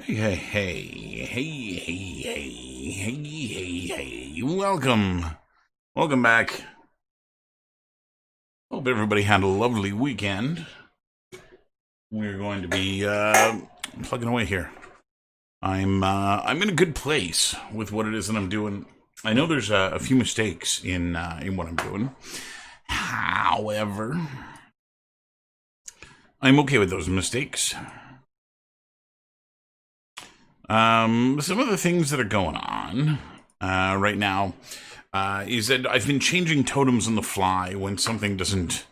Hey. Welcome back. Hope everybody had a lovely weekend. We're going to be plugging away here. I'm in a good place with what it is that I'm doing. I know there's a few mistakes in what I'm doing. However, I'm okay with those mistakes. Some of the things that are going on right now is that I've been changing totems on the fly when something doesn't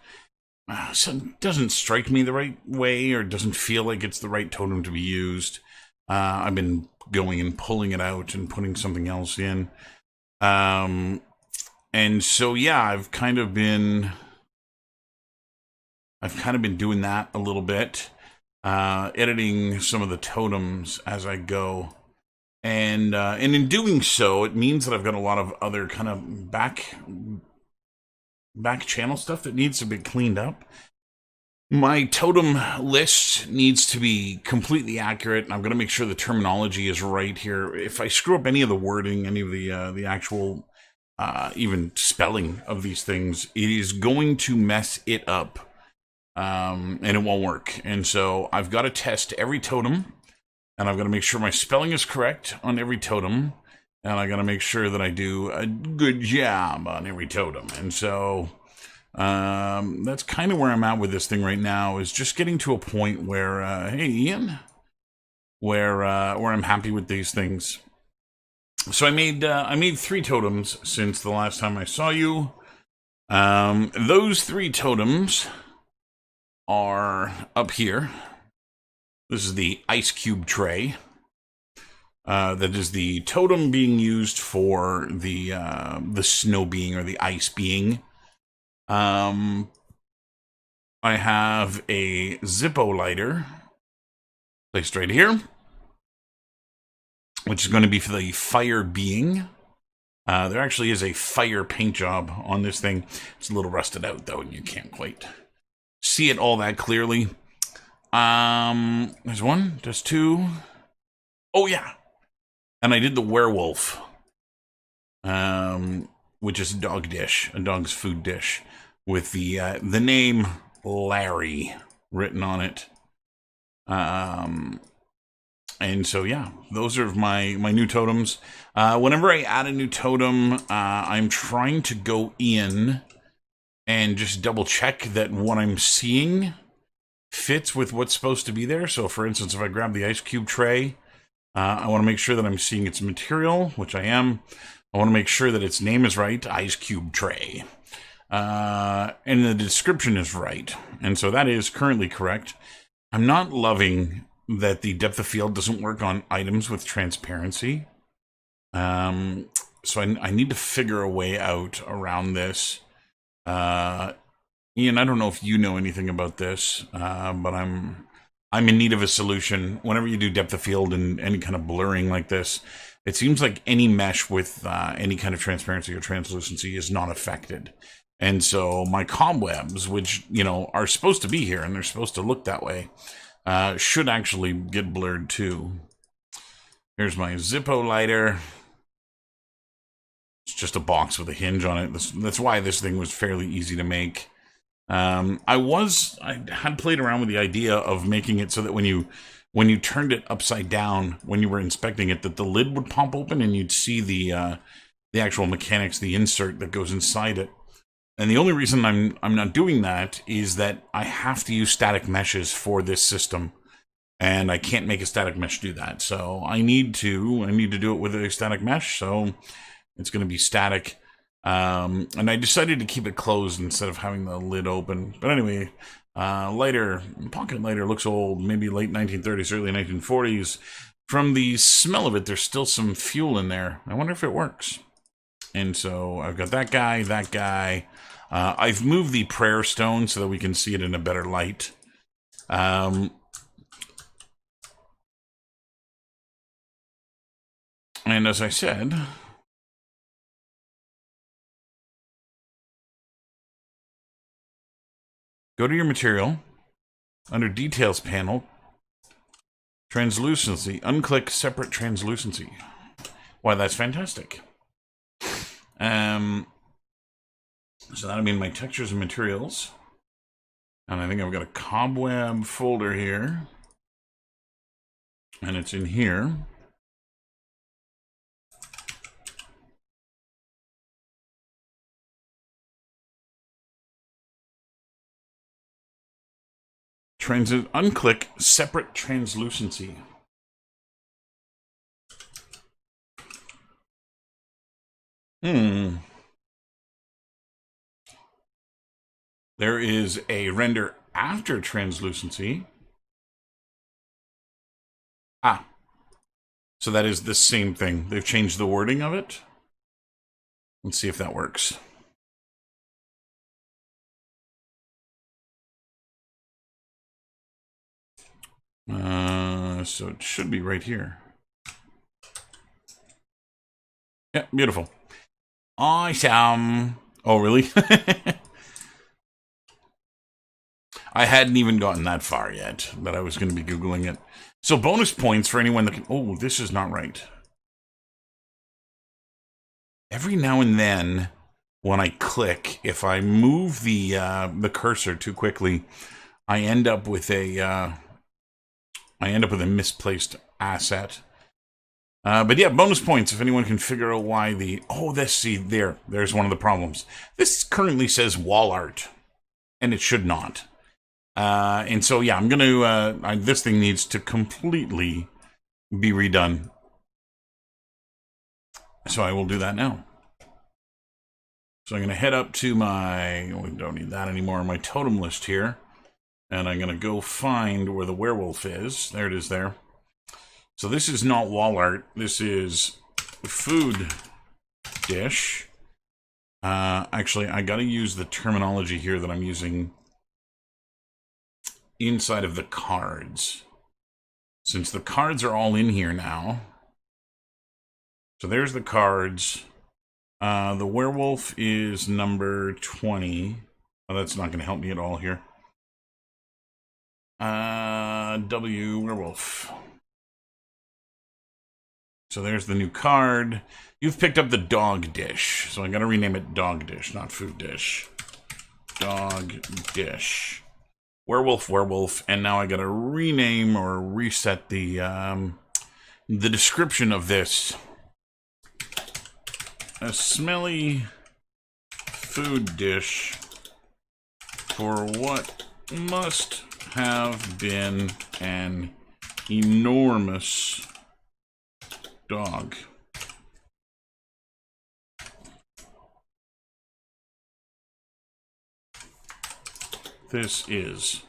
strike me the right way or doesn't feel like it's the right totem to be used. I've been going and pulling it out and putting something else in. And so yeah, I've kind of been doing that a little bit, editing some of the totems as I go. And in doing so, it means that I've got a lot of other kind of back channel stuff that needs to be cleaned up. My totem list needs to be completely accurate, and I'm going to make sure the terminology is right here. If I screw up any of the wording, any of the actual even spelling of these things, it is going to mess it up, and it won't work. And so I've got to test every totem, and I've got to make sure my spelling is correct on every totem, and I got to make sure that I do a good job on every totem. And so that's kind of where I'm at with this thing right now, is just getting to a point where, hey Ian, where I'm happy with these things. So I made 3 totems since the last time I saw you. Those 3 totems are up here. This is the ice cube tray. That is the totem being used for the snow being or the ice being. I have a Zippo lighter placed right here, which is going to be for the fire being. There actually is a fire paint job on this thing. It's a little rusted out though, and you can't quite see it all that clearly. There's 1, there's 2. Oh yeah, and I did the werewolf, which is a dog's food dish, with the name Larry written on it. And so yeah, those are my new totems. Whenever I add a new totem, I'm trying to go in and just double check that what I'm seeing fits with what's supposed to be there. So for instance, if I grab the ice cube tray, I want to make sure that I'm seeing its material, which I am. I want to make sure that its name is right, ice cube tray. And the description is right. And so that is currently correct. I'm not loving that the depth of field doesn't work on items with transparency. So I need to figure a way out around this. Ian, I don't know if you know anything about this, but I'm in need of a solution. Whenever you do depth of field and any kind of blurring like this, it seems like any mesh with any kind of transparency or translucency is not affected. And so my cobwebs, which, are supposed to be here and they're supposed to look that way, should actually get blurred too. Here's my Zippo lighter. It's just a box with a hinge on it. That's why this thing was fairly easy to make. I had played around with the idea of making it so that when you turned it upside down, when you were inspecting it, that the lid would pop open and you'd see the actual mechanics, the insert that goes inside it. And the only reason I'm not doing that is that I have to use static meshes for this system, and I can't make a static mesh do that. So I need to do it with a static mesh. So it's going to be static. And I decided to keep it closed instead of having the lid open. But anyway, pocket lighter looks old, maybe late 1930s, early 1940s. From the smell of it, there's still some fuel in there. I wonder if it works. And so I've got that guy. I've moved the prayer stone so that we can see it in a better light. And as I said, go to your material, under details panel, Translucency. Unclick separate translucency. Why, that's fantastic. So that'll be in my textures and materials. And I think I've got a cobweb folder here. And it's in here. Unclick separate translucency. There is a render after translucency. Ah. So that is the same thing. They've changed the wording of it. Let's see if that works. So it should be right here. Yeah, beautiful. Awesome. Oh, really? I hadn't even gotten that far yet, but I was going to be Googling it. So bonus points for anyone that can... Oh, this is not right. Every now and then, when I click, if I move the cursor too quickly, I end up with a misplaced asset. But yeah, bonus points if anyone can figure out why the... Oh, there's one of the problems. This currently says wall art, and it should not. And so, yeah, I'm going to... this thing needs to completely be redone. So I will do that now. So I'm going to head up to my... We don't need that anymore. My totem list here. And I'm going to go find where the werewolf is. There it is there. So this is not wall art. This is food dish. Actually, I got to use the terminology here that I'm using inside of the cards. Since the cards are all in here now. So there's the cards. The werewolf is number 20. Oh, that's not going to help me at all here. W werewolf. So there's the new card. You've picked up the dog dish. So I gotta rename it dog dish, not food dish. Dog dish. Werewolf, werewolf. And now I gotta rename or reset the description of this. A smelly food dish for what must have been an enormous dog. This is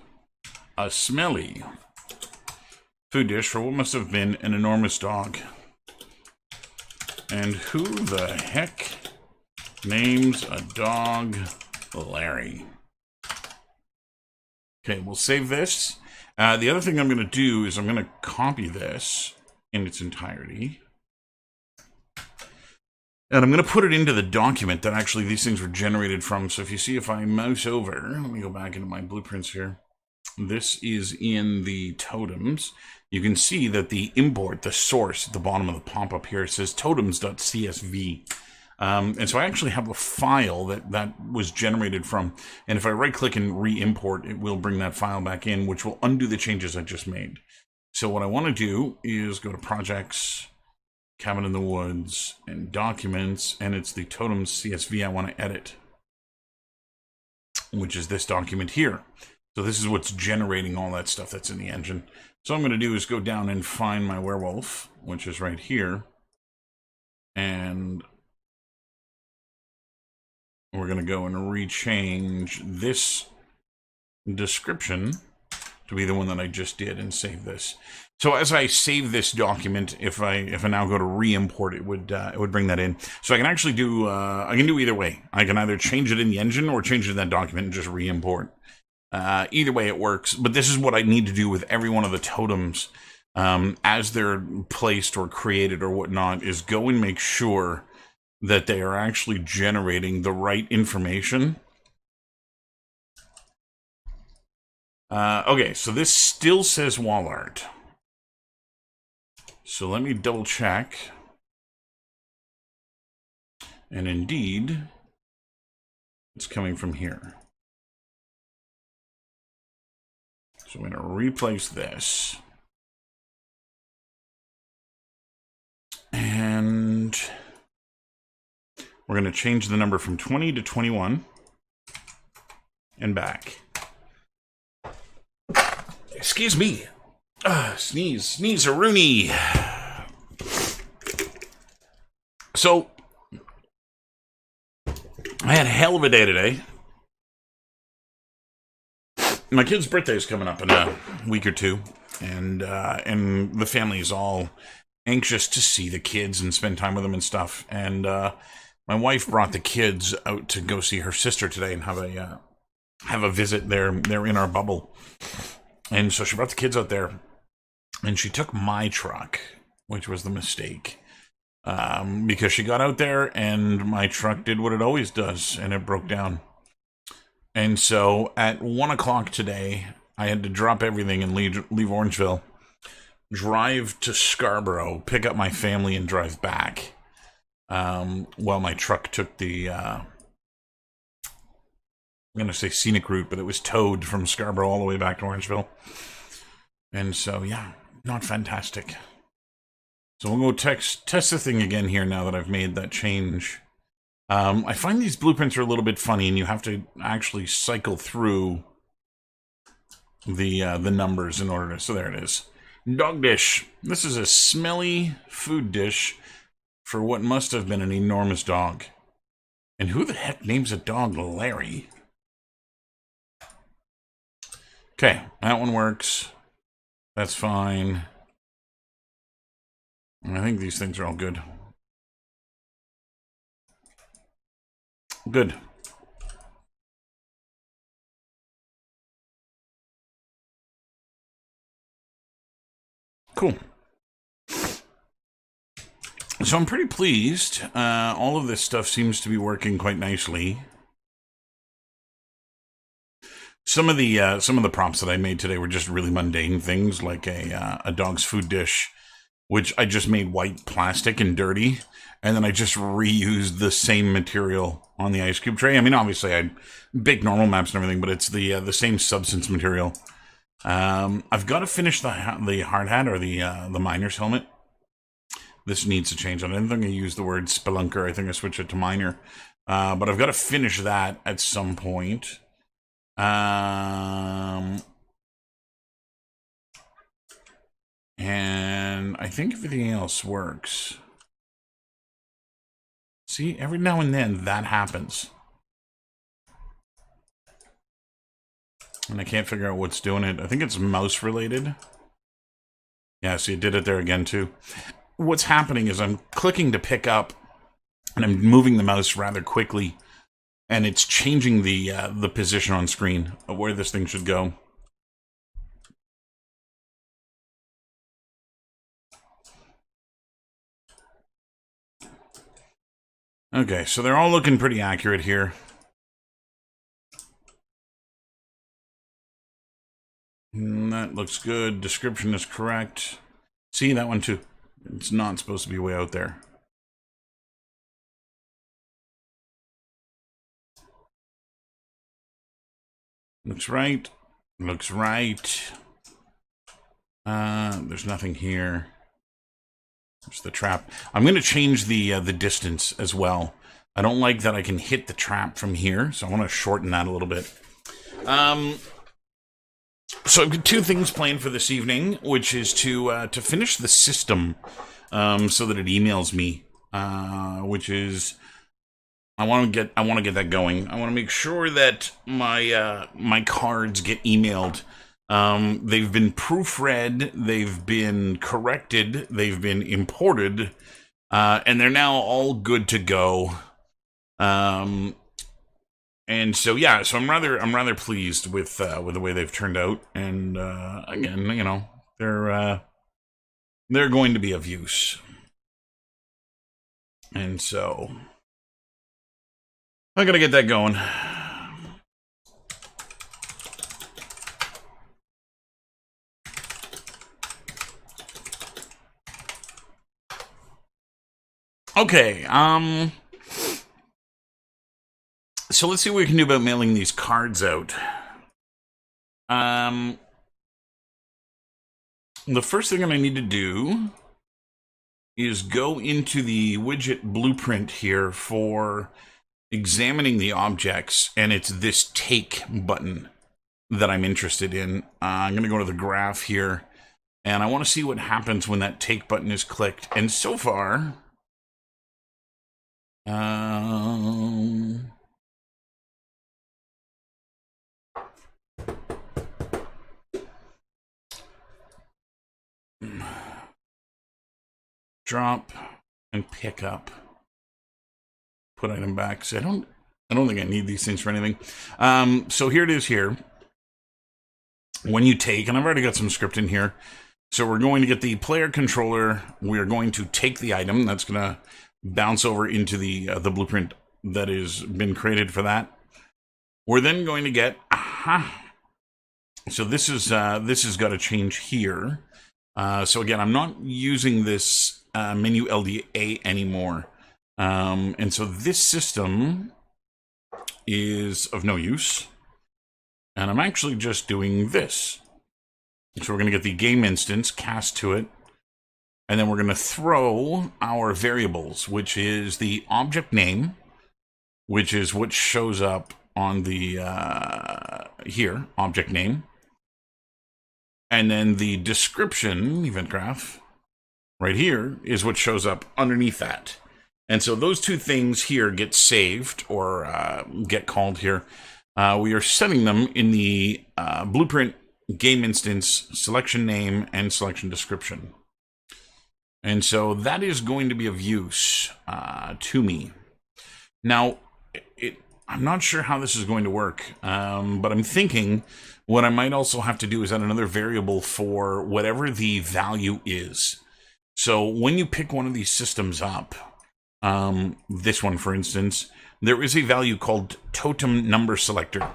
a smelly food dish for what must have been an enormous dog. And who the heck names a dog Larry? Okay, we'll save this. The other thing I'm going to do is I'm going to copy this in its entirety. And I'm going to put it into the document that actually these things were generated from. So if you see, if I mouse over, let me go back into my blueprints here. This is in the totems. You can see that the import, the source at the bottom of the pop-up here, says totems.csv. And so I actually have a file that was generated from. And if I right-click and re-import, it will bring that file back in, which will undo the changes I just made. So what I want to do is go to Projects, Cabin in the Woods, and Documents, and it's the totems CSV I want to edit, which is this document here. So this is what's generating all that stuff that's in the engine. So what I'm going to do is go down and find my werewolf, which is right here. And we're going to go and rechange this description to be the one that I just did and save this. So as I save this document, if I now go to re-import, it would bring that in. So I can actually do I can do either way. I can either change it in the engine or change it in that document and just re-import. Either way it works, but this is what I need to do with every one of the totems as they're placed or created or whatnot, is go and make sure that they are actually generating the right information. Okay, so this still says wall art. So let me double check. And indeed, it's coming from here. So I'm going to replace this. And we're going to change the number from 20 to 21 and back. Excuse me. Sneeze-a-rooney. So, I had a hell of a day today. My kid's birthday is coming up in a week or two, and the family is all anxious to see the kids and spend time with them and stuff. And my wife brought the kids out to go see her sister today and have a visit. They're in our bubble, and so she brought the kids out there, and she took my truck, which was the mistake, because she got out there and my truck did what it always does, and it broke down. And so at 1 o'clock today, I had to drop everything and leave Orangeville, drive to Scarborough, pick up my family, and drive back. While my truck took the, I'm going to say scenic route, but it was towed from Scarborough all the way back to Orangeville. And so, yeah, not fantastic. So we'll go test the thing again here now that I've made that change. I find these blueprints are a little bit funny, and you have to actually cycle through the numbers in order to... So there it is. Dog dish. This is a smelly food dish for what must have been an enormous dog. And who the heck names a dog Larry? Okay, that one works. That's fine. I think these things are all good. Good. Cool. So I'm pretty pleased. All of this stuff seems to be working quite nicely. Some of the prompts that I made today were just really mundane things, like a dog's food dish, which I just made white plastic and dirty, and then I just reused the same material on the ice cube tray. I mean, obviously I bake normal maps and everything, but it's the same substance material. I've got to finish the hard hat, or the miner's helmet. This needs to change. I didn't think I used the word spelunker. I think I switched it to miner. But I've got to finish that at some point. And I think everything else works. See, every now and then that happens. And I can't figure out what's doing it. I think it's mouse related. Yeah, see, it did it there again too. What's happening is I'm clicking to pick up, and I'm moving the mouse rather quickly, and it's changing the position on screen of where this thing should go. Okay, so they're all looking pretty accurate here. That looks good. Description is correct. See, that one too. It's not supposed to be way out there. Looks right. Looks right. There's nothing here. There's the trap. I'm going to change the distance as well. I don't like that I can hit the trap from here, so I want to shorten that a little bit. So I've got two things planned for this evening, which is to finish the system so that it emails me, which is I want to get that going. I want to make sure that my cards get emailed. They've been proofread, they've been corrected, they've been imported, and they're now all good to go. And so yeah, so I'm rather pleased with the way they've turned out, and again, you know, they're going to be of use, and so I gotta get that going. Okay, so let's see what we can do about mailing these cards out. The first thing I need to do is go into the widget blueprint here for examining the objects, and it's this take button that I'm interested in. I'm going to go to the graph here, and I want to see what happens when that take button is clicked. And so far, drop and pick up. Put item back. So I don't think I need these things for anything. So here it is here. When you take, and I've already got some script in here. So we're going to get the player controller. We're going to take the item. That's going to bounce over into the blueprint that has been created for that. We're then going to get, so this has got to change here. So again, I'm not using this menu LDA anymore. And so this system is of no use. And I'm actually just doing this. So we're going to get the game instance, cast to it. And then we're going to throw our variables, which is the object name, which is what shows up on the, here, object name. And then the description, event graph, right here, is what shows up underneath that. And so those two things here get saved or get called here. We are setting them in the blueprint game instance selection name and selection description. And so that is going to be of use to me. Now, I'm not sure how this is going to work, but I'm thinking what I might also have to do is add another variable for whatever the value is. So when you pick one of these systems up, this one, for instance, there is a value called totem number selector.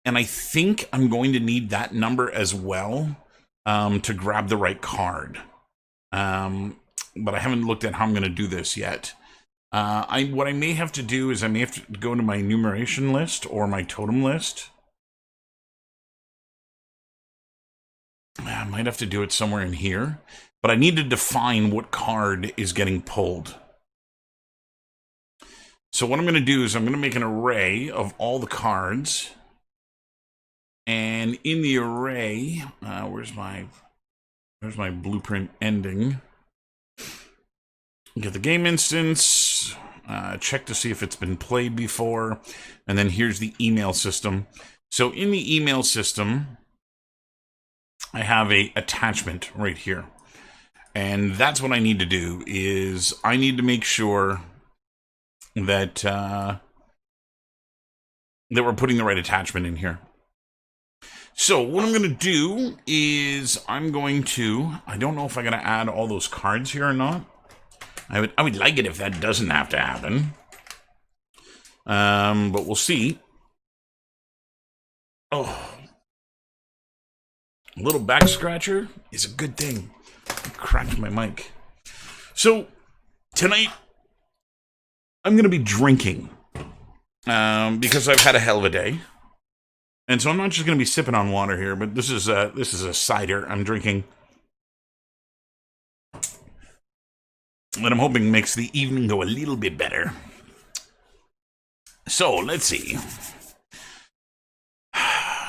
And I think I'm going to need that number as well to grab the right card. But I haven't looked at how I'm going to do this yet. What I may have to do is I may have to go to my enumeration list or my totem list. I might have to do it somewhere in here. But I need to define what card is getting pulled. So what I'm going to do is I'm going to make an array of all the cards. And in the array, where's my blueprint ending? Get the game instance, check to see if it's been played before, and then here's the email system. So in the email system, I have a attachment right here. And that's what I need to do, is I need to make sure that that we're putting the right attachment in here. So what I'm going to do is I don't know if I'm going to add all those cards here or not. I would like it if that doesn't have to happen. But we'll see. Oh. A little back scratcher is a good thing. I cracked my mic. So tonight I'm going to be drinking because I've had a hell of a day. And so I'm not just going to be sipping on water here, but this is a cider I'm drinking. That I'm hoping makes the evening go a little bit better. So, let's see.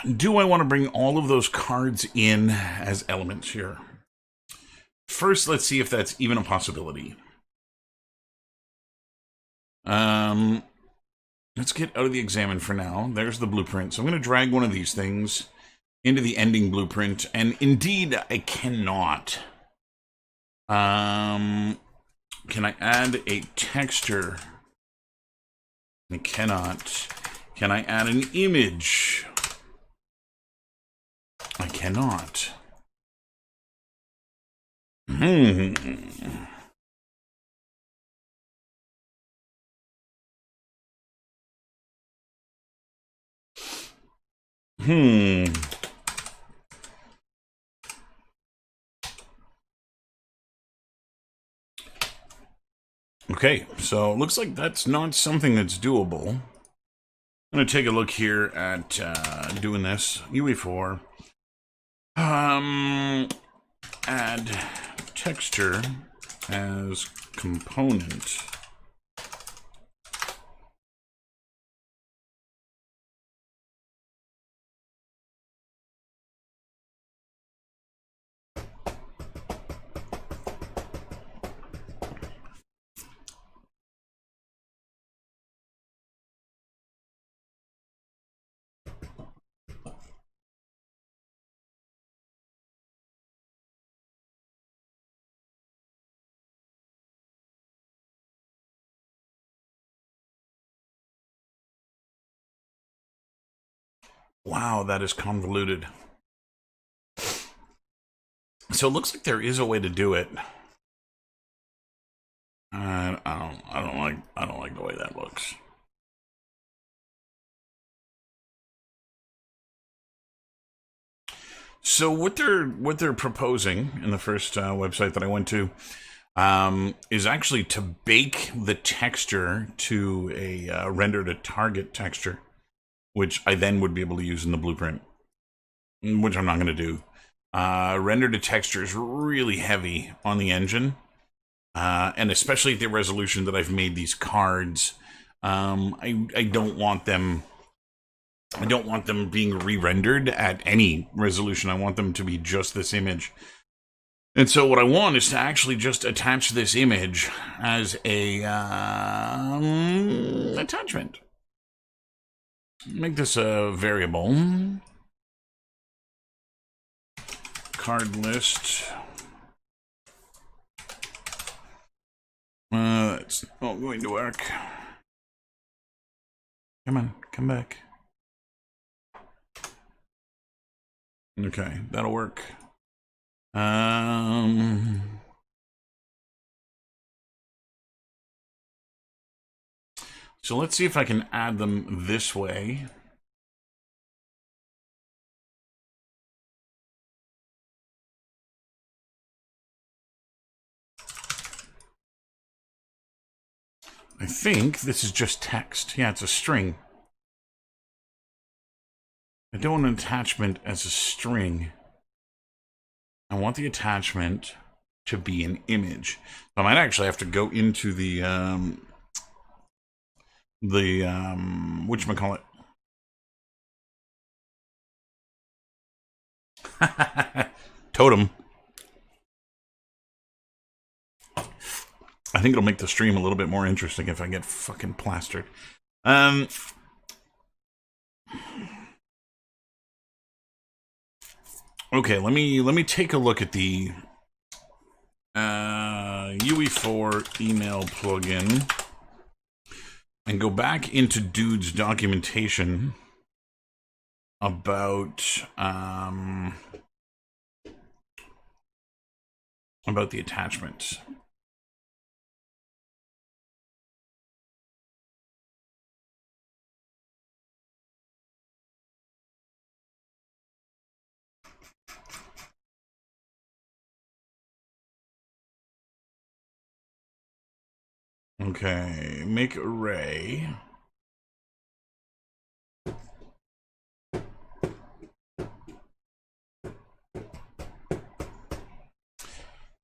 Do I want to bring all of those cards in as elements here? First, let's see if that's even a possibility. Let's get out of the examine for now. There's the blueprint. So I'm going to drag one of these things into the ending blueprint. And indeed, I cannot. Can I add a texture? I cannot. Can I add an image? I cannot. Okay, so it looks like that's not something that's doable. I'm going to take a look here at doing this. UE4. Add texture as component. Wow, that is convoluted. So it looks like there is a way to do it. I don't like the way that looks. So what they're proposing in the first website that I went to is actually to bake the texture to a render to target texture, which I then would be able to use in the blueprint, which I'm not going to do. Render to texture is really heavy on the engine, and especially at the resolution that I've made these cards. I don't want them. I don't want them being re-rendered at any resolution. I want them to be just this image. And so what I want is to actually just attach this image as a attachment. Make this a variable. Card list. It's not going to work. Come on, come back. Okay, that'll work. So let's see if I can add them this way. I think this is just text. Yeah, it's a string. I don't want an attachment as a string. I want the attachment to be an image. So I might actually have to go into the whatchamacallit. Totem. I think it'll make the stream a little bit more interesting if I get fucking plastered. Okay, let me take a look at the UE4 email plugin and go back into Dude's documentation about the attachments. Okay, make array.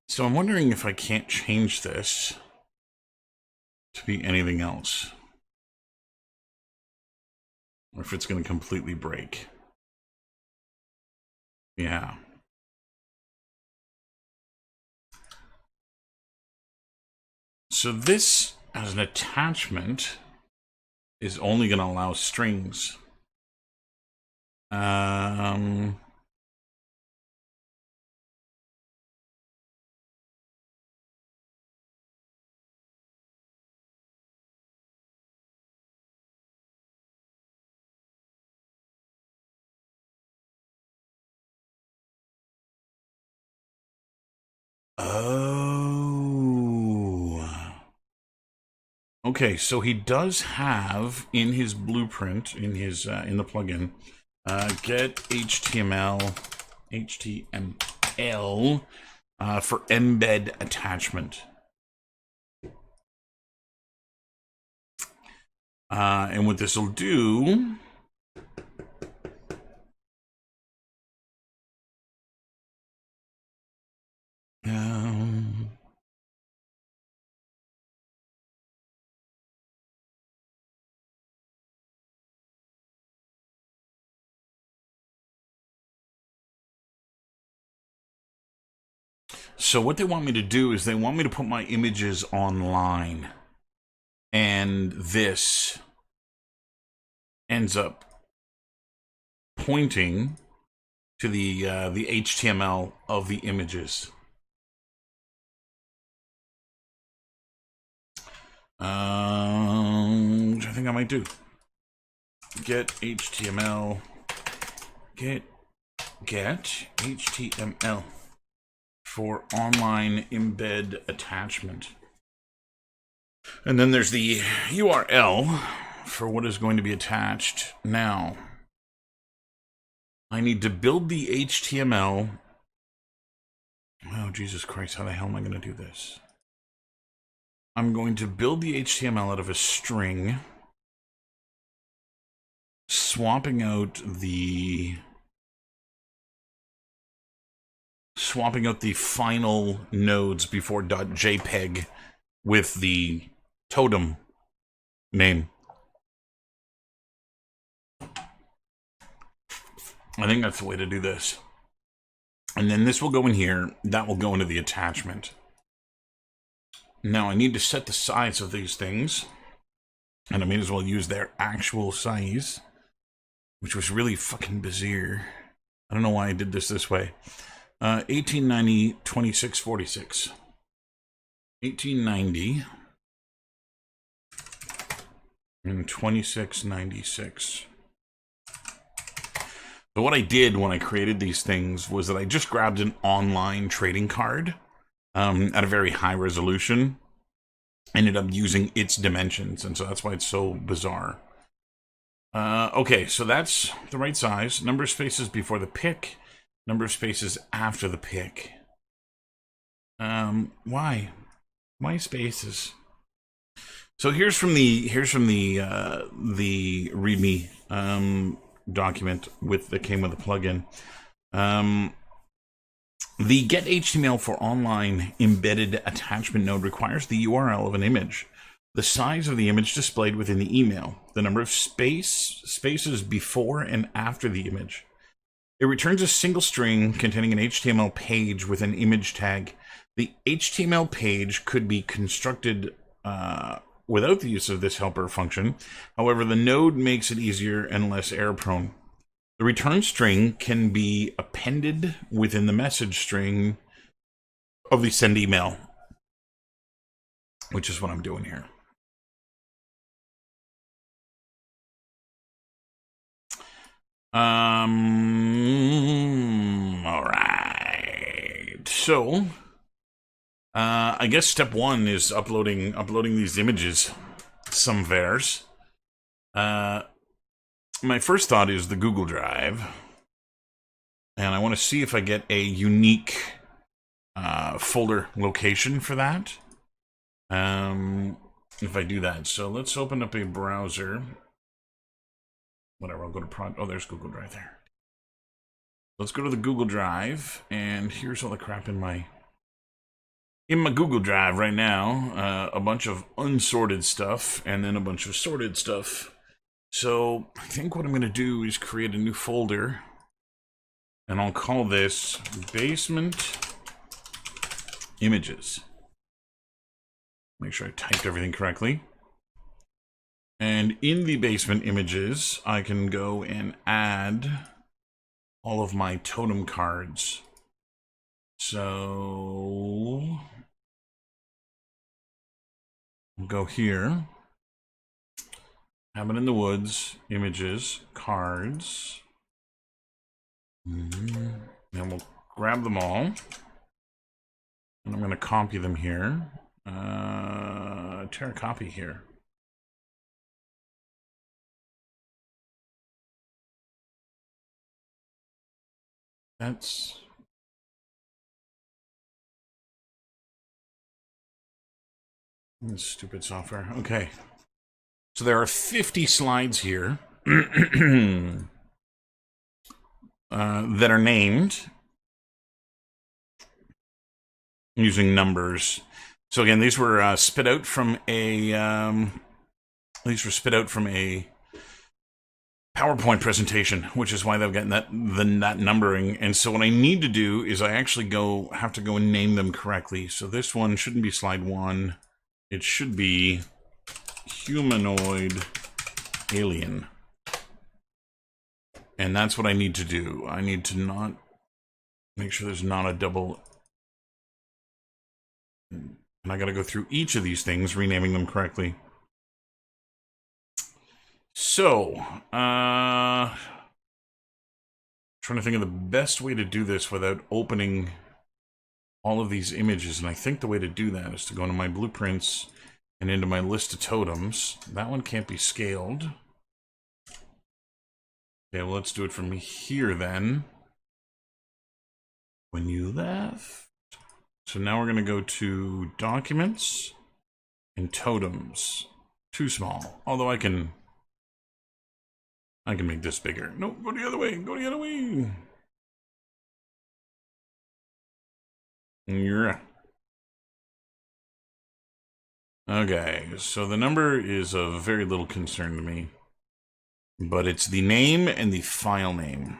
So I'm wondering if I can't change this to be anything else. Or if it's going to completely break. Yeah. So this, as an attachment, is only going to allow strings. Oh. Okay, so he does have in his blueprint, in his in the plugin, get HTML for embed attachment. And what this will do... So what they want me to do is they want me to put my images online. And this ends up pointing to the HTML of the images. Which I think I might do. Get HTML. Get HTML for online embed attachment. And then there's the URL for what is going to be attached. Now, I need to build the HTML. Oh, Jesus Christ, how the hell am I going to do this? I'm going to build the HTML out of a string, swapping out the final nodes before .jpeg with the totem name. I think that's the way to do this. And then this will go in here. That will go into the attachment. Now I need to set the size of these things. And I may as well use their actual size, which was really fucking bizarre. I don't know why I did this way. 1890, 2646. 1890 and 2696. So what I did when I created these things was that I just grabbed an online trading card at a very high resolution. Ended up using its dimensions, and so that's why it's so bizarre. Okay, so that's the right size. Number of spaces before the pick. Number of spaces after the pick. Why? Why spaces? So here's from the README document that came with the plugin. The get HTML for online embedded attachment node requires the URL of an image, the size of the image displayed within the email, the number of spaces before and after the image. It returns a single string containing an HTML page with an image tag. The HTML page could be constructed without the use of this helper function. However, the node makes it easier and less error-prone. The return string can be appended within the message string of the send email, which is what I'm doing here. All right. So, I guess step one is uploading these images somewheres. My first thought is the Google Drive, and I want to see if I get a unique folder location for that. If I do that, so let's open up a browser. Whatever, I'll go to oh, there's Google Drive there. Let's go to the Google Drive, and here's all the crap in my Google Drive right now. A bunch of unsorted stuff, and then a bunch of sorted stuff. So I think what I'm going to do is create a new folder, and I'll call this basement images. Make sure I typed everything correctly. And in the basement images, I can go and add all of my totem cards. So we'll go here. Cabin in the Woods, images, cards. And we'll grab them all. And I'm going to copy them here. Tear a copy here. That's... stupid software. Okay. So there are 50 slides here that are named using numbers. So again, these were spit out from a PowerPoint presentation, which is why they've gotten that numbering. And so what I need to do is I actually have to go and name them correctly. So this one shouldn't be slide 1. It should be humanoid alien. And that's what I need to do. I need to not make sure there's not a double. And I got to go through each of these things, renaming them correctly. So, trying to think of the best way to do this without opening all of these images. And I think the way to do that is to go into my blueprints and into my list of totems. That one can't be scaled. Okay, well, let's do it from here then. When you left. So now we're going to go to documents and totems. Too small. Although I can make this bigger. No, go the other way. Go the other way. Yeah. Okay, so the number is of very little concern to me. But it's the name and the file name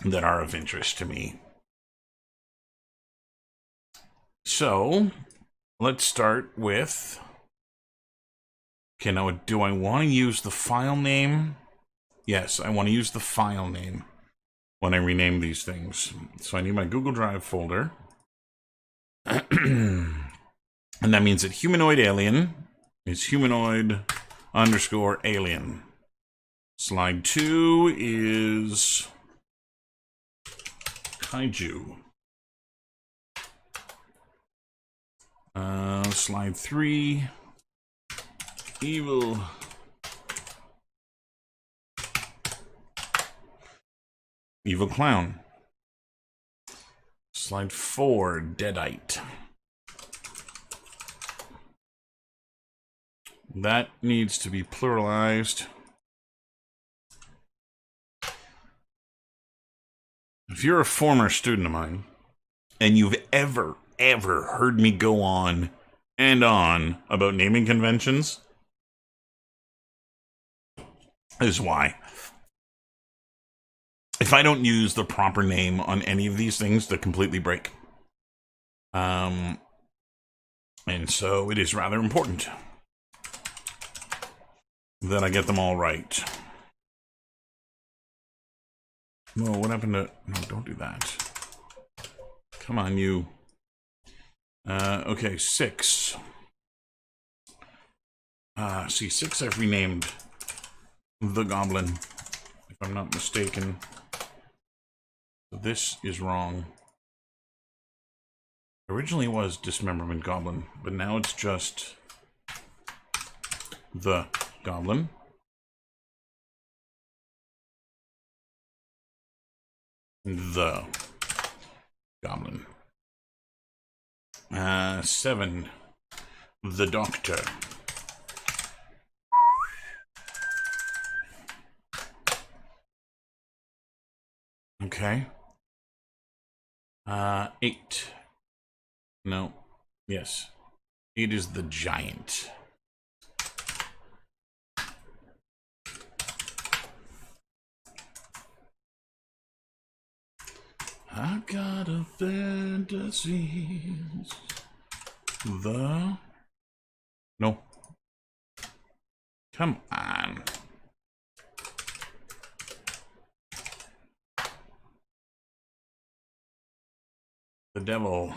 that are of interest to me. So, let's start with... Okay, now do I want to use the file name? Yes, I want to use the file name when I rename these things. So I need my Google Drive folder. And that means that humanoid alien is humanoid underscore alien. Slide 2 is kaiju. Slide 3, evil. Evil clown. Slide 4, deadite. That needs to be pluralized. If you're a former student of mine, and you've ever heard me go on and on about naming conventions, this is why. If I don't use the proper name on any of these things, they completely break. And so it is rather important that I get them all right. No, what happened to... No, don't do that. Come on, you. Okay, 6. See, 6 I've renamed the Goblin, if I'm not mistaken. This is wrong. Originally it was Dismemberment Goblin, but now it's just the Goblin. The Goblin. 7. The Doctor. Okay. 8. No. Yes. 8 is the Giant. I got a fantasy. The... No. Come on. The Devil.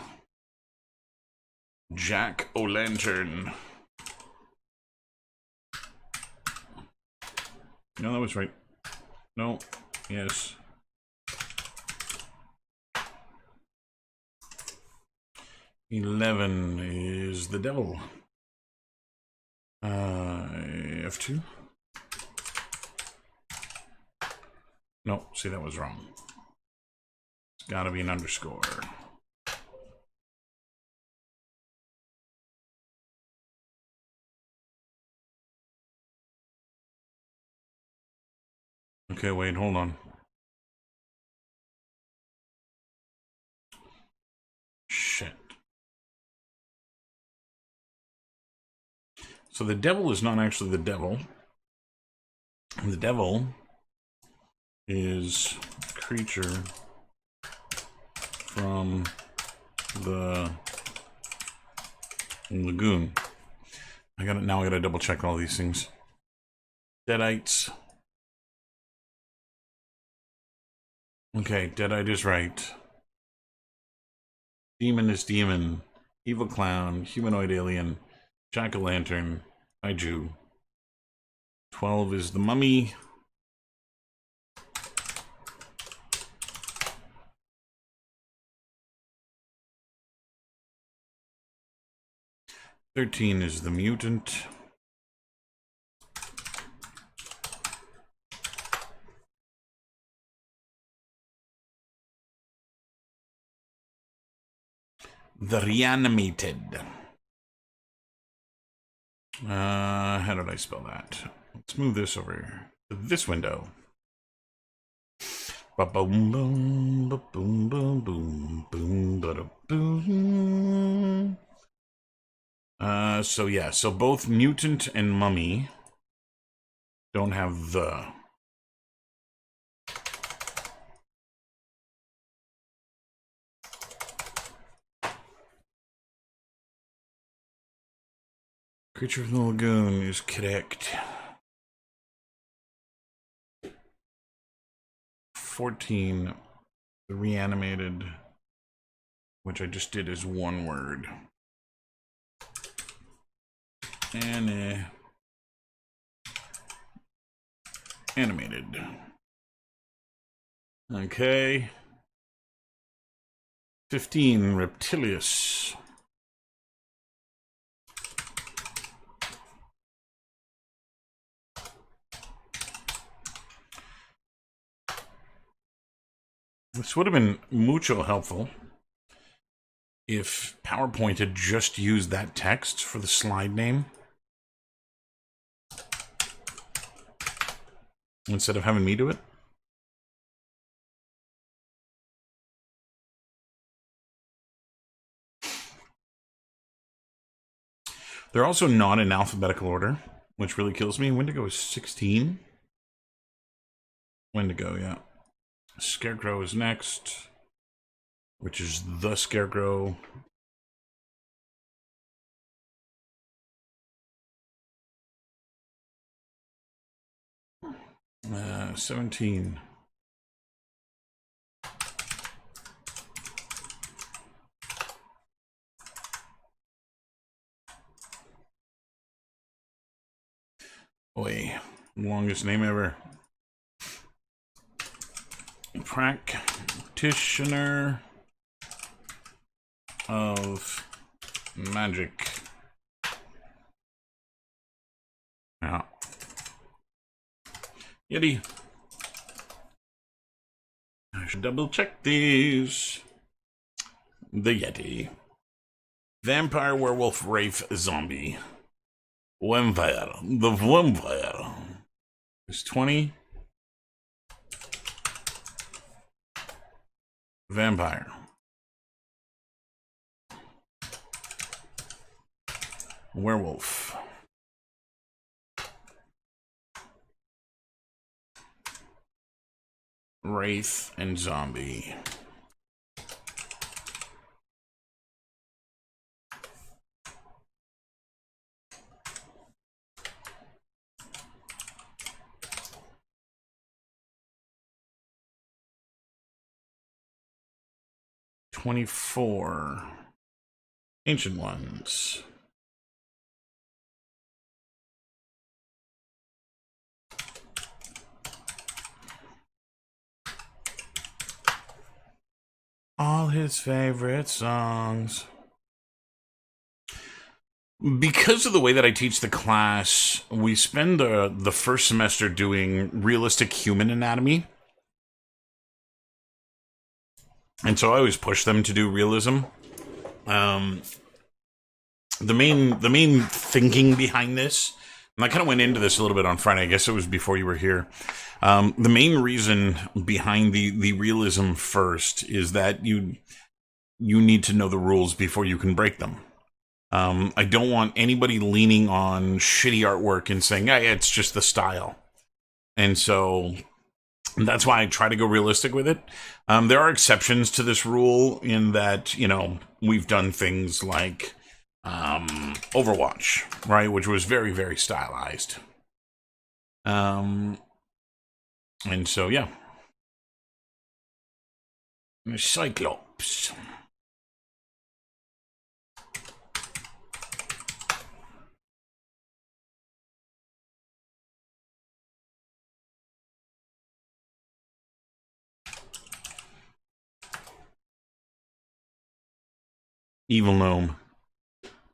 Jack-o'-lantern. No, that was right. No. Yes. Eleven is the Devil. F2. No, see, that was wrong. It's gotta be an underscore. Okay, wait, hold on. Shit. So the devil is not actually the devil. The devil is a creature from the lagoon. I gotta double check all these things. Deadites. Okay, Deadite is right. Demon is demon. Evil clown. Humanoid alien. Jack-o'-lantern. Kaiju. 12 is the mummy. "13 is the mutant. The reanimated. How did I spell that? Let's move this over to this window. Ba-boom, boom, ba-boom, boom, boom, boom, ba-da-boom. So yeah, so both mutant and mummy don't have the. Creature from the lagoon is correct. 14, the reanimated, which I just did as one word. And animated. Okay. 15, reptilius. This would have been mucho helpful if PowerPoint had just used that text for the slide name instead of having me do it. They're also not in alphabetical order, which really kills me. Wendigo is 16. Wendigo, yeah. Scarecrow is next, which is the Scarecrow. Uh, 17. Boy, longest name ever. Practitioner of magic. Yeah. Yeti. I should double check these. The Yeti. Vampire, werewolf, wraith, zombie. Vampire. The vampire is 20. Vampire. Werewolf. Wraith and zombie. "24. Ancient Ones. All his favorite songs." Because of the way that I teach the class, we spend the first semester doing realistic human anatomy. And so I always push them to do realism. The main thinking behind this, and I kind of went into this a little bit on Friday, I guess it was before you were here. The main reason behind the realism first is that you need to know the rules before you can break them. I don't want anybody leaning on shitty artwork and saying, yeah, it's just the style. And so that's why I try to go realistic with it. There are exceptions to this rule in that, we've done things like Overwatch, right? Which was very, very stylized. And so, yeah. Cyclops. Evil gnome.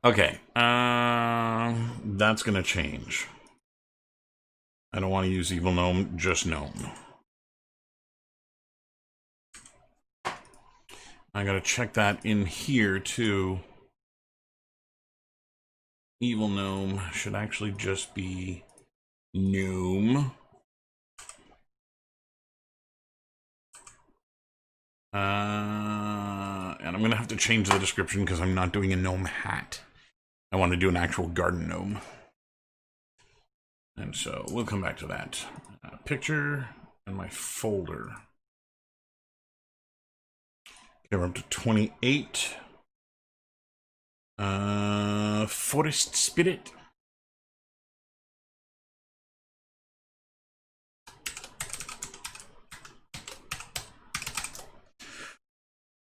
Okay, that's gonna change. I don't want to use evil gnome, just gnome. I gotta check that in here too. Evil gnome should actually just be gnome. And I'm gonna have to change the description because I'm not doing a gnome hat. I want to do an actual garden gnome. And so we'll come back to that. Picture and my folder. Okay, we're up to 28. Forest Spirit.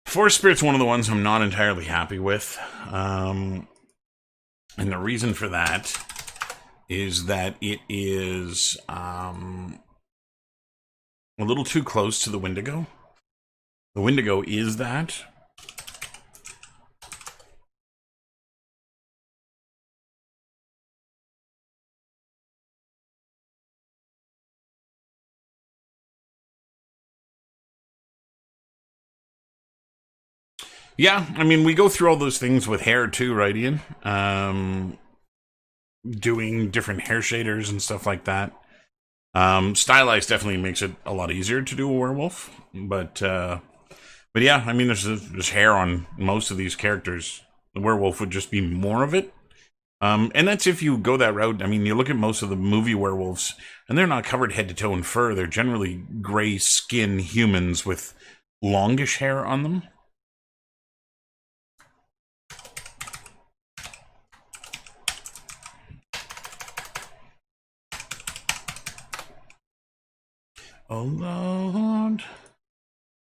Forest Spirit's one of the ones I'm not entirely happy with. And the reason for that is that it is a little too close to the Wendigo. The Wendigo is that. Yeah, I mean, we go through all those things with hair too, right, Ian? Doing different hair shaders and stuff like that. Stylized definitely makes it a lot easier to do a werewolf, but yeah, I mean, there's hair on most of these characters. The werewolf would just be more of it. And that's if you go that route. I mean, you look at most of the movie werewolves, and they're not covered head to toe in fur. They're generally gray skin humans with longish hair on them. Alone,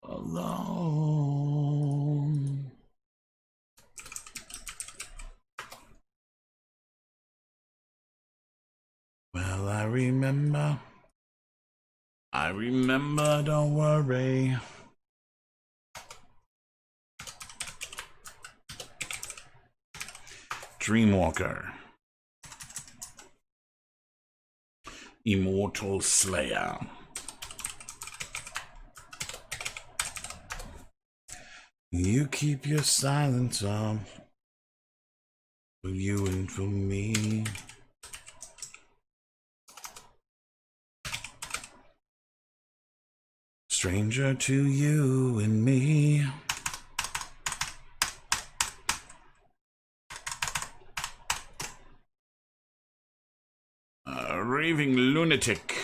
alone. Well, I remember, don't worry. Dreamwalker. Immortal Slayer. You keep your silence on for you and for me. Stranger to you and me. Raving lunatic.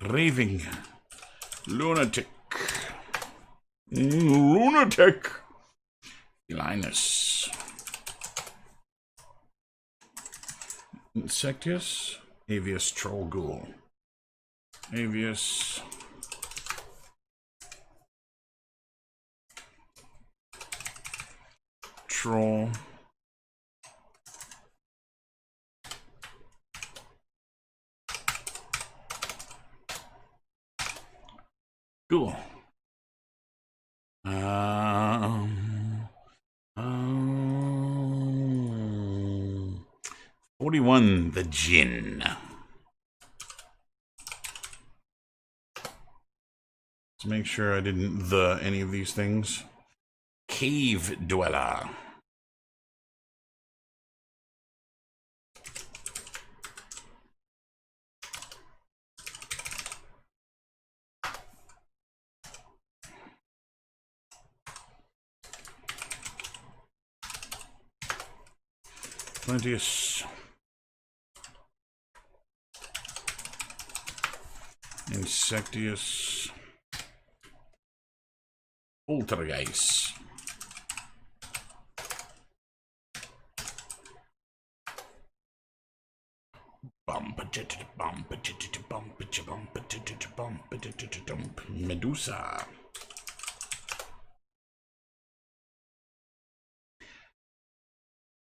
Raving lunatic. Lunatic. Linus. Insectius. Avius troll ghoul. Avius. Troll. Cool. 41, the Djinn. Let's make sure I didn't any of these things. Cave Dweller. Plenteous. Insectious. Poltergeist. Medusa.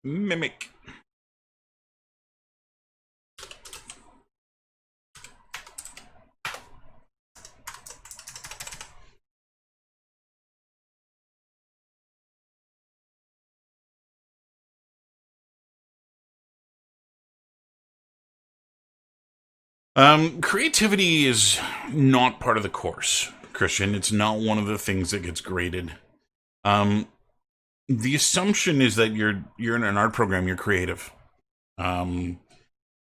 Mimic. Creativity is not part of the course, Christian. It's not one of the things that gets graded. The assumption is that you're in an art program, you're creative. I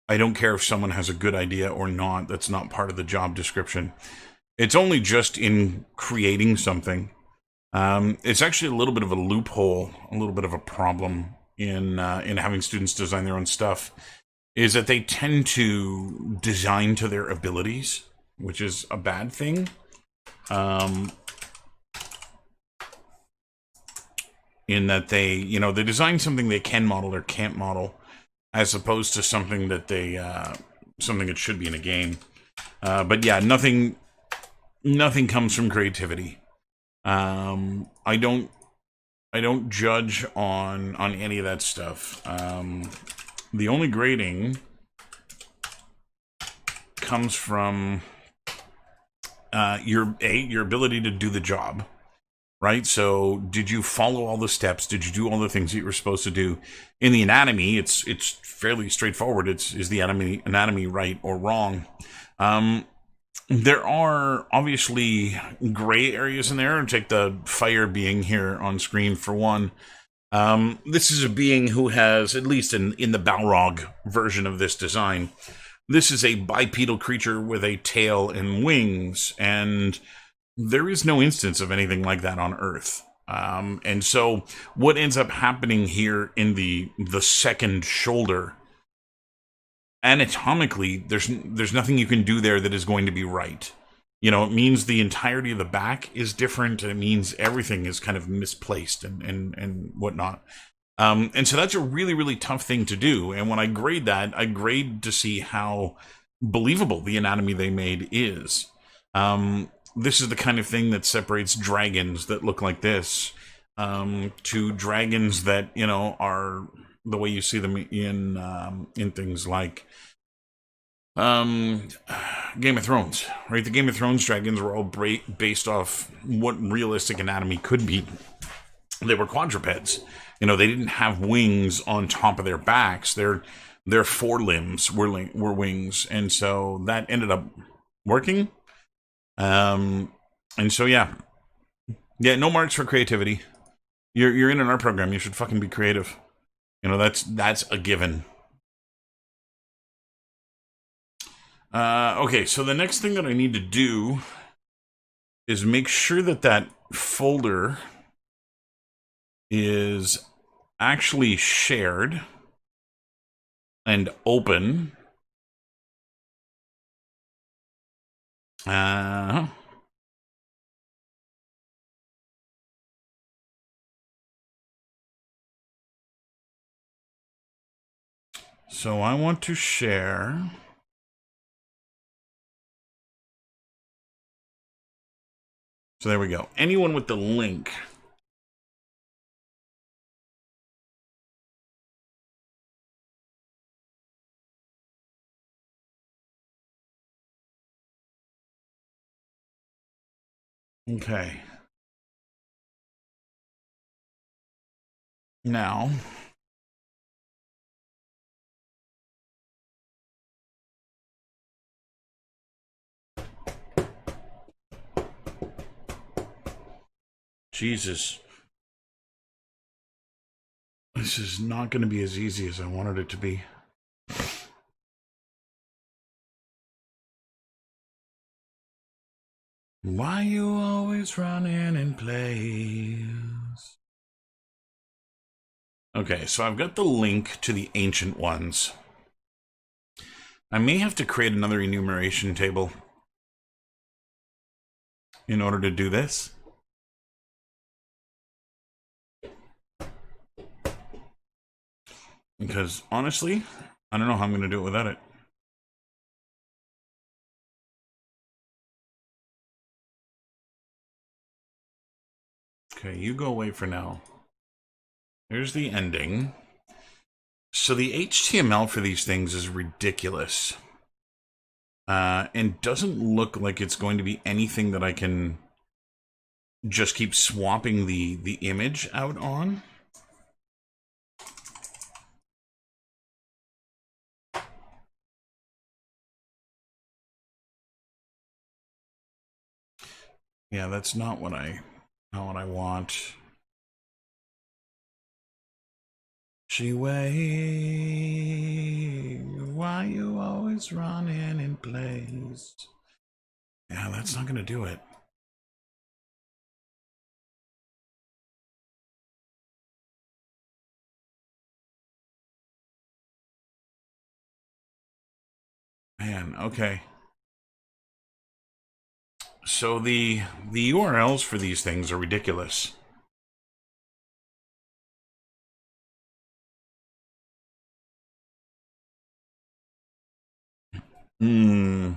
don't care if someone has a good idea or not. That's not part of the job description. It's only just in creating something. It's actually a little bit of a loophole, a little bit of a problem in having students design their own stuff, is that they tend to design to their abilities, which is a bad thing. In that they design something they can model or can't model, as opposed to something that something that should be in a game. But yeah, nothing comes from creativity. I don't judge on any of that stuff. The only grading comes from your ability to do the job, right? So, did you follow all the steps? Did you do all the things that you were supposed to do? In the anatomy, it's fairly straightforward. Is the anatomy right or wrong? There are obviously gray areas in there. Take the fire being here on screen for one. This is a being who has, at least in the Balrog version of this design, this is a bipedal creature with a tail and wings, and there is no instance of anything like that on Earth. And so what ends up happening here in the second shoulder, anatomically, there's nothing you can do there that is going to be right. You know, it means the entirety of the back is different. It means everything is kind of misplaced and whatnot. And so that's a really, really tough thing to do. And when I grade that, I grade to see how believable the anatomy they made is. This is the kind of thing that separates dragons that look like this to dragons that, are the way you see them in things like Game of Thrones, right? The Game of Thrones dragons were all based off what realistic anatomy could be. They were quadrupeds. They didn't have wings on top of their backs. Their forelimbs were wings, and so that ended up working. And so yeah, no marks for creativity. You're in an art program. You should fucking be creative. That's a given. Okay, so the next thing that I need to do is make sure that folder is actually shared and open. So I want to share. So there we go. Anyone with the link. Okay. Now. Jesus. This is not going to be as easy as I wanted it to be. Why you always running in place? Okay, so I've got the link to the ancient ones. I may have to create another enumeration table in order to do this. Because, honestly, I don't know how I'm going to do it without it. Okay, you go away for now. Here's the ending. So the HTML for these things is ridiculous. And doesn't look like it's going to be anything that I can just keep swapping the image out on. Yeah, that's not what I want. She waves, why you always running in place? Yeah, that's not gonna do it. Man, okay. So the URLs for these things are ridiculous. Hmm.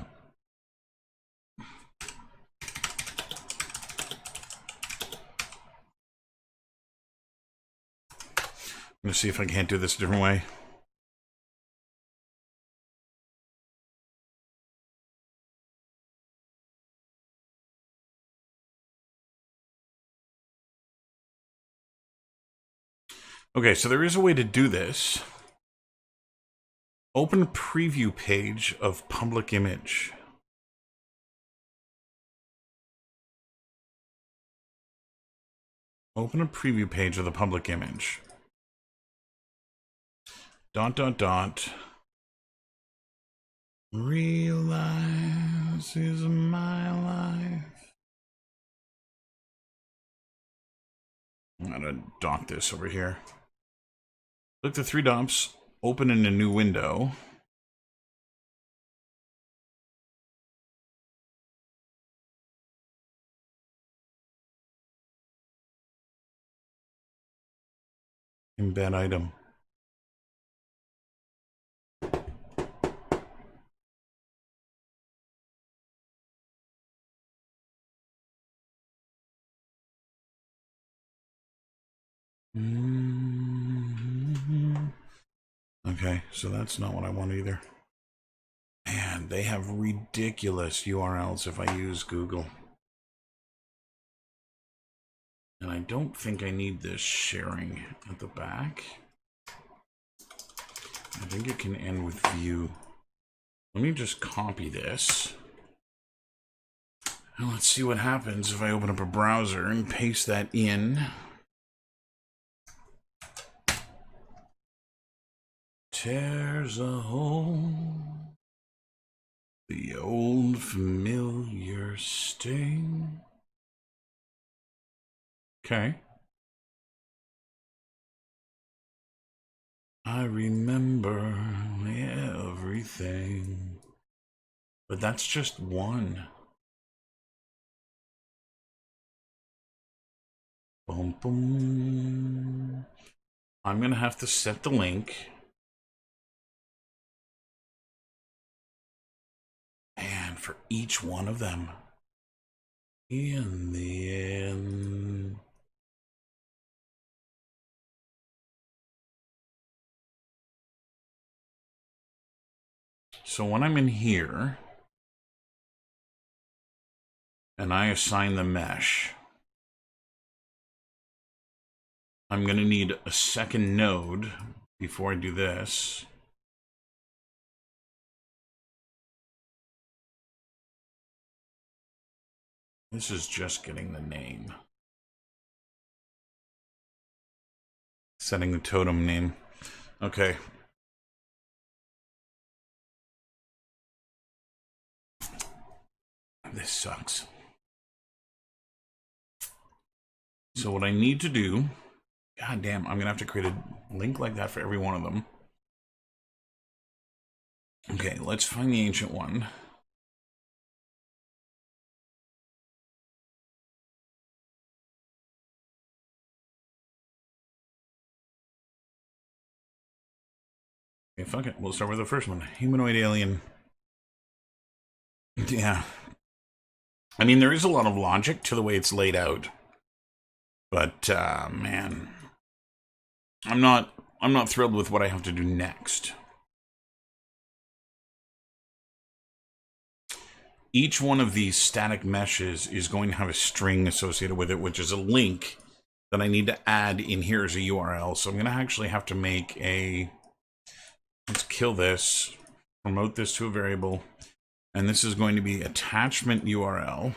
I'm gonna see if I can't do this a different way. Okay, so there is a way to do this. Open preview page of public image. Open a preview page of the public image. ... Real life is my life. I'm gonna dock this over here. Click the three dots, open in a new window. Embed item. Okay, so that's not what I want either. Man, they have ridiculous URLs if I use Google. And I don't think I need this sharing at the back. I think it can end with view. Let me just copy this. And let's see what happens if I open up a browser and paste that in. Tears a hole, the old familiar sting. Okay. I remember everything. But that's just one. Boom, boom. I'm going to have to set the link. And for each one of them, in the end. So when I'm in here, and I assign the mesh, I'm going to need a second node before I do this. This is just getting the name. Setting the totem name. Okay. This sucks. So what I need to do God damn, I'm gonna have to create a link like that for every one of them. Okay, let's find the ancient one. Okay, fuck it. We'll start with the first one. Humanoid alien. Yeah. I mean, there is a lot of logic to the way it's laid out. But, man. I'm not thrilled with what I have to do next. Each one of these static meshes is going to have a string associated with it, which is a link that I need to add in here as a URL. So I'm going to actually have to make a... Let's kill this. Promote this to a variable. And this is going to be attachment URL.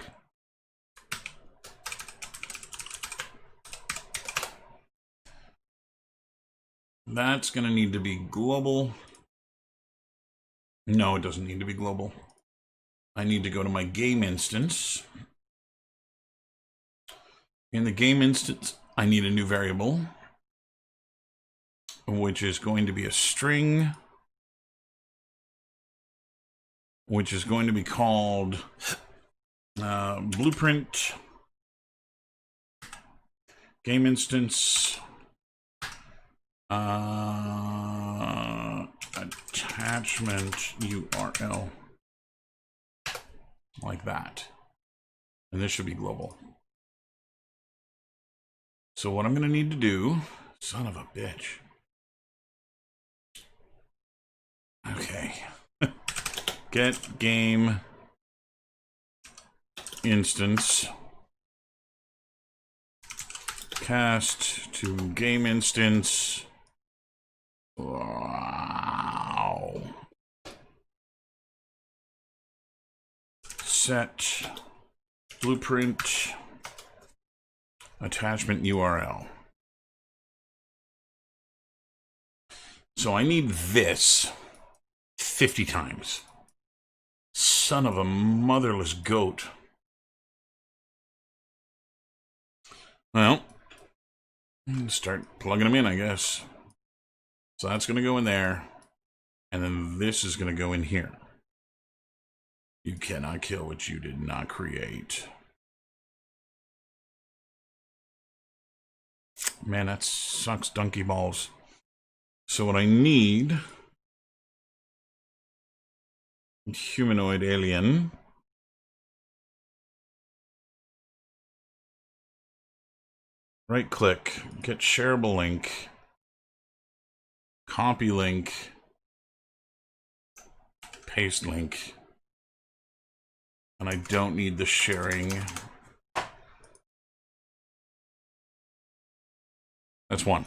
That's going to need to be global. No, it doesn't need to be global. I need to go to my game instance. In the game instance, I need a new variable, which is going to be a string, which is going to be called blueprint game instance attachment URL, like that. And this should be global. So what I'm going to need to do, son of a bitch. Okay. Get game instance cast to game instance. Wow. Set blueprint attachment URL. So I need this 50 times. Son of a motherless goat. Well, start plugging them in, I guess. So that's going to go in there. And then this is going to go in here. You cannot kill what you did not create. Man, that sucks donkey balls. So what I need... humanoid alien. Right click, get shareable link, copy link, paste link. And I don't need the sharing. That's one.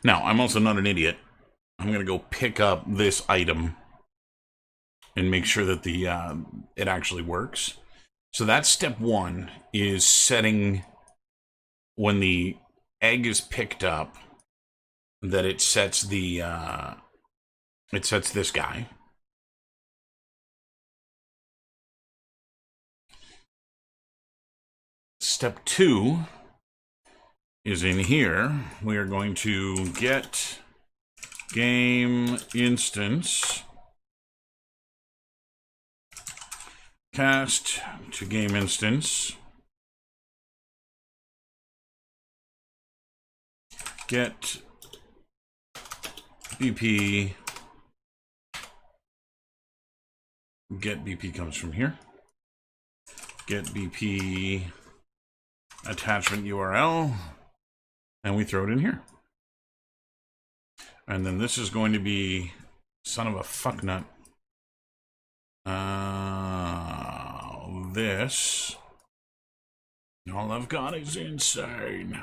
Now, I'm also not an idiot. I'm going to go pick up this item and make sure that the it actually works. So that's step one, is setting when the egg is picked up that it sets the it sets this guy. Step two is in here. We are going to get game instance cast to game instance get BP. Get BP comes from here. Get BP attachment URL, and we throw it in here. And then this is going to be son of a fucknut. This. All I've got is insane.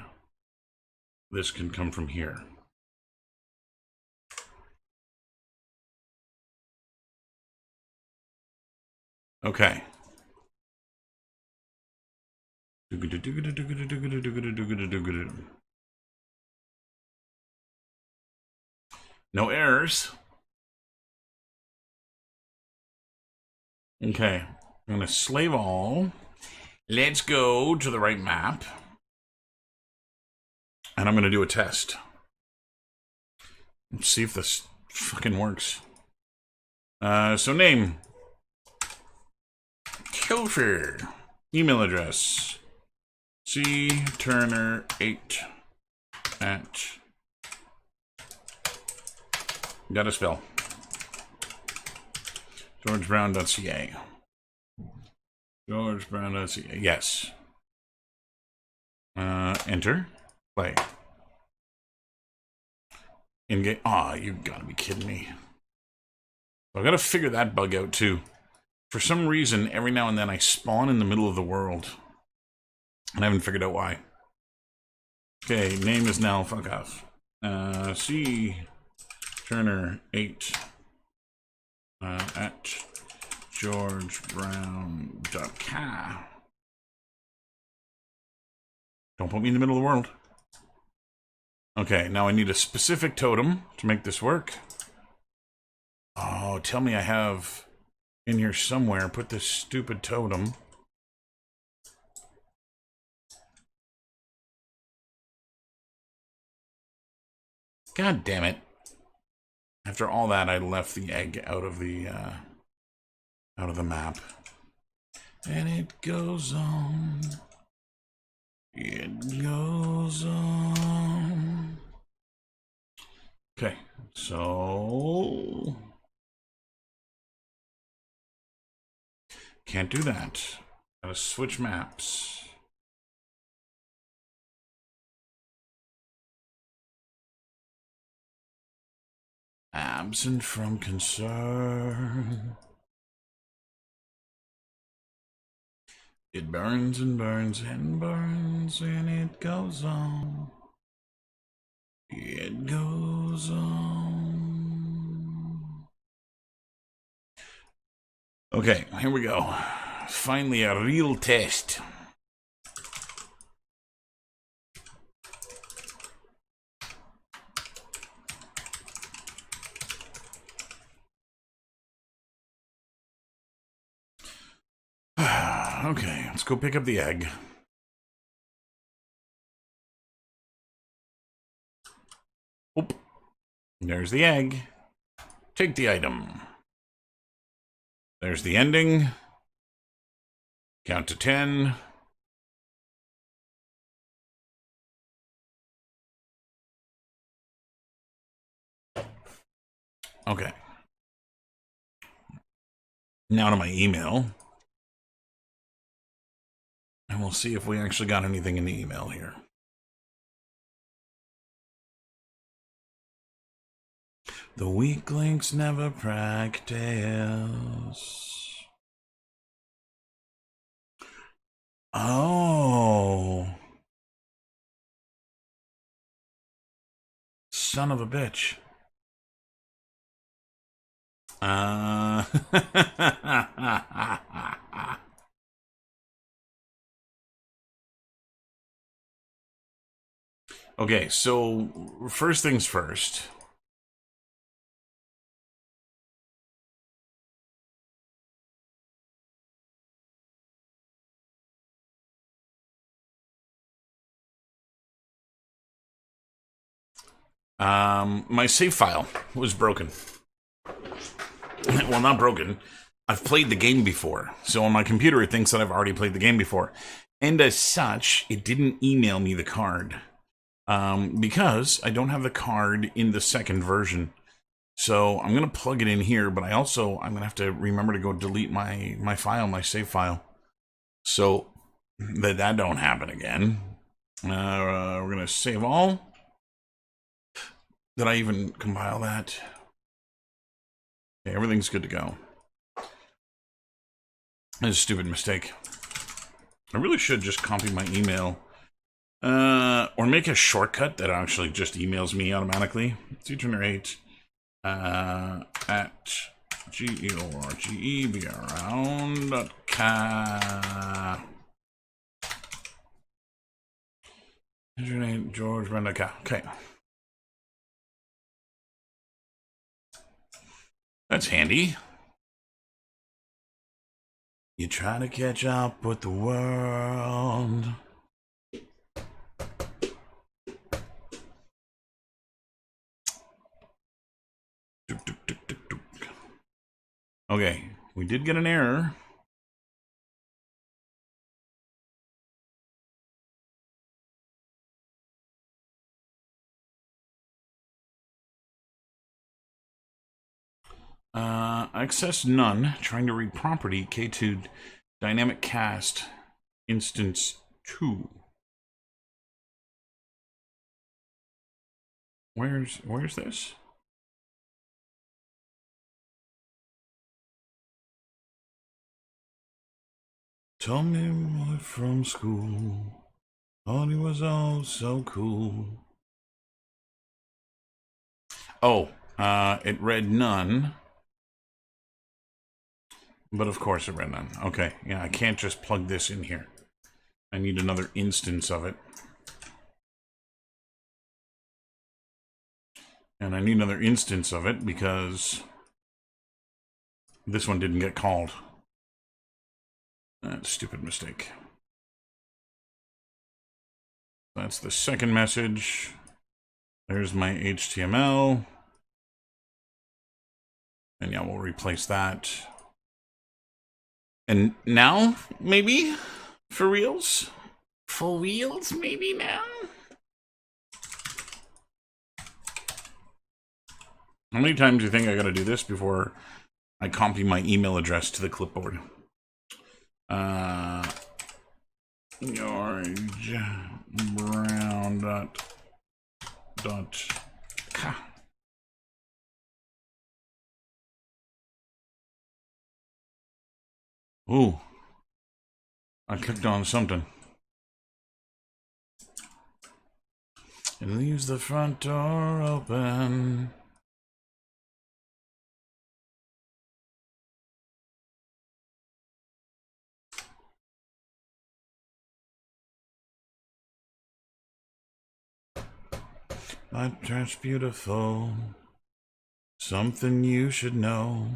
This can come from here. Okay. No errors. Okay. I'm going to slave all. Let's go to the right map. And I'm going to do a test. Let's see if this fucking works. So name. Kilfer. Email address. cturner8 at... Gotta spell. GeorgeBrown.ca. GeorgeBrown.ca. Yes. Enter. Play. In-game. Aw, you gotta be kidding me. I gotta figure that bug out too. For some reason, every now and then I spawn in the middle of the world. And I haven't figured out why. Okay, name is now fuck off. cturner8 at georgebrown.ca. Don't put me in the middle of the world. Okay, now I need a specific totem to make this work. Oh, tell me I have in here somewhere. Put this stupid totem. God damn it. After all that, I left the egg out of the map. And it goes on. It goes on. Okay, so... Can't do that. Gotta switch maps. Absent from concern. It burns and burns and burns, and it goes on. It goes on. Okay, here we go. Finally, a real test. Okay, let's go pick up the egg. Oop. There's the egg. Take the item. There's the ending. Count to 10. Okay. Now to my email. And we'll see if we actually got anything in the email here. The weak links never practice. Oh. Son of a bitch. Okay, so first things first. My save file was broken. Well, not broken. I've played the game before. So on my computer, it thinks that I've already played the game before. And as such, it didn't email me the card. Because I don't have the card in the second version. So I'm going to plug it in here, but I'm going to have to remember to go delete my file, my save file. So that don't happen again. We're going to save all. Did I even compile that? Okay, everything's good to go. That's a stupid mistake. I really should just copy my email. Or make a shortcut that actually just emails me automatically. cturner8 at georgebrown.ca. cturner8 georgebrown.ca. Okay. That's handy. You try to catch up with the world. Okay, we did get an error. Access none. Trying to read property K2 dynamic cast instance 2. Where's this? Told me boy from school. Thought he was all so cool. Oh, it read none. But of course it read none. Okay, yeah, I can't just plug this in here. I need another instance of it. And I need another instance of it because this one didn't get called. That's a stupid mistake. That's the second message. There's my HTML. And yeah, we'll replace that. And now, maybe? For reals? For reals, maybe now? How many times do you think I gotta do this before I copy my email address to the clipboard? George Brown dot Ooh, I clicked on something. It leaves the front door open. That's beautiful. Something you should know.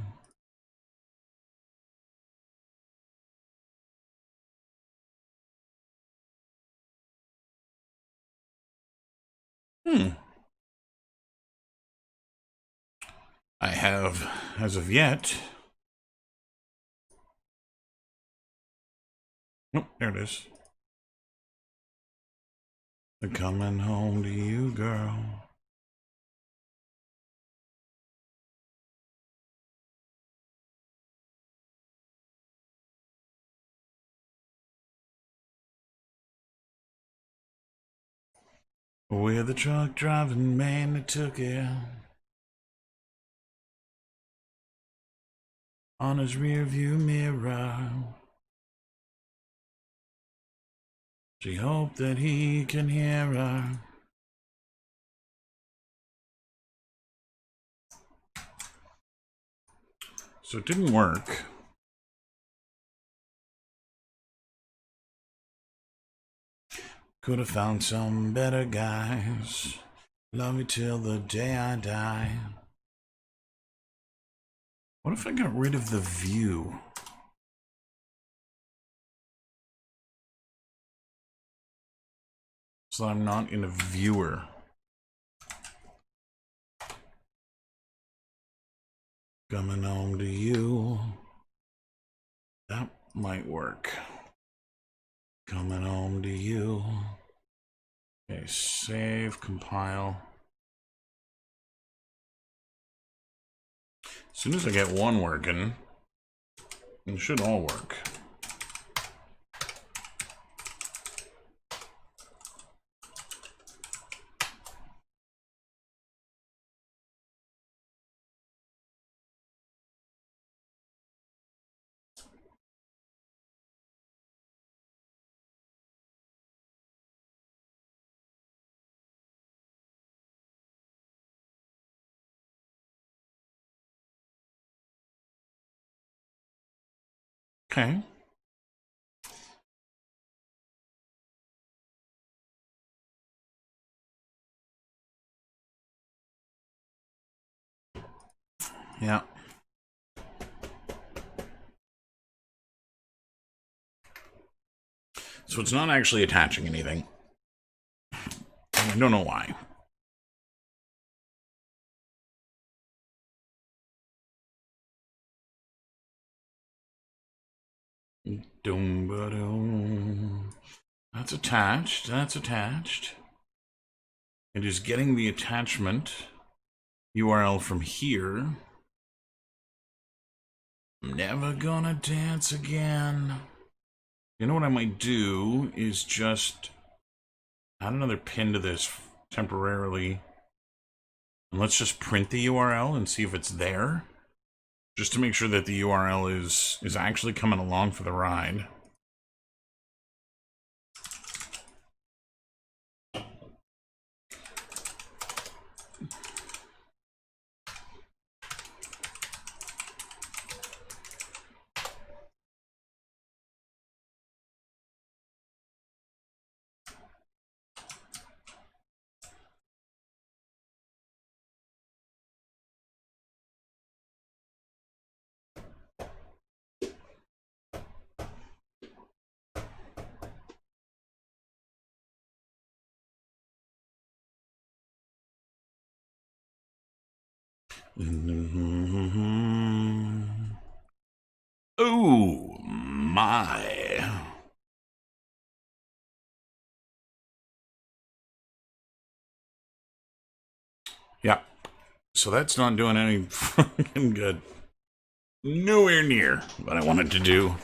I have, as of yet... Oh, there it is. I'm coming home to you, girl. We're the truck driving man that took it. On his rear view mirror. She hoped that he can hear her. So it didn't work. Could have found some better guys. Love me till the day I die. What if I got rid of the view? So I'm not in a viewer. Coming home to you. That might work. Coming home to you. Okay, save, compile. As soon as I get one working, it should all work. Okay. Yeah. So it's not actually attaching anything. I don't know why. Doom-ba-doom. That's attached. That's attached. And just getting the attachment URL from here. I'm never gonna dance again. You know what I might do is just add another pin to this temporarily. And let's just print the URL and see if it's there. Just to make sure that the URL is actually coming along for the ride. Oh my. Yeah. So that's not doing any fucking good. Nowhere near what I wanted to do.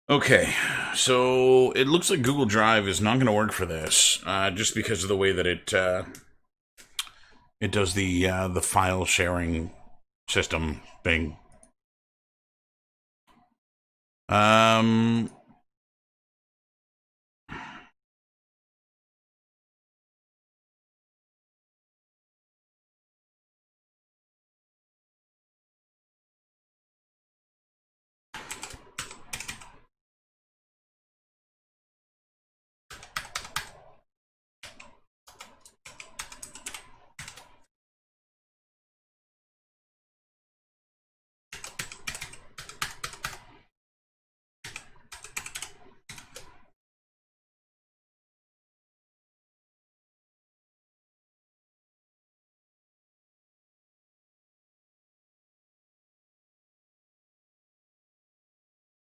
Okay, so it looks like Google Drive is not going to work for this, just because of the way that it does the file sharing system thing. Um.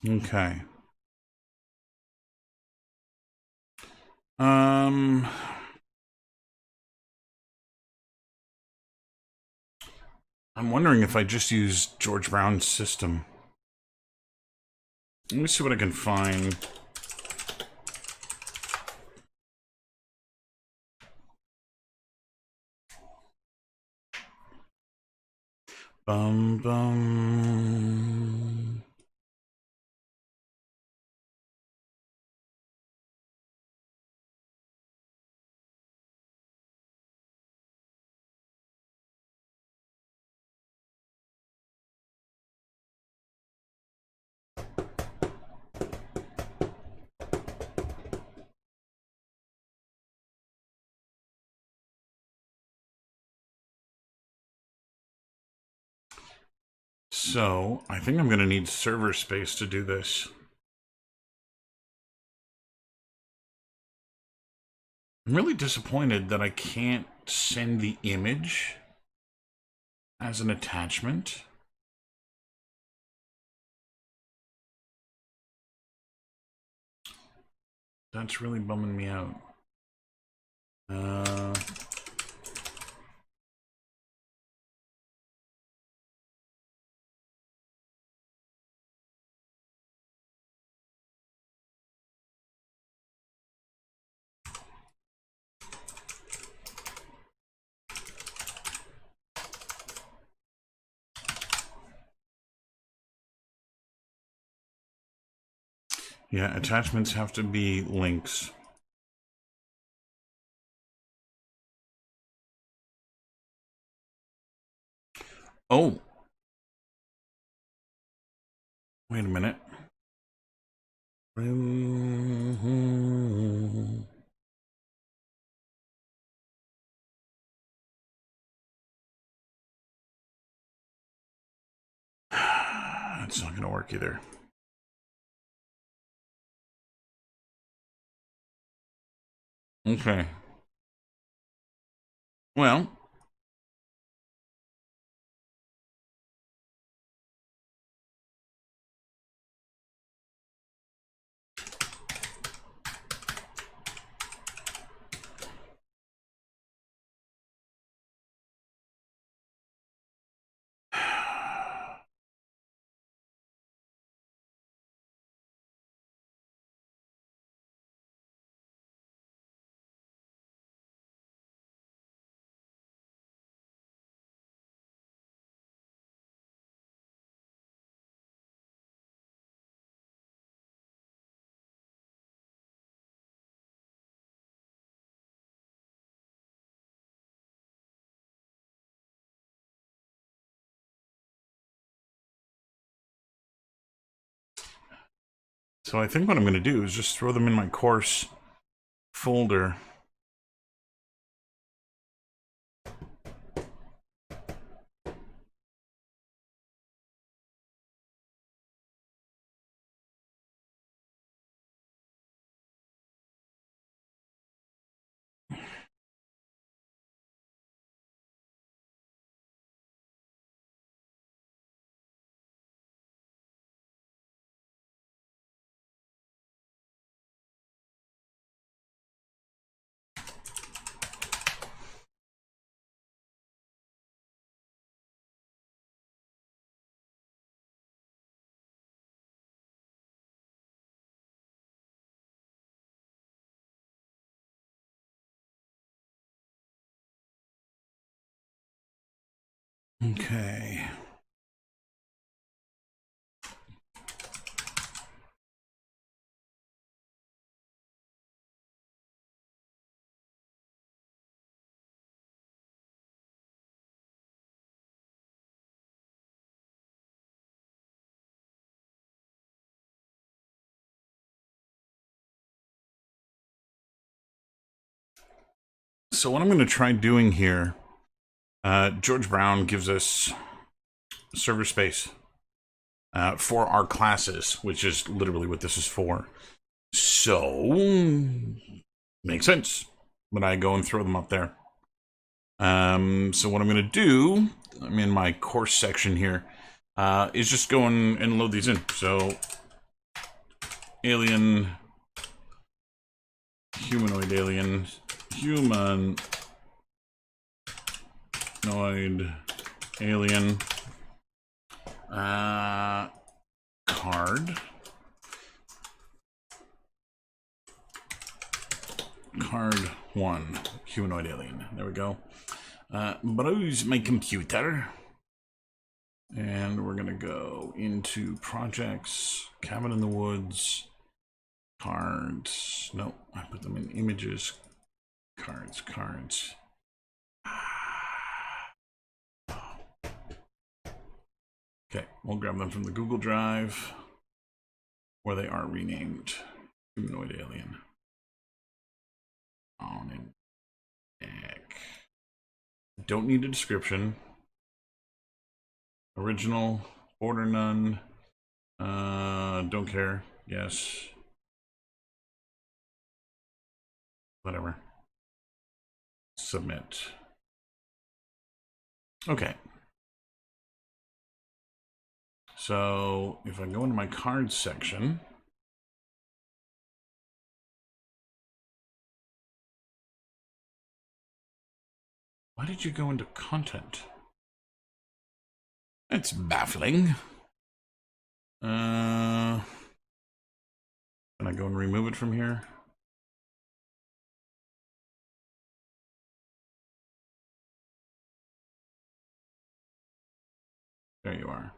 Okay. Um. I'm wondering if I just use George Brown's system. Let me see what I can find. Bum bum. So, I think I'm going to need server space to do this. I'm really disappointed that I can't send the image as an attachment. That's really bumming me out. Yeah, attachments have to be links. Oh. Wait a minute. That's not going to work either. Okay. Well. So I think what I'm going to do is just throw them in my course folder. Okay. So what I'm going to try doing here, George Brown gives us server space for our classes, which is literally what this is for. So, makes sense when I go and throw them up there. So what I'm going to do, I'm in my course section here, is just go and load these in. So, alien, humanoid alien, humanoid alien, card 1, humanoid alien. There we go. Browse my computer. And we're going to go into projects, cabin in the woods, cards. No, I put them in images, cards. Okay, we'll grab them from the Google Drive where they are renamed. Humanoid alien. On in deck. Don't need a description. Original, order none. Don't care. Yes. Whatever. Submit. Okay. So if I go into my cards section, why did you go into content? It's baffling. Can I go and remove it from here? There you are.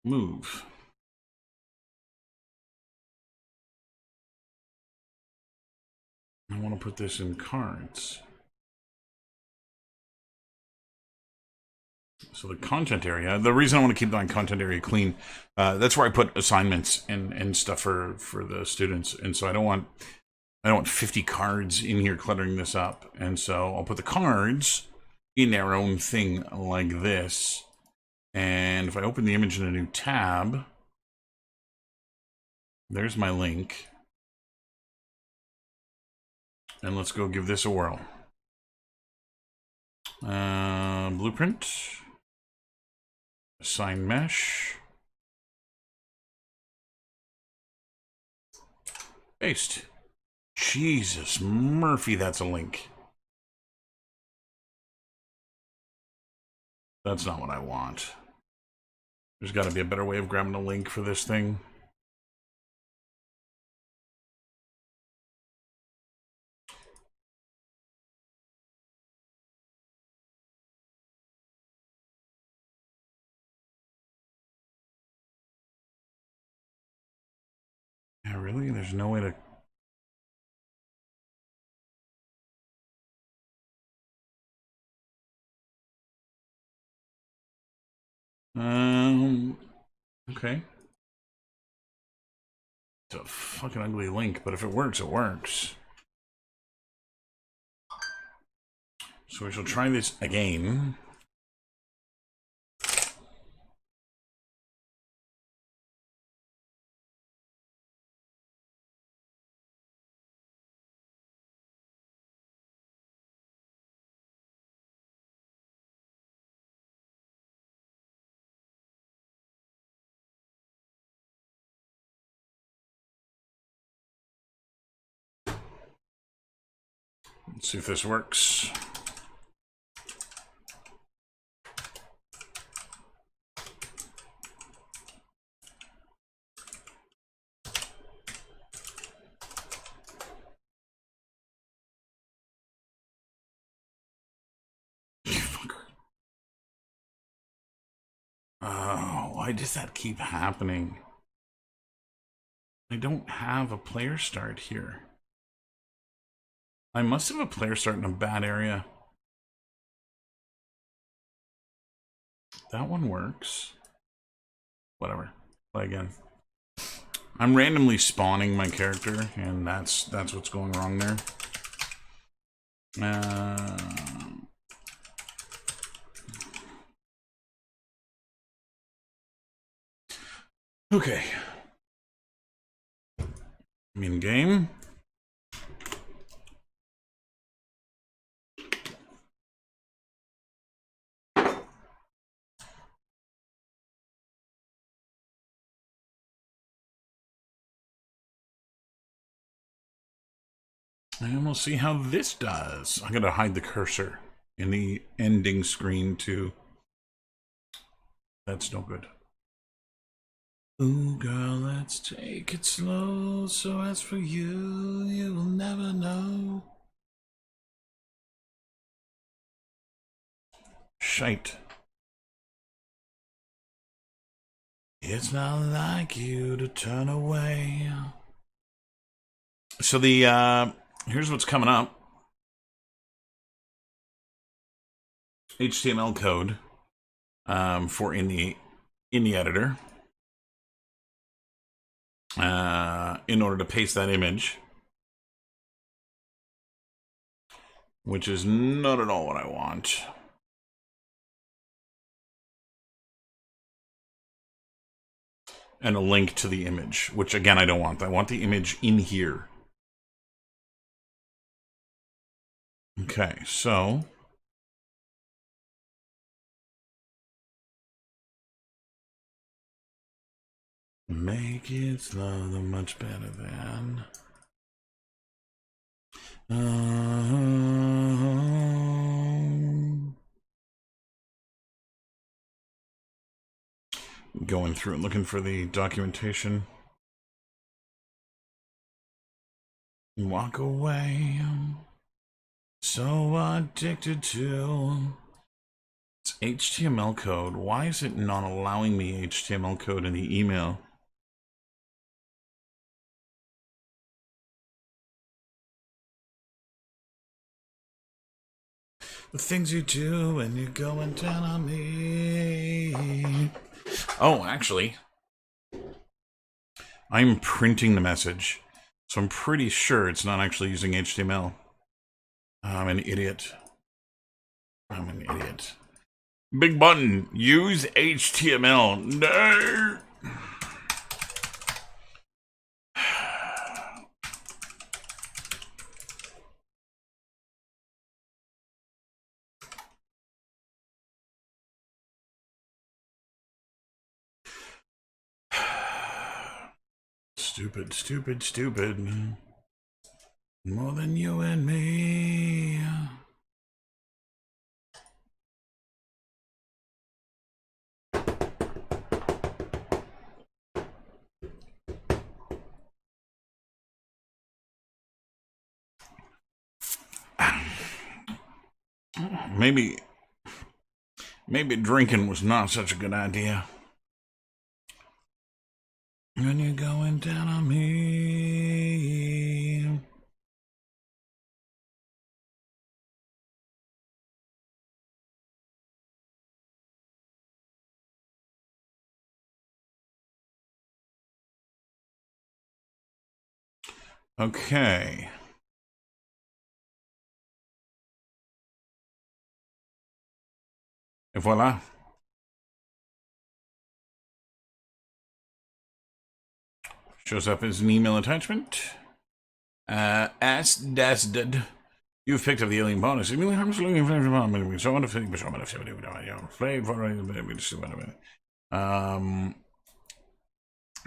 Move. I want to put this in cards. So the content area, the reason I want to keep my content area clean, that's where I put assignments and stuff for the students. And so I don't want 50 cards in here cluttering this up. And so I'll put the cards in their own thing like this. And if I open the image in a new tab, there's my link. And let's go give this a whirl. Blueprint. Assign mesh. Paste. Jesus, Murphy, that's a link. That's not what I want. There's got to be a better way of grabbing a link for this thing. Yeah, really? There's no way to... Okay. Just a fucking ugly link, but if it works, it works. So we shall try this again. Let's see if this works. Oh, why does that keep happening? I don't have a player start here. I must have a player start in a bad area. That one works. Whatever. Play again. I'm randomly spawning my character, and that's what's going wrong there. Okay. I'm in game. And we'll see how this does. I'm gonna hide the cursor in the ending screen too. That's no good. Ooh, girl, let's take it slow. So as for you, you will never know. Shite. It's not like you to turn away. So the here's what's coming up. HTML code for in the editor. In order to paste that image, which is not at all what I want. And a link to the image, which again I don't want. I want the image in here. Okay, so make it slow, the much better than. Going through and looking for the documentation. Walk away. So addicted to. It's HTML code. Why is it not allowing me HTML code in the email? The things you do when you're going down on me. Oh, actually, I'm printing the message, so I'm pretty sure it's not actually using HTML. I'm an idiot. I'm an idiot. Big button, use HTML. No! Stupid, stupid, stupid. More than you and me. Maybe drinking was not such a good idea. When you're going down on me. Okay. Et voila. Shows up as an email attachment. As did. You've picked up the alien bonus.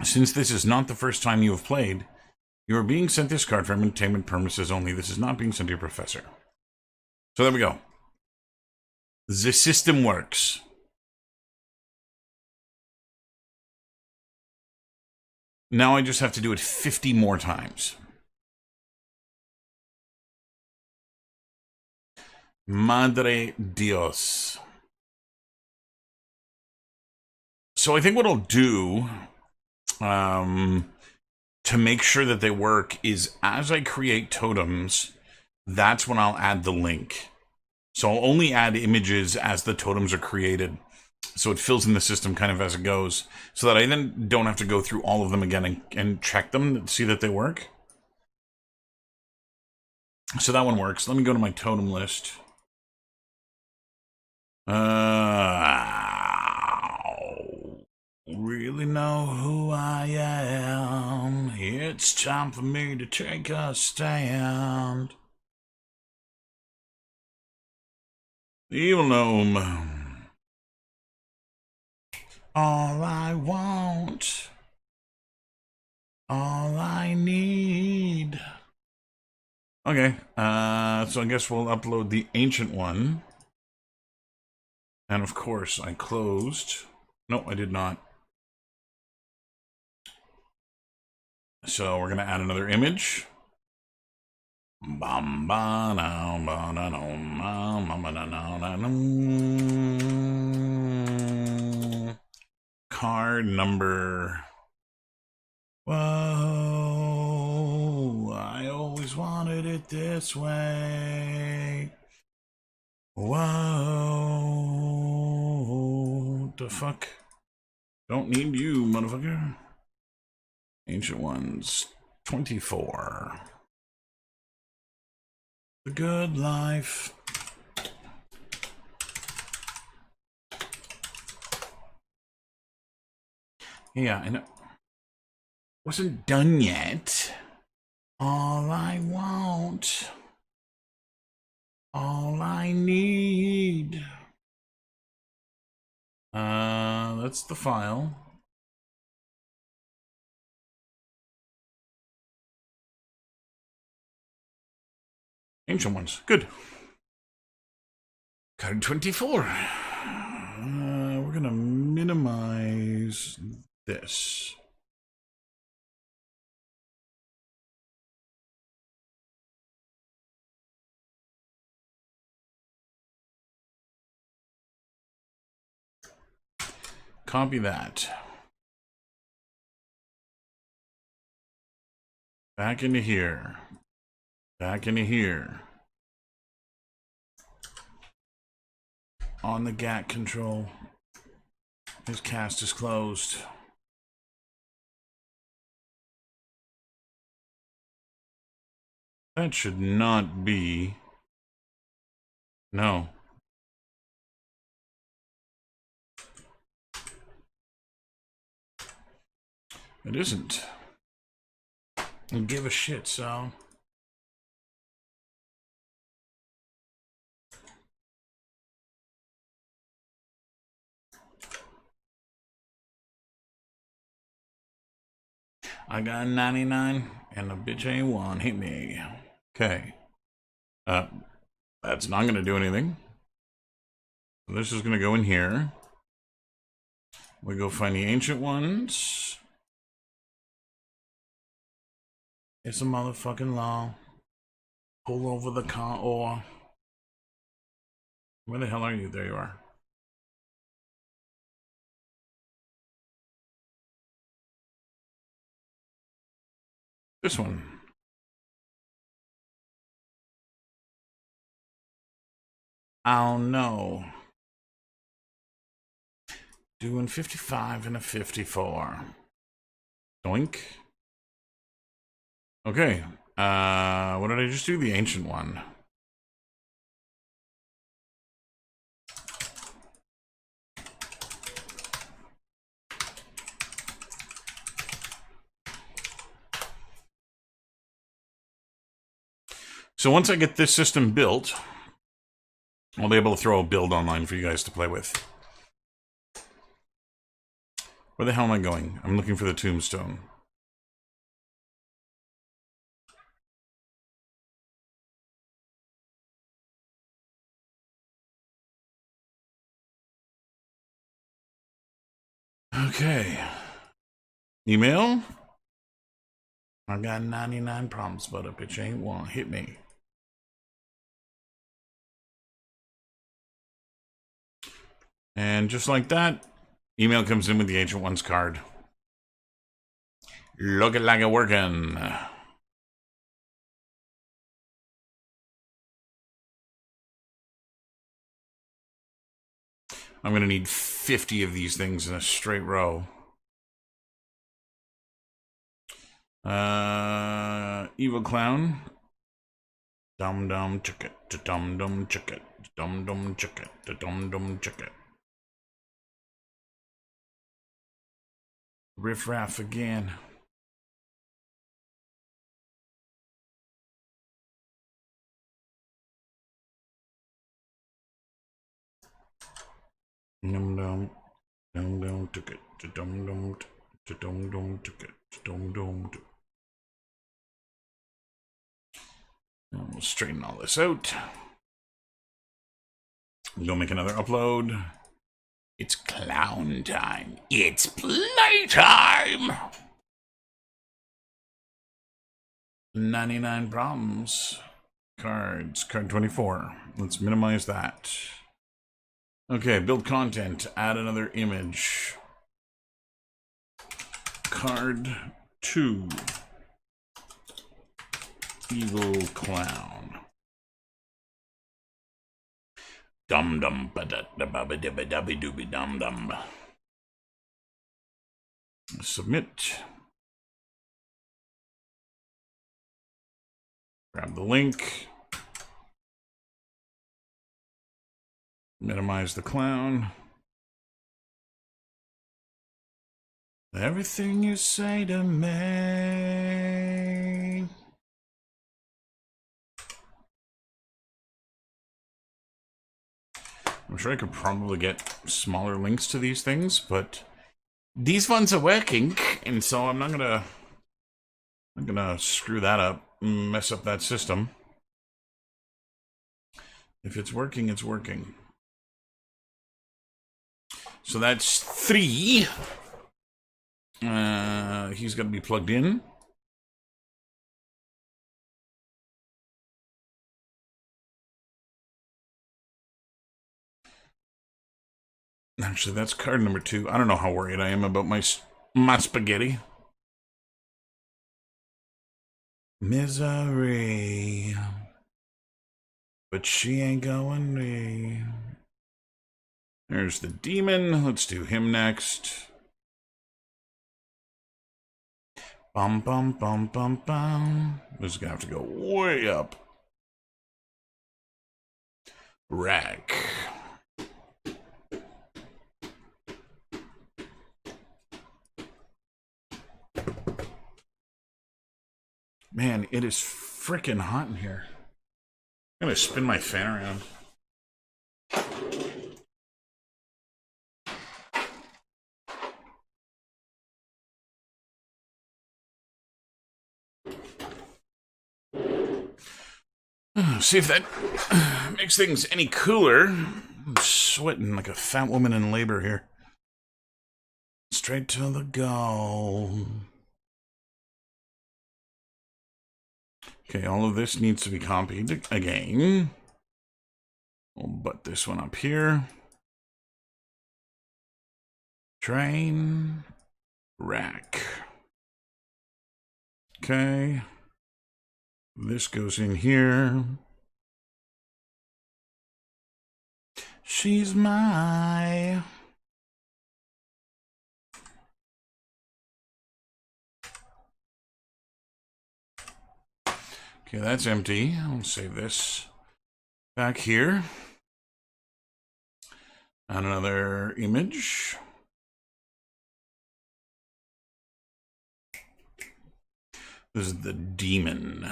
Since this is not the first time you have played, you are being sent this card for entertainment purposes only. This is not being sent to your professor. So there we go. The system works. Now I just have to do it 50 more times. Madre Dios. So I think what I'll do to make sure that they work is as I create totems, that's when I'll add the link. So I'll only add images as the totems are created. So it fills in the system kind of as it goes, so that I then don't have to go through all of them again and check them to see that they work. So that one works. Let me go to my totem list. Really know who I am. It's time for me to take a stand. Evil gnome. All I want. All I need. Okay, so I guess we'll upload the ancient one. And of course, I closed. No, I did not. So we're going to add another image. Card number. Whoa, I always wanted it this way. Whoa, what the fuck? Don't need you, motherfucker. Ancient Ones, 24. The good life. Yeah, I know. Wasn't done yet. All I want. All I need. That's the file. Ancient Ones. Good. Card 24. We're going to minimize this. Copy that. Back into here. Back into here. On the GAT control. His cast is closed. That should not be. No. It isn't. I give a shit, so. I got 99 and the bitch ain't one. Hit me. Okay. That's not going to do anything. This is going to go in here. We go find the ancient ones. It's a motherfucking law. Pull over the car or. Where the hell are you? There you are. This one. Oh no. Doing 55 and a 54. Doink. Okay. What did I just do? The ancient one. So once I get this system built, I'll be able to throw a build online for you guys to play with. Where the hell am I going? I'm looking for the tombstone. Okay. Email? I got 99 problems, but a bitch ain't won't hit me. And just like that, email comes in with the Ancient One's card. Looking like it working. I'm going to need 50 of these things in a straight row. Evil Clown. Dum dum chicket, dum dum chicket, dum dum chicket, dum dum chicket. Riff raff again. Dum dum dum dum chicket, dum dum dum dum chicket, dum dum. We'll straighten all this out. Go make another upload. It's clown time. It's playtime. 99 problems. Cards. Card 24. Let's minimize that. Okay, build content. Add another image. Card 2. Evil Clown. Dum dum ba da da ba ba da ba da ba dooby dum dum. Submit. Grab the link. Minimize the clown. Everything you say to me. I'm sure I could probably get smaller links to these things, but these ones are working, and so I'm not gonna screw that up, mess up that system. If it's working, it's working. So that's 3. He's got to be plugged in. Actually, that's card number 2. I don't know how worried I am about my spaghetti. Misery. But she ain't going me. There's the demon. Let's do him next. Bum bum bum bum bum. This is gonna have to go way up. Rack. Man, it is freaking hot in here. I'm gonna spin my fan around. See if that makes things any cooler. I'm sweating like a fat woman in labor here. Straight to the goal. Okay, all of this needs to be copied again. We'll butt this one up here. Train. Rack. Okay. This goes in here. She's my... Okay, that's empty. I'll save this back here. And another image. This is the demon.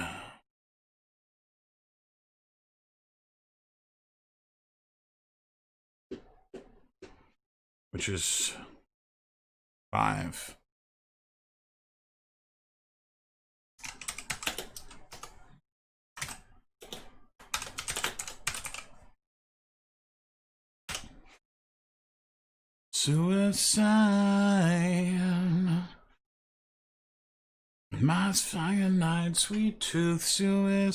Which is 5. Suicide. My cyanide, sweet tooth, suicide.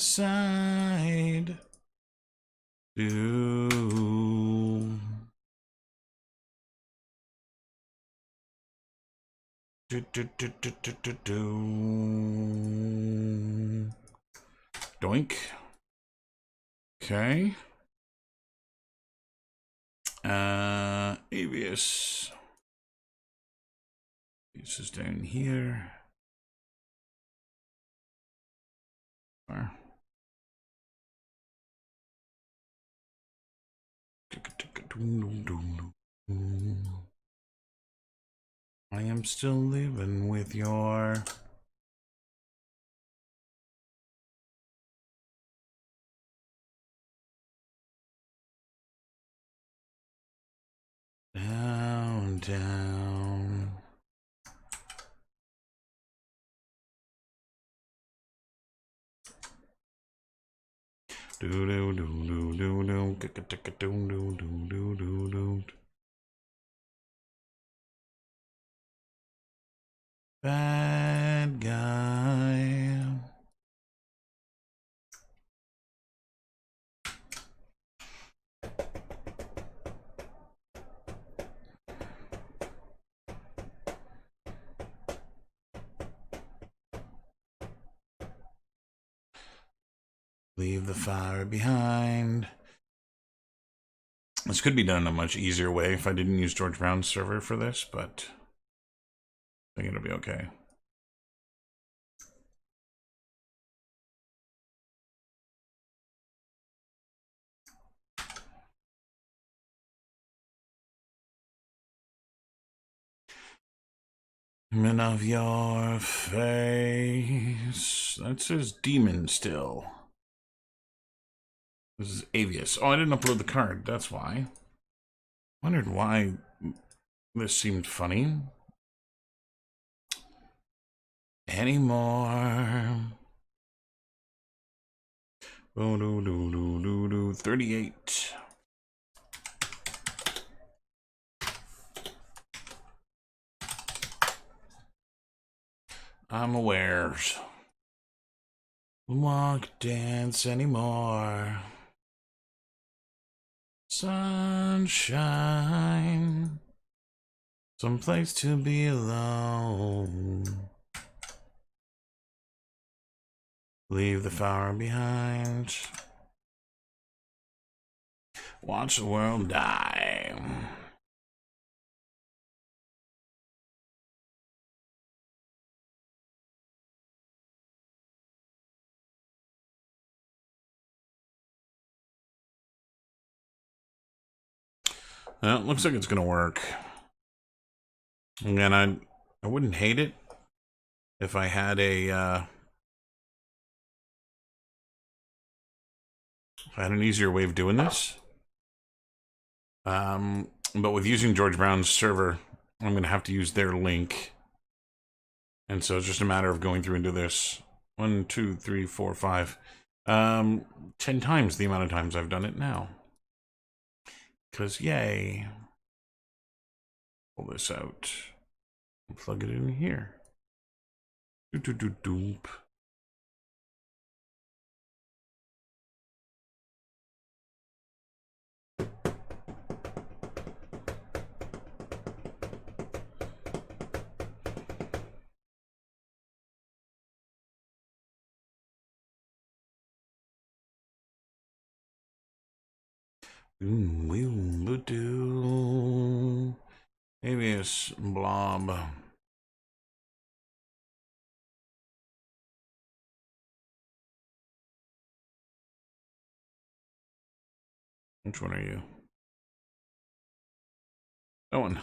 Do. Doink. Okay. Avius. This is down here. I am still living with your down. Bad guy. Leave the fire behind. This could be done in a much easier way if I didn't use George Brown's server for this, but I think it'll be okay. Men of your face. That says demon still. This is Avius. Oh, I didn't upload the card. That's why. Wondered why this seemed funny. Anymore. 38. I'm aware. Walk, dance anymore. Sunshine. Someplace to be alone. Leave the fire behind. Watch the world die. Well, it looks like it's gonna work. Again, I wouldn't hate it if I had a if I had an easier way of doing this. But with using George Brown's server, I'm gonna have to use their link. And so it's just a matter of going through and do this 1, 2, 3, 4, 5, 10 times the amount of times I've done it now. Because yay. Pull this out. Plug it in here. Doop. Maybe it's blob. Which one are you? That one.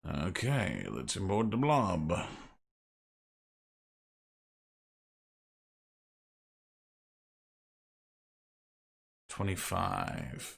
Okay, let's import the blob. $25.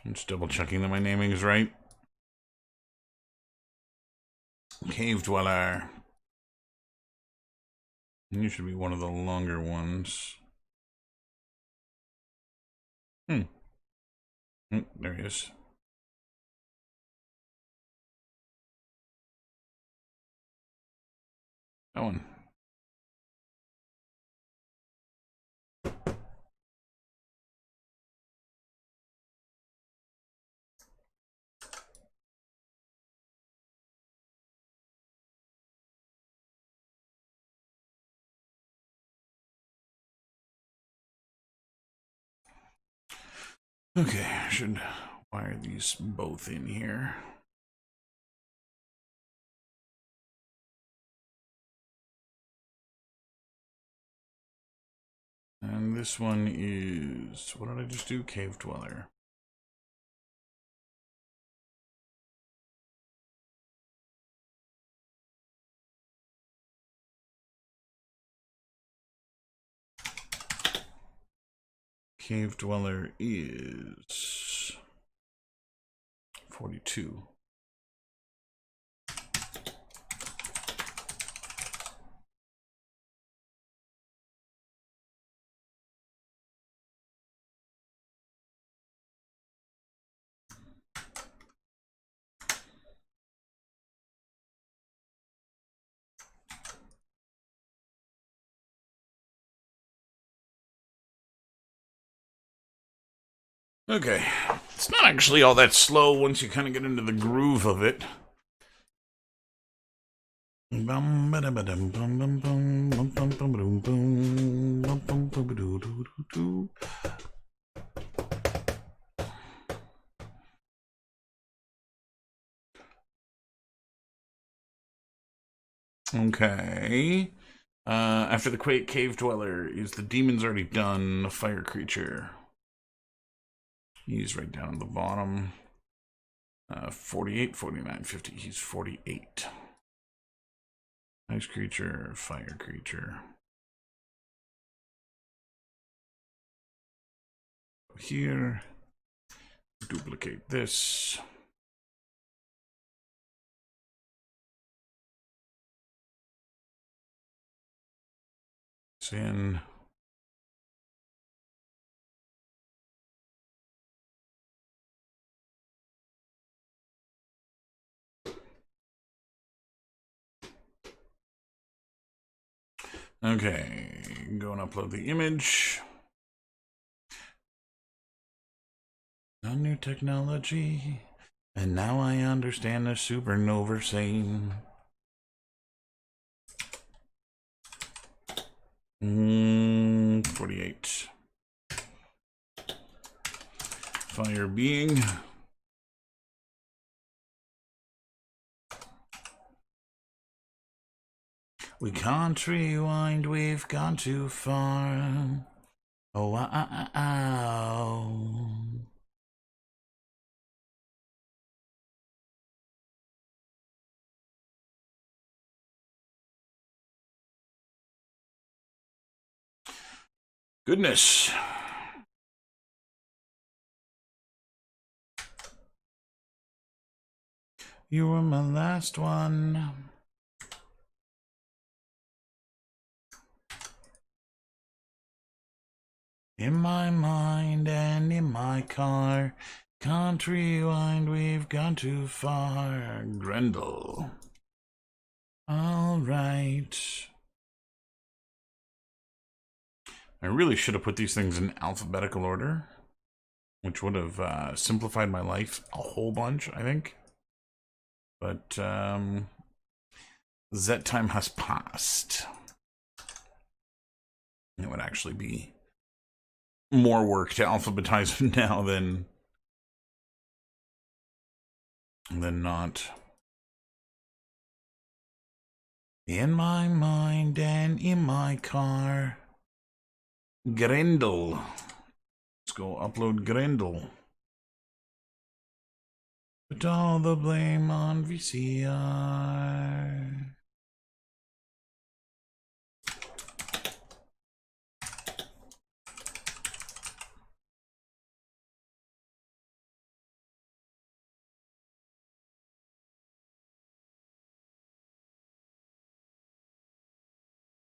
I'm just double checking that my naming is right. Cave Dweller. You should be one of the longer ones. There he is. That one. Okay, I should wire these both in here. And this one is, what did I just do? Cave Dweller. Cave Dweller is 42. Okay, it's not actually all that slow once you kind of get into the groove of it. Okay. After the Quake Cave Dweller, is the demon's already done? A fire creature. He's right down at the bottom. 48, 49, 50. He's 48. Ice creature, fire creature. Here. Duplicate this. It's in. Okay, go and upload the image. No new technology. And now I understand the supernova saying. 48. Fire being. We can't rewind, we've gone too far. Oh, wow. Goodness. You were my last one. In my mind and in my car. Can't rewind, we've gone too far. Grendel. All right. I really should have put these things in alphabetical order, which would have simplified my life a whole bunch, I think. But that time has passed. It would actually be more work to alphabetize them now than not. In my mind and in my car. Grendel. Let's go upload Grendel. Put all the blame on VCR.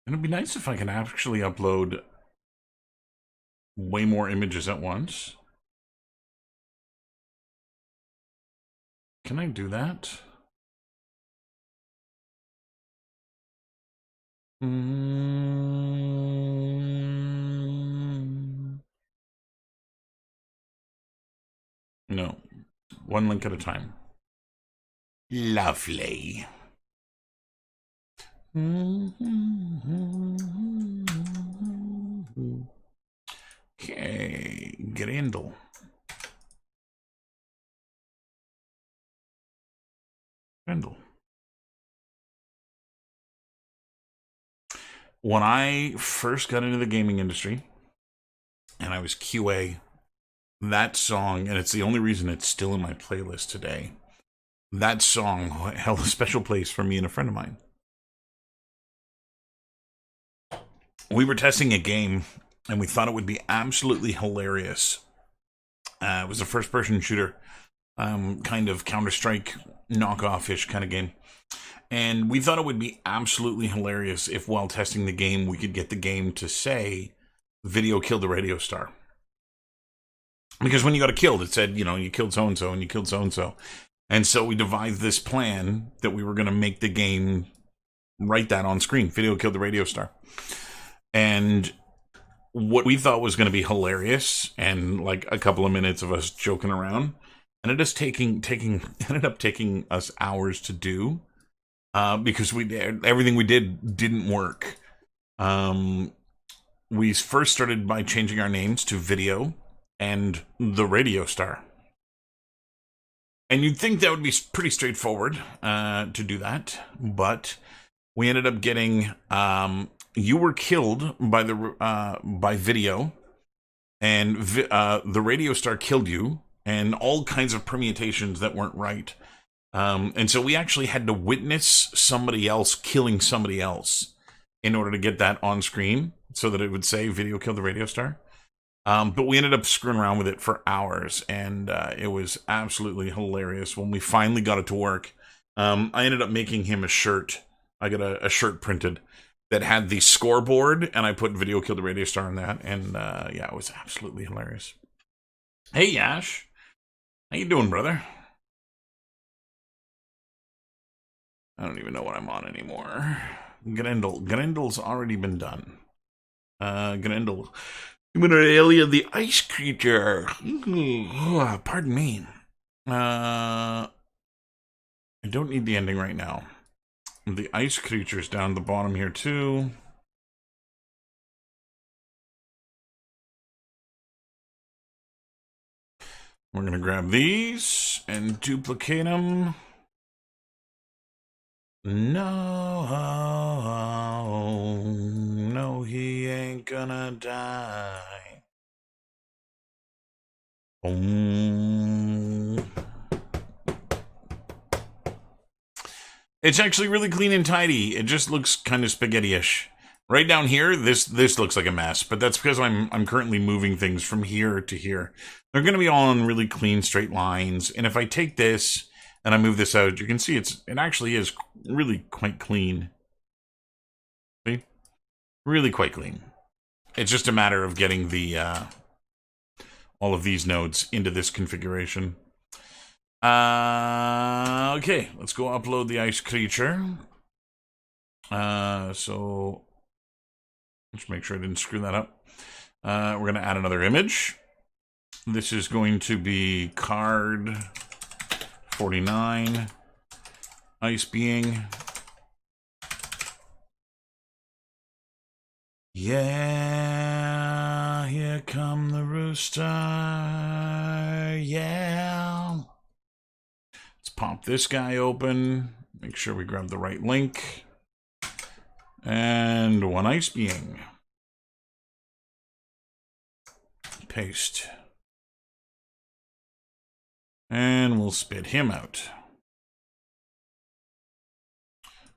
It'd be nice if I can actually upload way more images at once. Can I do that? No. One link at a time. Lovely. Okay, Grendel. Grendel. When I first got into the gaming industry, and I was QA, that song, and it's the only reason it's still in my playlist today, that song held a special place for me and a friend of mine. We were testing a game, and we thought it would be absolutely hilarious. It was a first-person shooter, kind of Counter-Strike knockoff-ish kind of game. And we thought it would be absolutely hilarious if, while testing the game, we could get the game to say, "Video killed the radio star." Because when you got killed, it said, you know, you killed so-and-so and you killed so-and-so. And so we devised this plan that we were going to make the game write that on screen. Video killed the radio star. And what we thought was going to be hilarious and like a couple of minutes of us joking around ended up taking us hours to do because everything we did didn't work. We first started by changing our names to Video and the Radio Star. And you'd think that would be pretty straightforward to do that, but we ended up getting you were killed by Video, and the Radio Star killed you, and all kinds of permutations that weren't right. And so we actually had to witness somebody else killing somebody else in order to get that on screen so that it would say "Video killed the Radio Star." But we ended up screwing around with it for hours, and it was absolutely hilarious when we finally got it to work. I ended up making him a shirt. I got a shirt printed that had the scoreboard, and I put "Video killed the Radio Star" on that, and yeah, it was absolutely hilarious. Hey, Yash. How you doing, brother? I don't even know what I'm on anymore. Grendel's already been done. Grendel. Alia, the ice creature. Oh, pardon me. I don't need the ending right now. The ice creature's down at the bottom here too. We're gonna grab these and duplicate them. No, he ain't gonna die. It's actually really clean and tidy. It just looks kind of spaghetti-ish. Right down here, this looks like a mess, but that's because I'm currently moving things from here to here. They're going to be all in really clean straight lines, and if I take this and I move this out, you can see it actually is really quite clean. See? Really quite clean. It's just a matter of getting the all of these nodes into this configuration. Okay, let's go upload the ice creature. So let's make sure I didn't screw that up. We're going to add another image. This is going to be card 49, ice being. Yeah, here come the rooster. Yeah. Let's pop this guy open. Make sure we grab the right link. And one ice being. Paste. And we'll spit him out.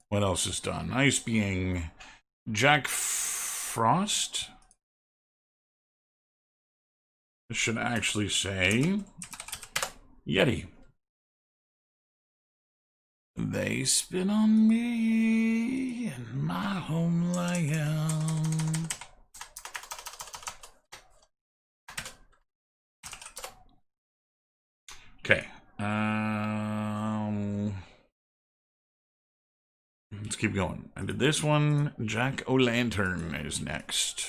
What else is done? Ice being Jack Frost. This should actually say Yeti. They spit on me in my homeland. Okay. Let's keep going. I did this one. Jack O'Lantern is next.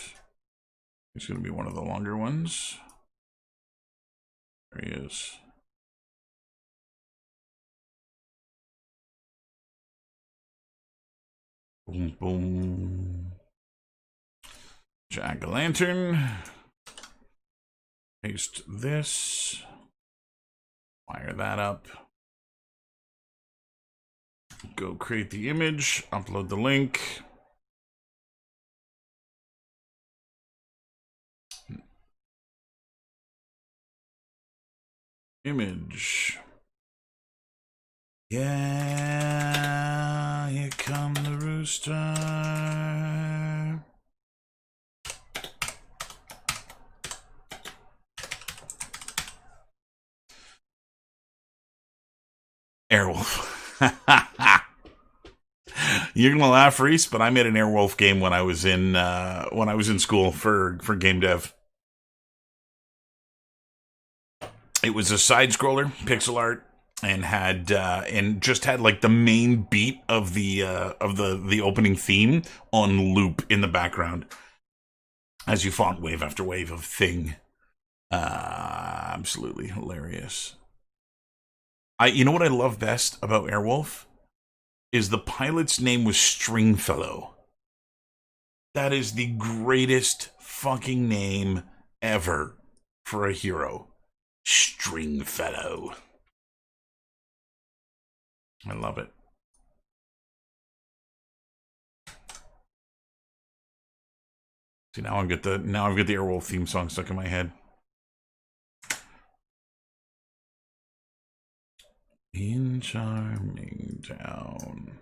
He's going to be one of the longer ones. There he is. Boom, boom. Jack O'Lantern. Paste this. Fire that up. Go create the image. Upload the link. Image. Yeah, here come the rooster. Airwolf. You're gonna laugh, Reese, but I made an Airwolf game when I was in school for game dev. It was a side scroller, pixel art, and had just had like the main beat of the opening theme on loop in the background as you fought wave after wave of thing. Absolutely hilarious. You know what I love best about Airwolf is the pilot's name was Stringfellow. That is the greatest fucking name ever for a hero. Stringfellow. I love it. See, now I've got the Airwolf theme song stuck in my head. In Charming Town.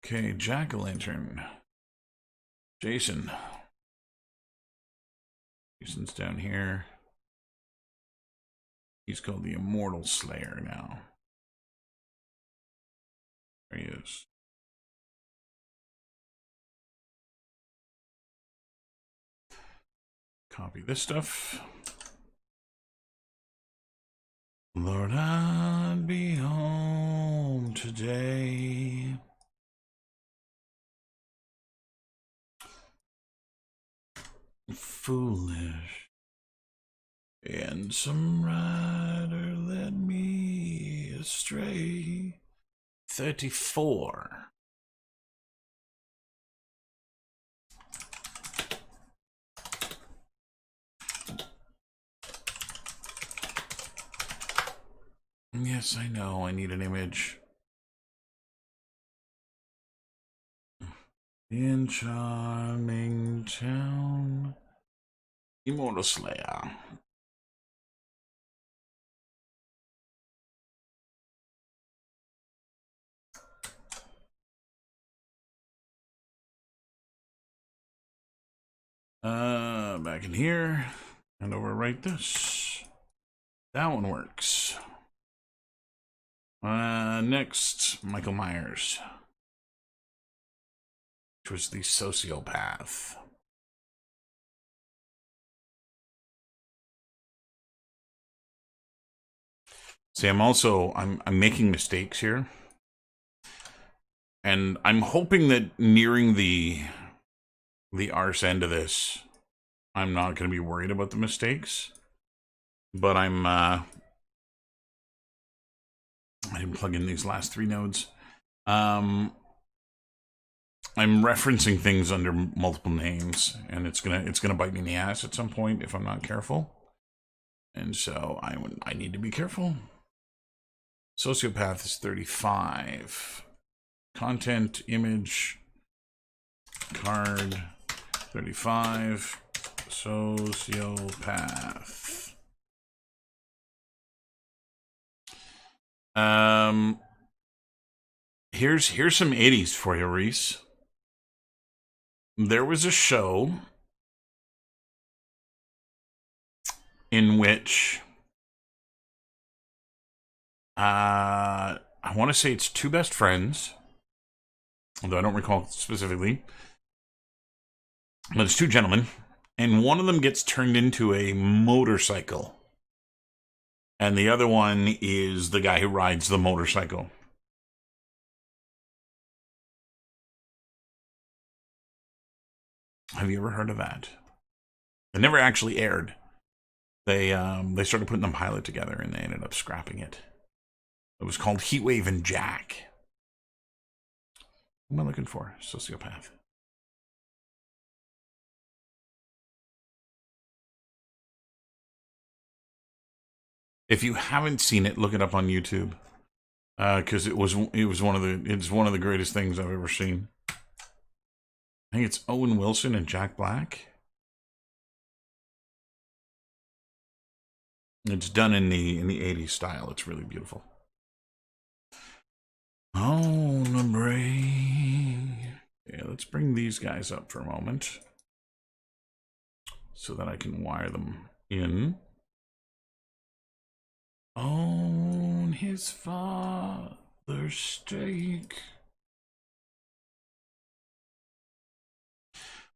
Okay, Jack-o'-lantern. Jason. Jason's down here. He's called the Immortal Slayer now. There he is. Copy this stuff. Lord, I'd be home today. Foolish. And some rider led me astray. 34. Yes, I know. I need an image. In Charming Town. Immortal Slayer. Back in here. And overwrite this. That one works. Next, Michael Myers, which was the sociopath. See, I'm making mistakes here. And I'm hoping that nearing the arse end of this, I'm not going to be worried about the mistakes. But I didn't plug in these last 3 nodes. I'm referencing things under multiple names, and it's gonna bite me in the ass at some point if I'm not careful. And so I need to be careful. Sociopath is 35. Content, image, card, 35. Sociopath. Here's some 80s for you, Reese. There was a show in which I want to say it's 2 best friends, although I don't recall specifically. But it's 2 gentlemen, and one of them gets turned into a motorcycle. And the other one is the guy who rides the motorcycle. Have you ever heard of that? It never actually aired. They started putting the pilot together and they ended up scrapping it. It was called Heatwave and Jack. What am I looking for? Sociopath. If you haven't seen it, look it up on YouTube. Because it's one of the greatest things I've ever seen. I think it's Owen Wilson and Jack Black. It's done in the 80s style. It's really beautiful. On a break. Yeah, let's bring these guys up for a moment so that I can wire them in. On his father's stake.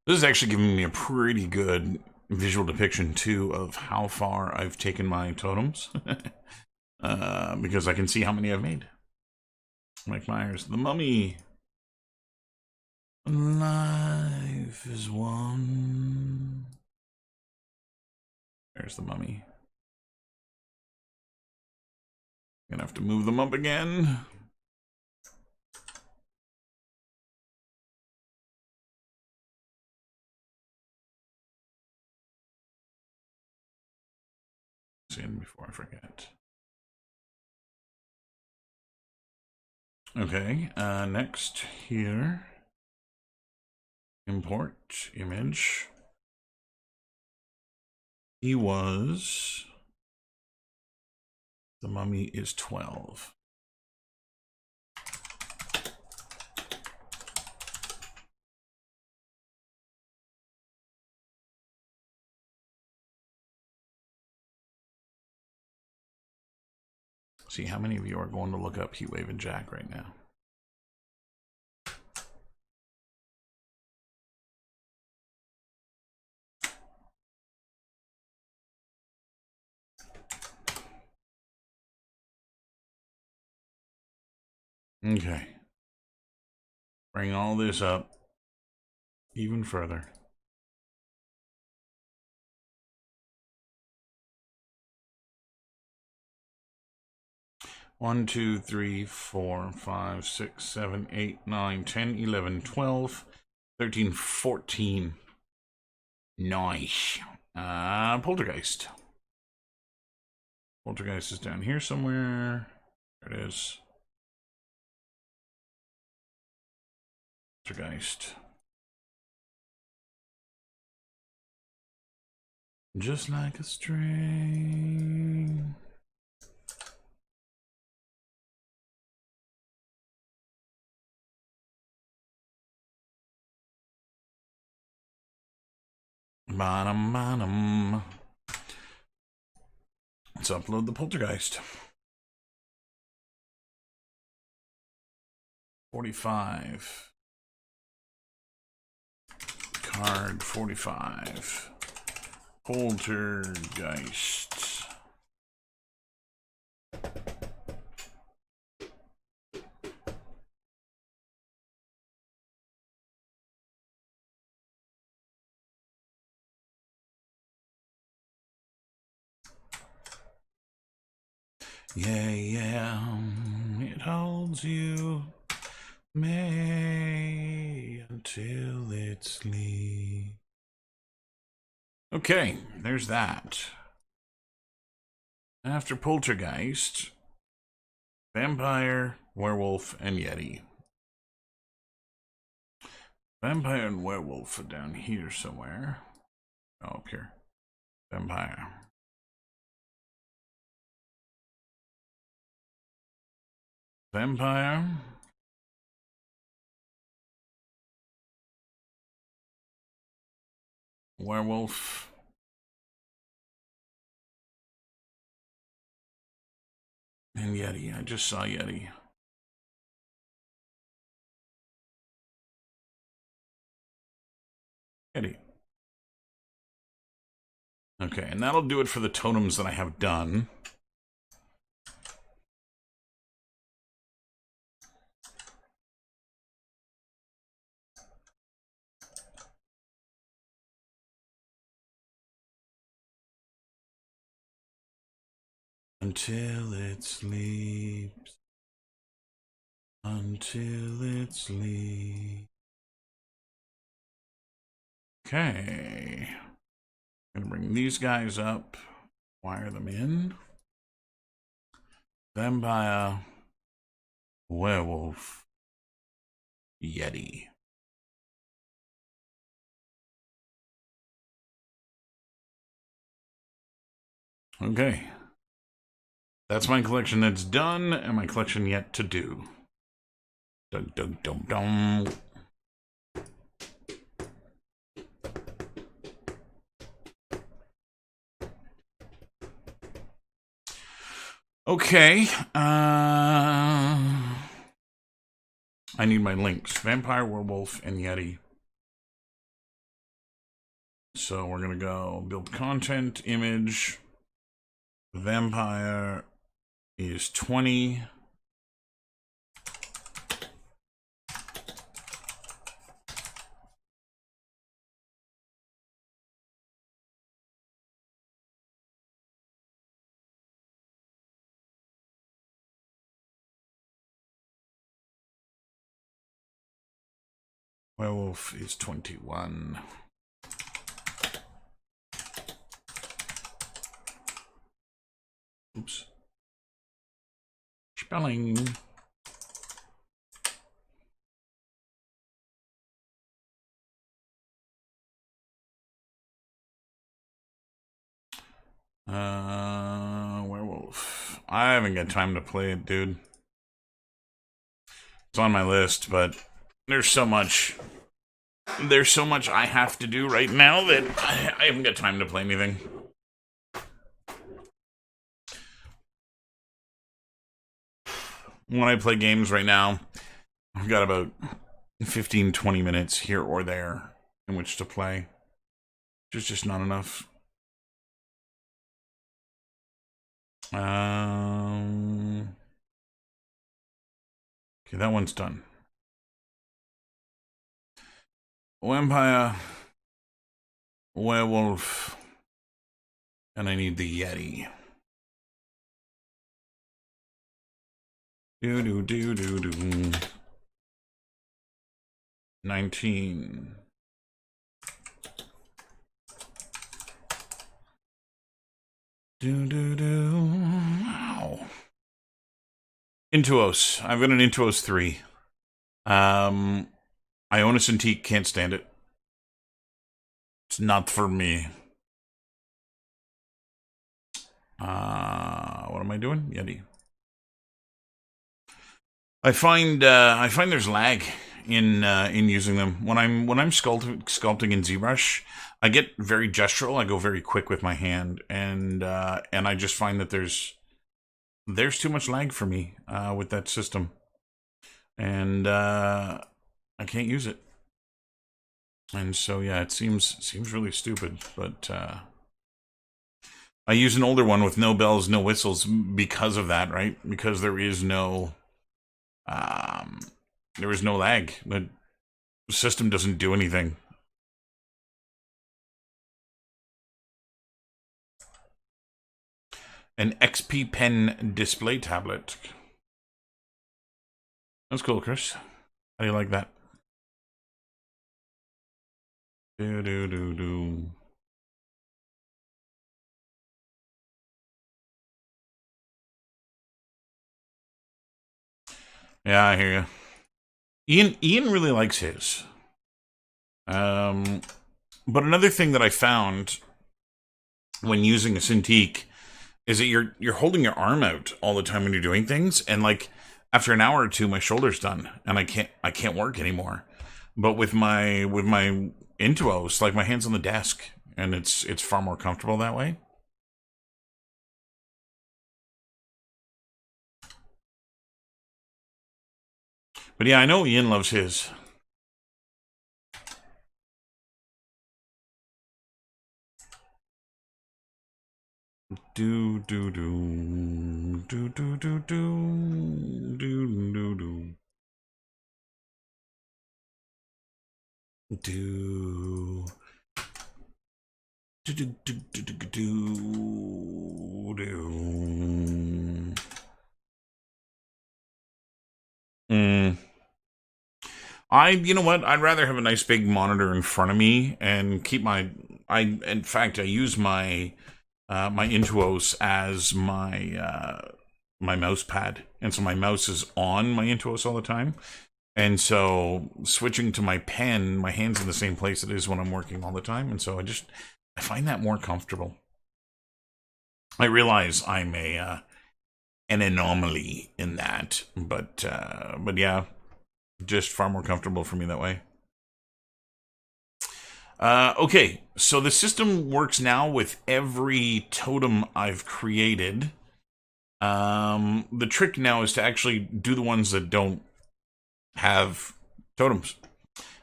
This is actually giving me a pretty good visual depiction, too, of how far I've taken my totems. Because I can see how many I've made. Mike Myers, The Mummy. Life is one. There's The Mummy. Gonna have to move them up again. In before I forget. Okay, next here. Import image. He was... The Mummy is 12. See, how many of you are going to look up Heatwave and Jack right now? Okay. Bring all this up even further. One, 2, 3, 4, 5, 6, 7, 8, 9, 10, 11, 12, 13, 14. Nice. Poltergeist. Poltergeist is down here somewhere. There it is. Poltergeist. Just like a string. bottom, bottom. Let's upload the poltergeist. 45. Card 45. Poltergeist. Yeah, yeah, it holds you, May, until it sleeps. Okay, there's that. After Poltergeist, Vampire, Werewolf, and Yeti. Vampire and Werewolf are down here somewhere. Oh, up here. Vampire. Vampire. Werewolf. And Yeti. I just saw Yeti. Yeti. Okay, and that'll do it for the totems that I have done. Until it sleeps. Until it sleeps. Okay. I'm gonna bring these guys up. Wire them in. Vampire. Werewolf. Yeti. Okay. That's my collection that's done, and my collection yet to do. Dun dun dun dun. Okay. I need my links. Vampire, Werewolf, and Yeti. So we're going to go build content, image. Vampire is 20. Werewolf is 21. Oops. Spelling. Werewolf. I haven't got time to play it, dude. It's on my list, but there's so much I have to do right now that I haven't got time to play anything. When I play games right now, I've got about 15-20 minutes here or there in which to play. There's just not enough. Okay, that one's done. Vampire, Werewolf, and I need the Yeti. Do do do do do. 19. Do do do. Wow. Intuos. I've got an Intuos 3. Ionis Antique, can't stand it. It's not for me. What am I doing? Yeti. I find there's lag in using them. When I'm sculpting in ZBrush, I get very gestural. I go very quick with my hand, and I just find that there's too much lag for me with that system, and I can't use it. And so yeah, it seems really stupid, but I use an older one with no bells, no whistles because of that, right? Because there is no lag. The system doesn't do anything. An XP Pen display tablet. That's cool, Chris. How do you like that? Do do do do. Yeah, I hear you. Ian really likes his. But another thing that I found when using a Cintiq is that you're holding your arm out all the time when you're doing things, and like after an hour or two, my shoulder's done, and I can't work anymore. But with my Intuos, like my hand's on the desk, and it's far more comfortable that way. But yeah, I know Ian loves his. Do do do do do do do do do do. Do do do do do do do. You know what? I'd rather have a nice big monitor in front of me and keep in fact, I use my my Intuos as my mouse pad, and so my mouse is on my Intuos all the time. And so switching to my pen, my hand's in the same place it is when I'm working all the time, and so I find that more comfortable. I realize I'm an anomaly in that, but yeah, just far more comfortable for me that way. Okay, so the system works now with every totem I've created. The trick now is to actually do the ones that don't have totems.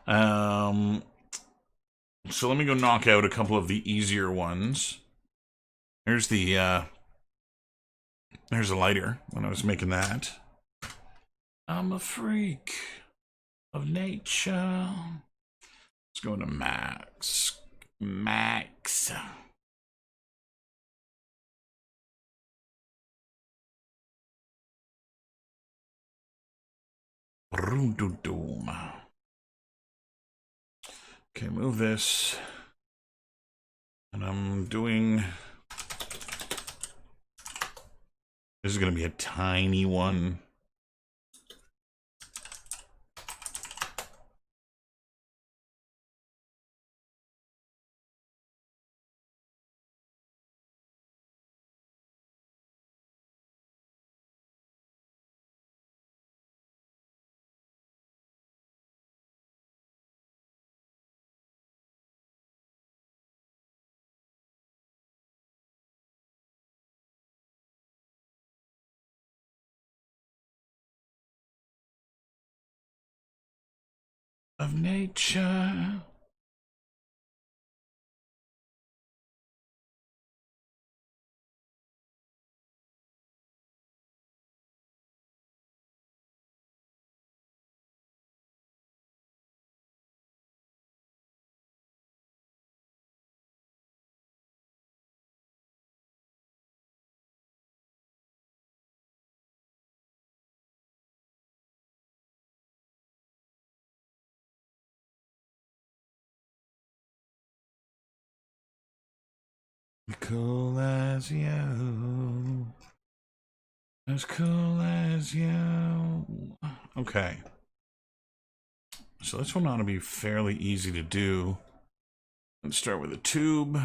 So let me go knock out a couple of the easier ones. There's the lighter when I was making that. I'm a freak of nature. Let's go to Max. Max. Okay, move this. And I'm doing... This is going to be a tiny one. Of nature. Cool as you. As cool as you. Okay. So this one ought to be fairly easy to do. Let's start with a tube.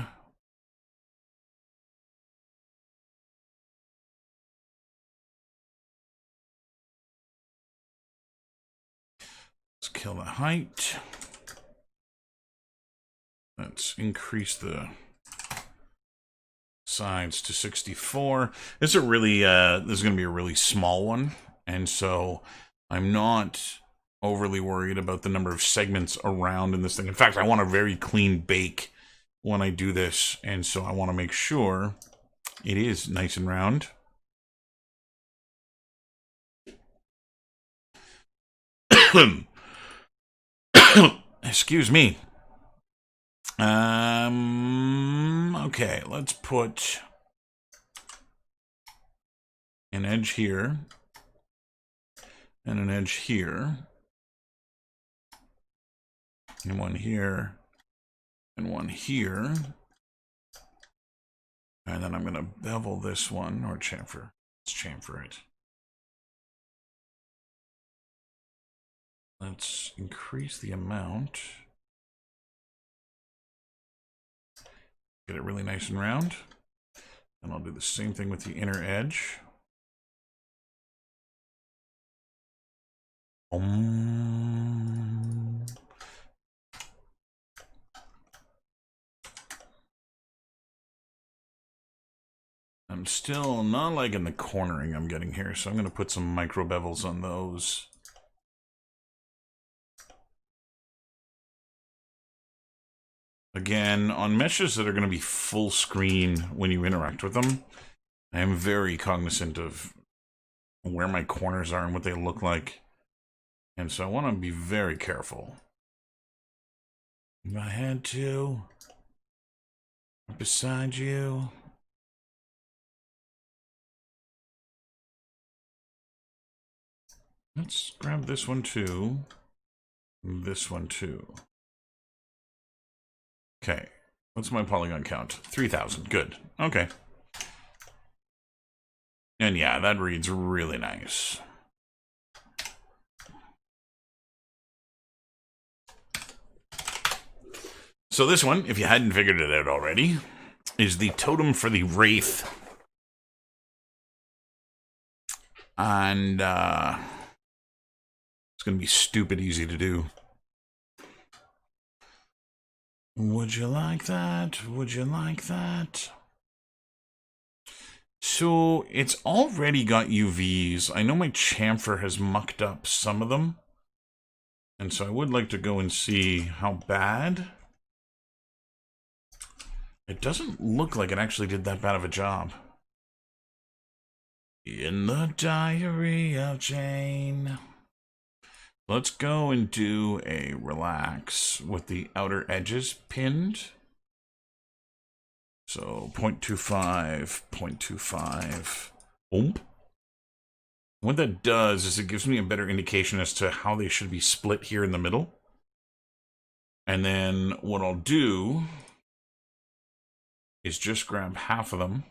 Let's kill the height. Let's increase the sides to 64. This is a really, this is going to be a really small one, and so I'm not overly worried about the number of segments around in this thing. In fact, I want a very clean bake when I do this, and so I want to make sure it is nice and round. Excuse me. Okay, let's put an edge here and an edge here and one here and one here, and then I'm going to bevel this one, or chamfer. Let's chamfer it. Let's increase the amount. Get it really nice and round. And I'll do the same thing with the inner edge. I'm still not liking the cornering I'm getting here, so I'm going to put some micro bevels on those. Again, on meshes that are going to be full screen when you interact with them, I am very cognizant of where my corners are and what they look like. And so I want to be very careful. If I had to, beside you. Let's grab this one too. This one too. Okay, what's my polygon count? 3,000, good, okay. And yeah, that reads really nice. So this one, if you hadn't figured it out already, is the totem for the Wraith. And it's going to be stupid easy to do. Would you like that? Would you like that? So it's already got UVs. I know my chamfer has mucked up some of them. And so I would like to go and see how bad. It doesn't look like it actually did that bad of a job. In the Diary of Jane. Let's go and do a relax with the outer edges pinned. So 0.25, 0.25. Oomp. What that does is it gives me a better indication as to how they should be split here in the middle. And then what I'll do is just grab half of them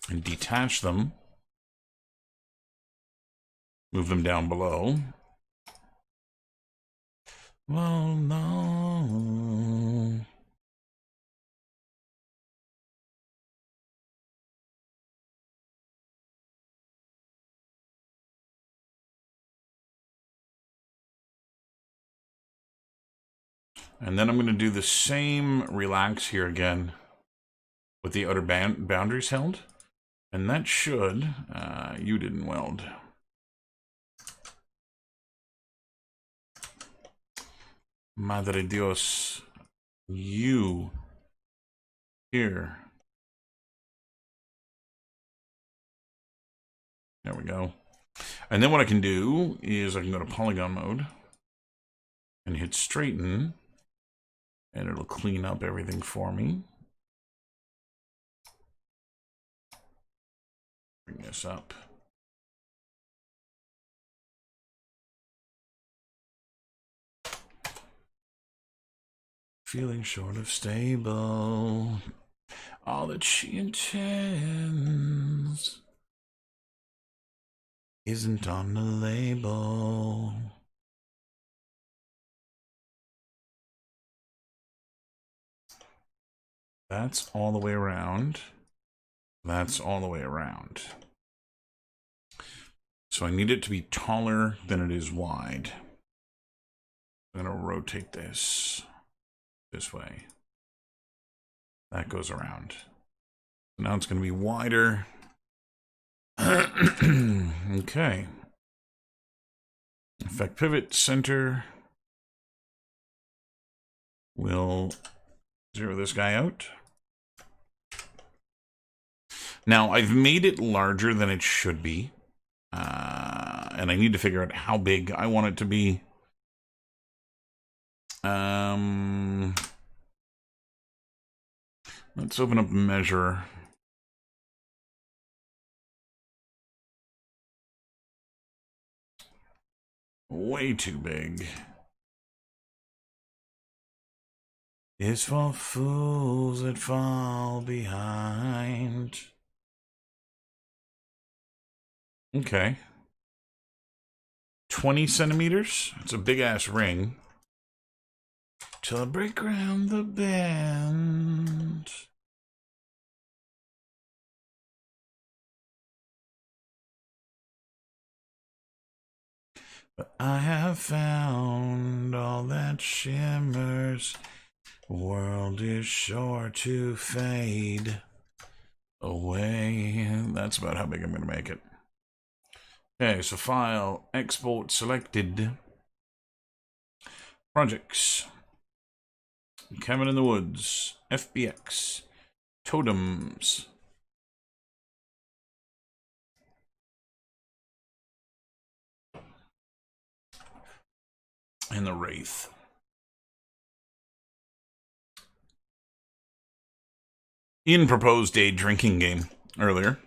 and detach them. Move them down below. Well, no. And then I'm going to do the same relax here again with the outer boundaries held. And that should, you didn't weld. Madre Dios, you here. There we go. And then what I can do is I can go to polygon mode and hit straighten, and it'll clean up everything for me. Bring this up. Feeling short of stable. All that she intends isn't on the label. That's all the way around. That's all the way around. So I need it to be taller than it is wide. I'm going to rotate this way. That goes around. So now it's going to be wider. Okay. Effect pivot, center. We'll zero this guy out. Now, I've made it larger than it should be. And I need to figure out how big I want it to be. Let's open up measure. Way too big. Is for fools that fall behind. Okay. 20 centimeters? It's a big-ass ring. Till I break around the bend. But I have found all that shimmers. World is sure to fade away. That's about how big I'm going to make it. Okay, so file, export selected. Projects. Cabin in the Woods. FBX. Totems. And the Wraith. Ian proposed a drinking game earlier.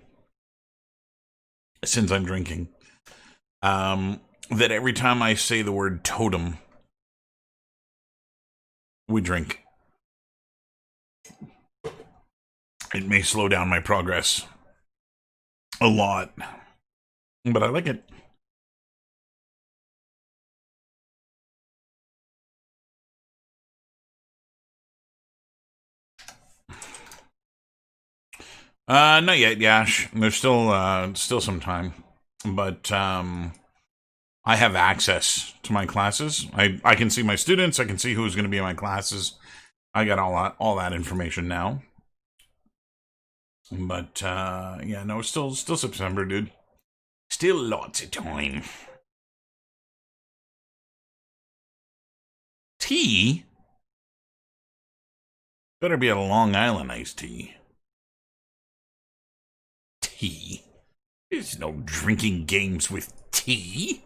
Since I'm drinking. That every time I say the word totem, we drink. It may slow down my progress a lot, but I like it. Not yet, Yash. There's still some time, but I have access to my classes. I can see my students. I can see who's going to be in my classes. I got all that information now. But yeah, no, it's still September, dude. Still lots of time. Tea? Better be a Long Island iced tea. Tea? There's no drinking games with tea.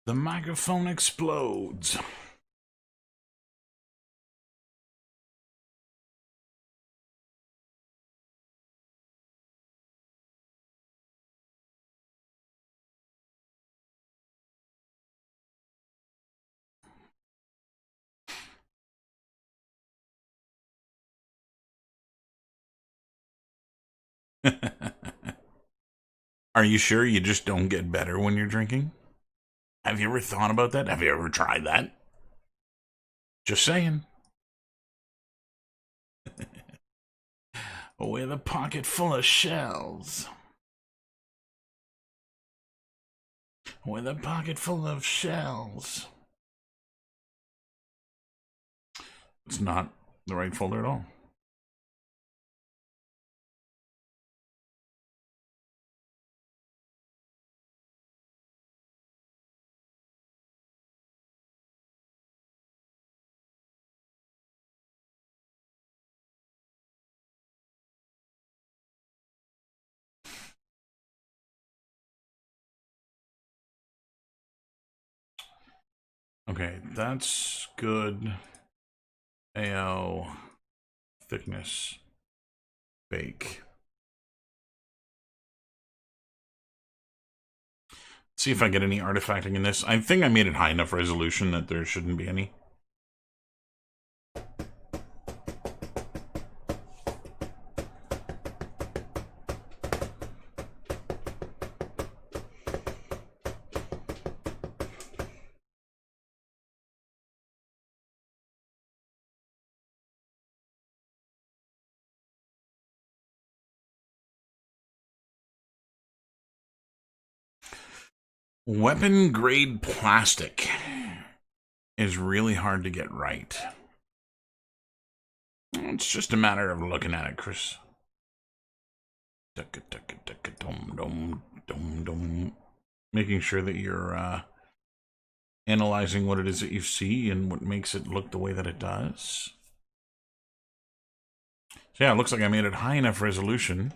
The microphone explodes. Are you sure you just don't get better when you're drinking? Have you ever thought about that? Have you ever tried that? Just saying. With a pocket full of shells. With a pocket full of shells. It's not the right folder at all. Okay, that's good. AO thickness bake. See if I get any artifacting in this. I think I made it high enough resolution that there shouldn't be any. Weapon grade plastic is really hard to get right. It's just a matter of looking at it, Chris. Making sure that you're analyzing what it is that you see and what makes it look the way that it does. So yeah, it looks like I made it high enough resolution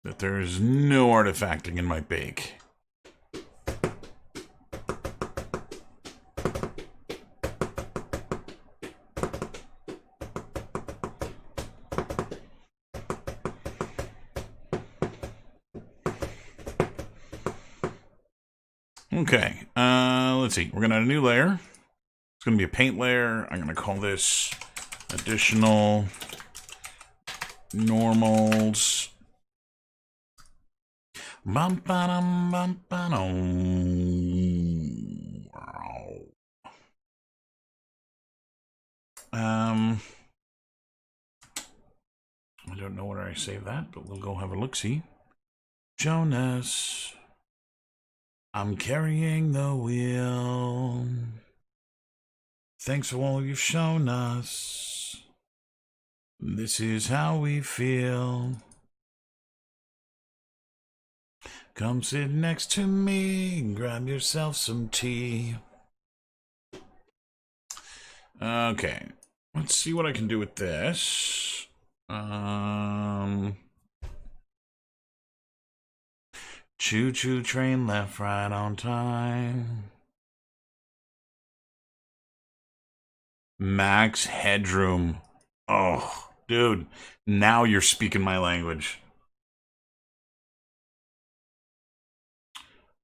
that there is no artifacting in my bake. Okay, let's see. We're going to add a new layer. It's going to be a paint layer. I'm going to call this additional normals. Bum, ba-dum, bum, ba-dum. I don't know where I saved that, but we'll go have a look-see. Jonas, I'm carrying the wheel. Thanks for all you've shown us. This is how we feel. Come sit next to me and grab yourself some tea. Okay, let's see what I can do with this. Choo-choo train left right on time. Max headroom. Oh, dude, now you're speaking my language.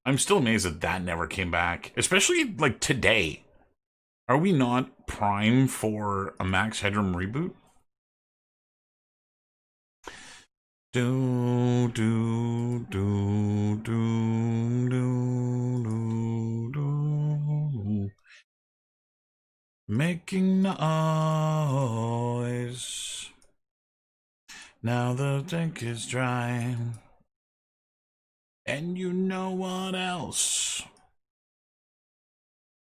I'm still amazed that that never came back, especially like today. Are we not prime for a Max Headroom reboot? Do do do do do do do. Making noise. Now the tank is dry. And you know what else?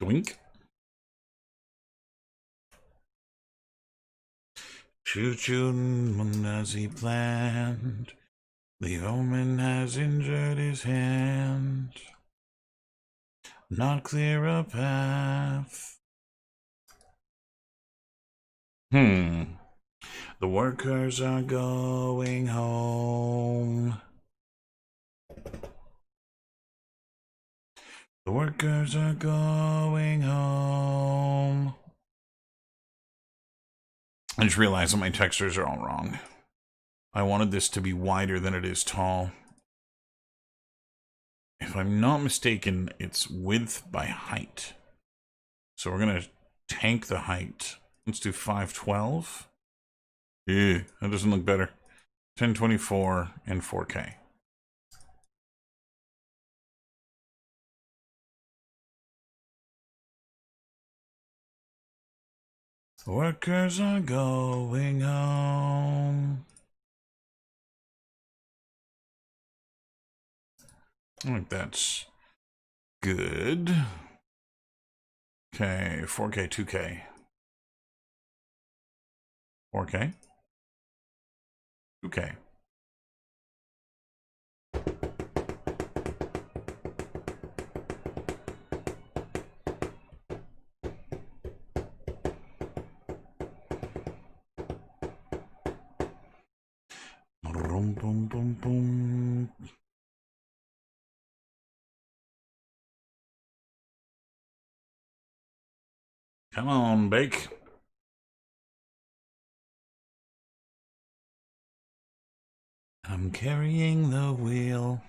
Doink. Choo-choo as he planned. The omen has injured his hand. Not clear a path. The workers are going home. The workers are going home. I just realized that my textures are all wrong. I wanted this to be wider than it is tall. If I'm not mistaken, it's width by height. So we're going to tank the height. Let's do 512. Ew, that doesn't look better. 1024 and 4K. Workers are going home. I think that's good. Okay, 4K, 2K. 4K. 2K. Boom, boom, boom, boom. Come on, bake. I'm carrying the wheel.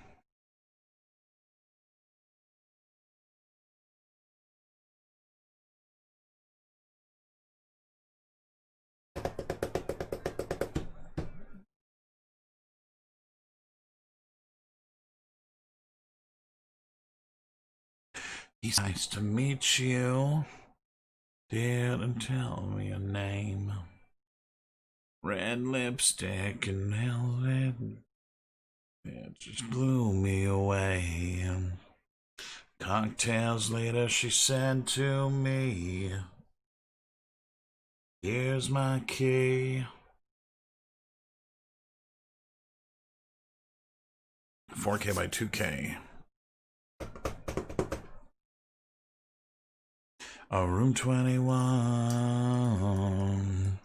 He's nice to meet you. Didn't tell me your name. Red lipstick and velvet. It just blew me away. Cocktails later, she said to me, here's my key. 4K by 2K. Room 21.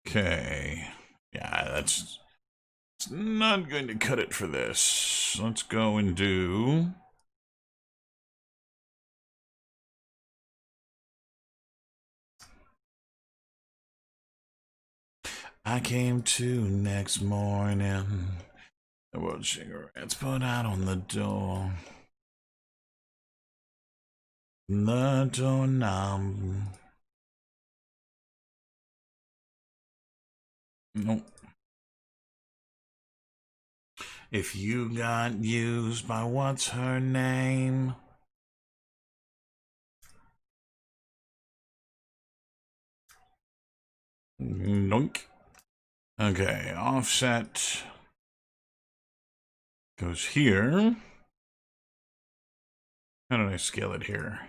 Okay. Yeah, that's not going to cut it for this. Let's go and do... I came to next morning. The world cigarettes put out on the door. The doorknob. Nope. If you got used by what's her name? Noink. Okay, offset goes here. How did I scale it here?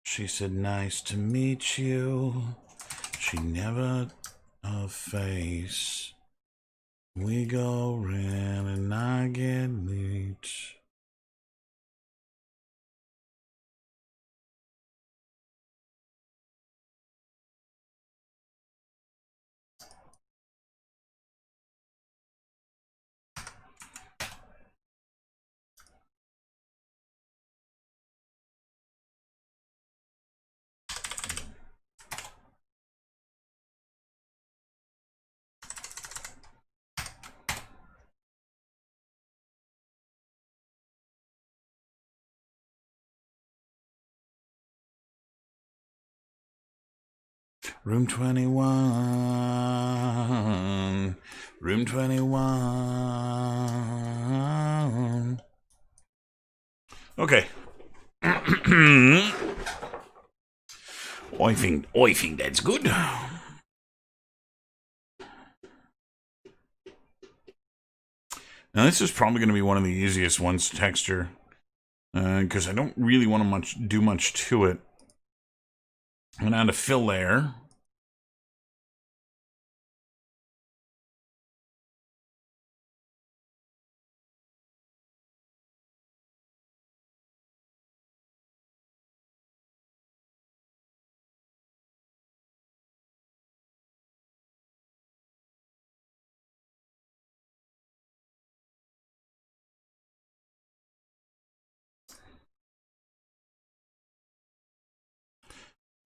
She said, nice to meet you. She never a face. We go round and I get meat. Room 21. Room 21. Okay. I think that's good. Now this is probably going to be one of the easiest ones to texture, because I don't really want to do much to it. I'm going to add a fill layer.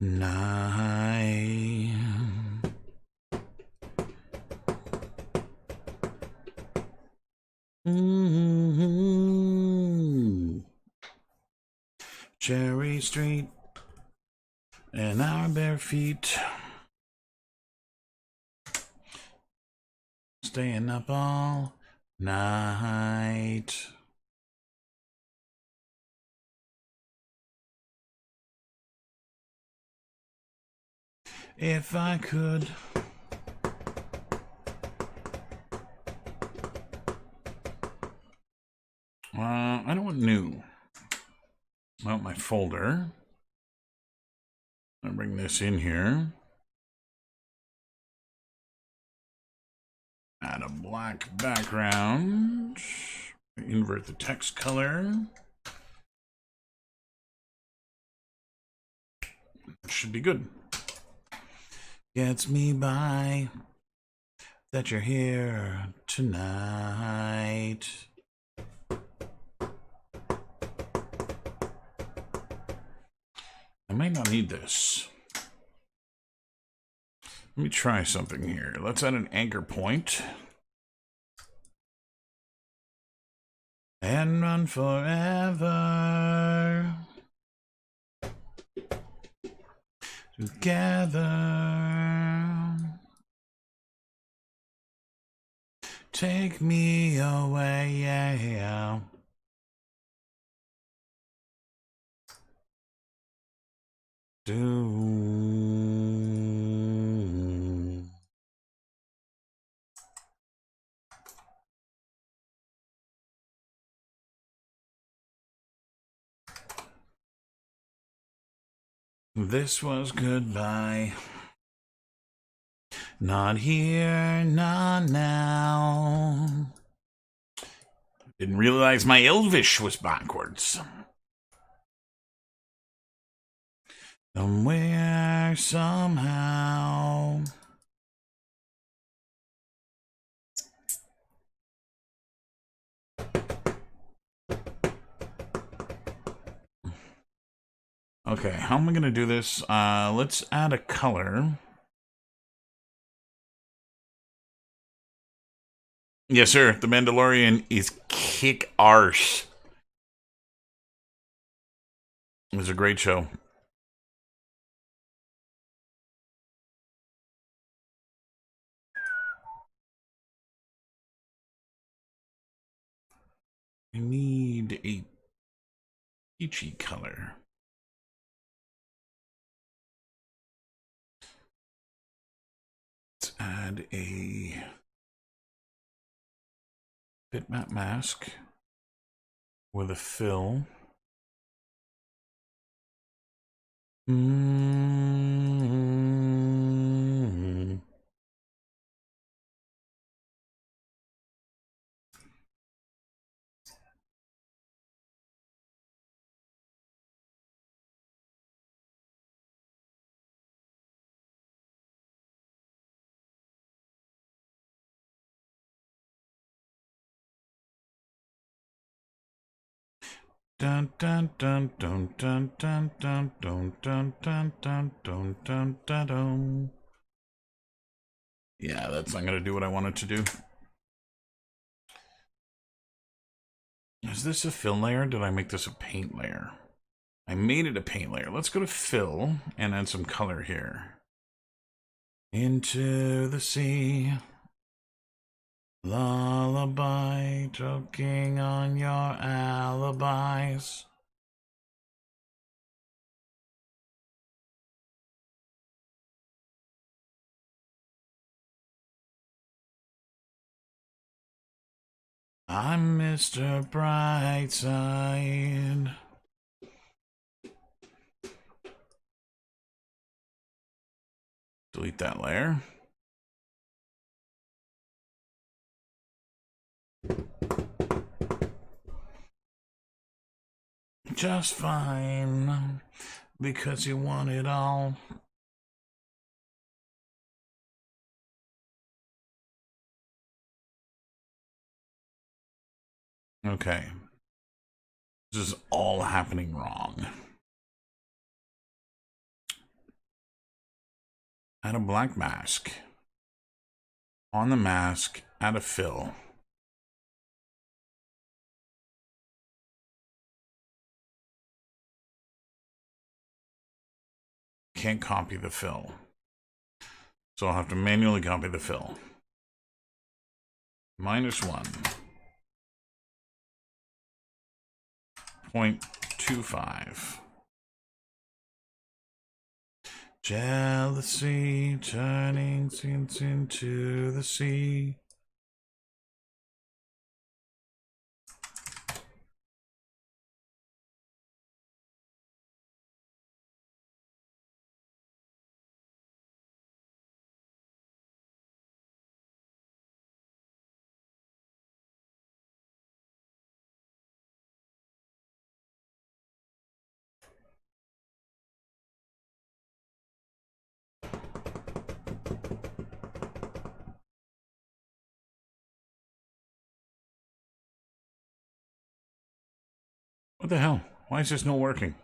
Nine. Cherry Street and our bare feet. Staying up all night. If I could. I don't want new. I want my folder. I'll bring this in here. Add a black background. Invert the text color. Should be good. Gets me by that you're here tonight. I might not need this. Let me try something here. Let's add an anchor point. And run forever. Together. Take me away, yeah. This was goodbye. Not here, not now. Didn't realize my Elvish was backwards. Somewhere, somehow. Okay, how am I going to do this? Let's add a color. Yes, sir. The Mandalorian is kick arse. It was a great show. I need a peachy color. Let's add a bitmap mask with a fill. Dun dun dun dun dun dun dun dun dun dun dun dun dun dun dun. Yeah, that's not gonna do what I wanted to do. Is this a fill layer? Did I make this a paint layer? I made it a paint layer. Let's go to fill and add some color here. Into the sea. Lullaby, choking on your alibis. I'm Mr. Brightside. Delete that layer. Just fine, because you want it all. Okay. This is all happening wrong. Add a black mask. On the mask, add a fill. Can't copy the fill. So I'll have to manually copy the fill. -1. 0.25. Jealousy turning scenes into the sea. What the hell? Why is this not working?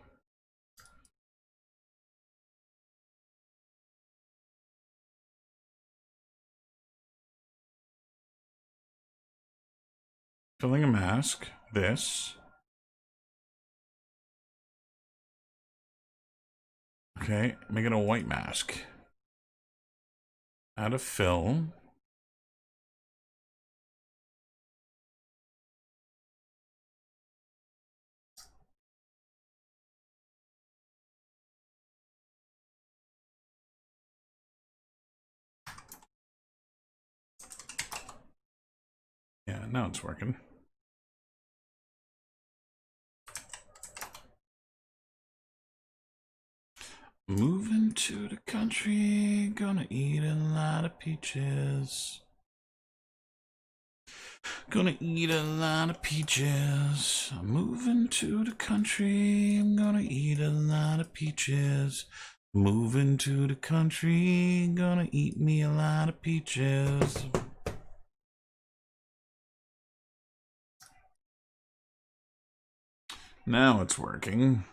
Filling a mask. This. Okay, make it a white mask. Add a fill. Yeah, now it's working. Moving to the country, gonna eat a lot of peaches. Gonna eat a lot of peaches. I'm moving to the country, I'm gonna eat a lot of peaches. Moving to the country, gonna eat me a lot of peaches. Now it's working.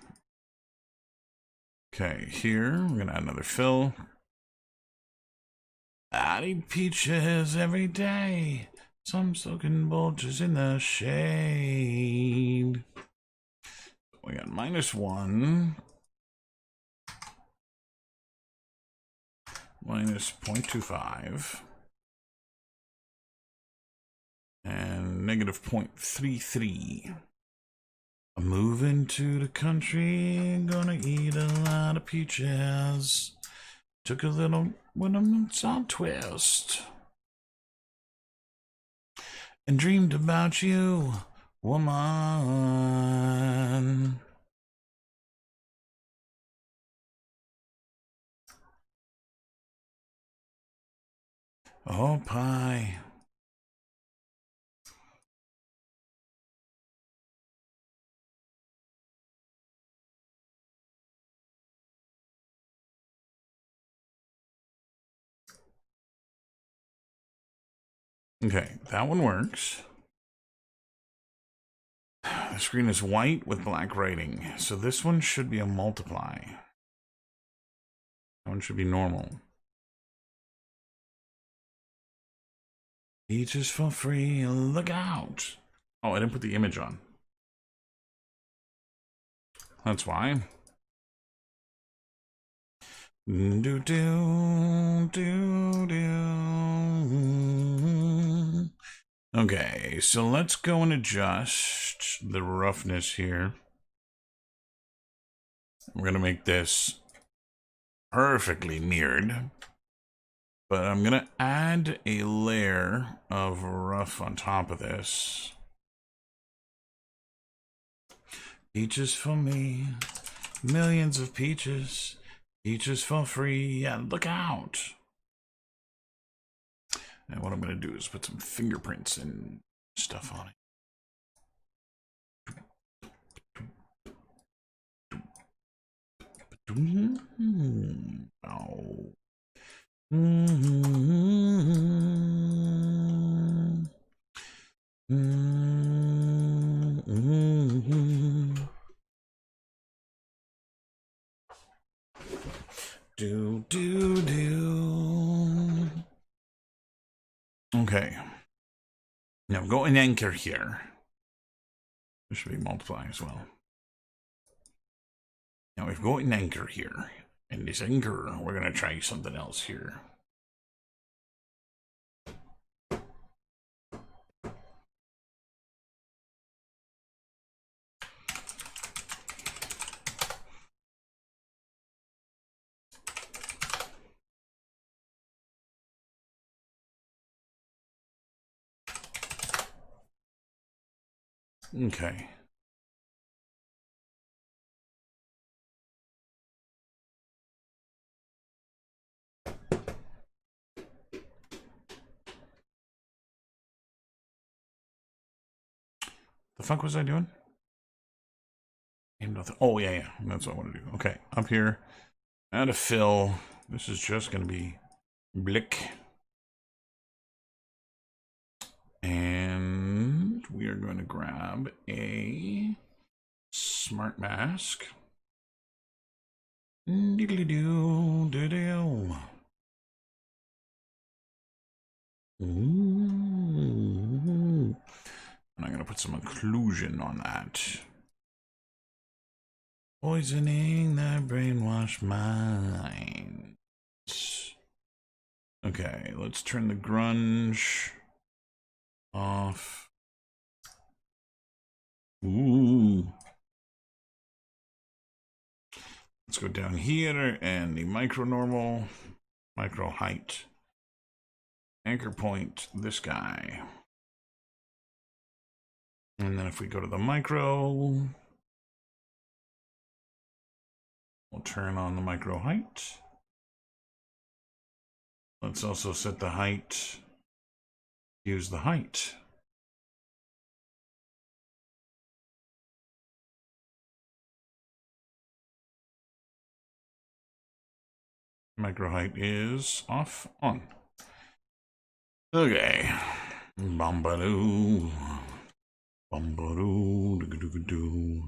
Okay, here, we're gonna add another fill. I eat peaches every day. Some soaking bulges in the shade. We got -1. Minus 0.25. And negative 0.33. I'm moving to the country, gonna eat a lot of peaches. Took a little salt twist. And dreamed about you, woman. Oh, pie. Okay, that one works. The screen is white with black writing, so this one should be a multiply. That one should be normal. Peaches for free, look out! Oh, I didn't put the image on. That's why. Do do do do. Okay, so let's go and adjust the roughness here. We're gonna make this perfectly mirrored, but I'm gonna add a layer of rough on top of this. Peaches for me, millions of peaches, peaches for free, yeah, look out. And what I'm going to do is put some fingerprints and stuff on it. Oh. Do. Okay. Now go and anchor here. This should be multiplying as well. Now we've got an anchor here. And this anchor, we're going to try something else here. Okay. The fuck was I doing? Oh, yeah. That's what I want to do. Okay, up here. Add a fill. This is just going to be blick. And we are going to grab a Smart mask. Diddly-doo, diddle. Ooh. And I'm going to put some occlusion on that. Poisoning the brainwashed mind. Okay, let's turn the grunge off. Ooh. Let's go down here and the micro normal, micro height. Anchor point, this guy. And then if we go to the micro, we'll turn on the micro height. Let's also set the height. Use the height. Micro height is off, on. Okay. Bombadoo. Bombadoo. Doo-doo-doo-doo.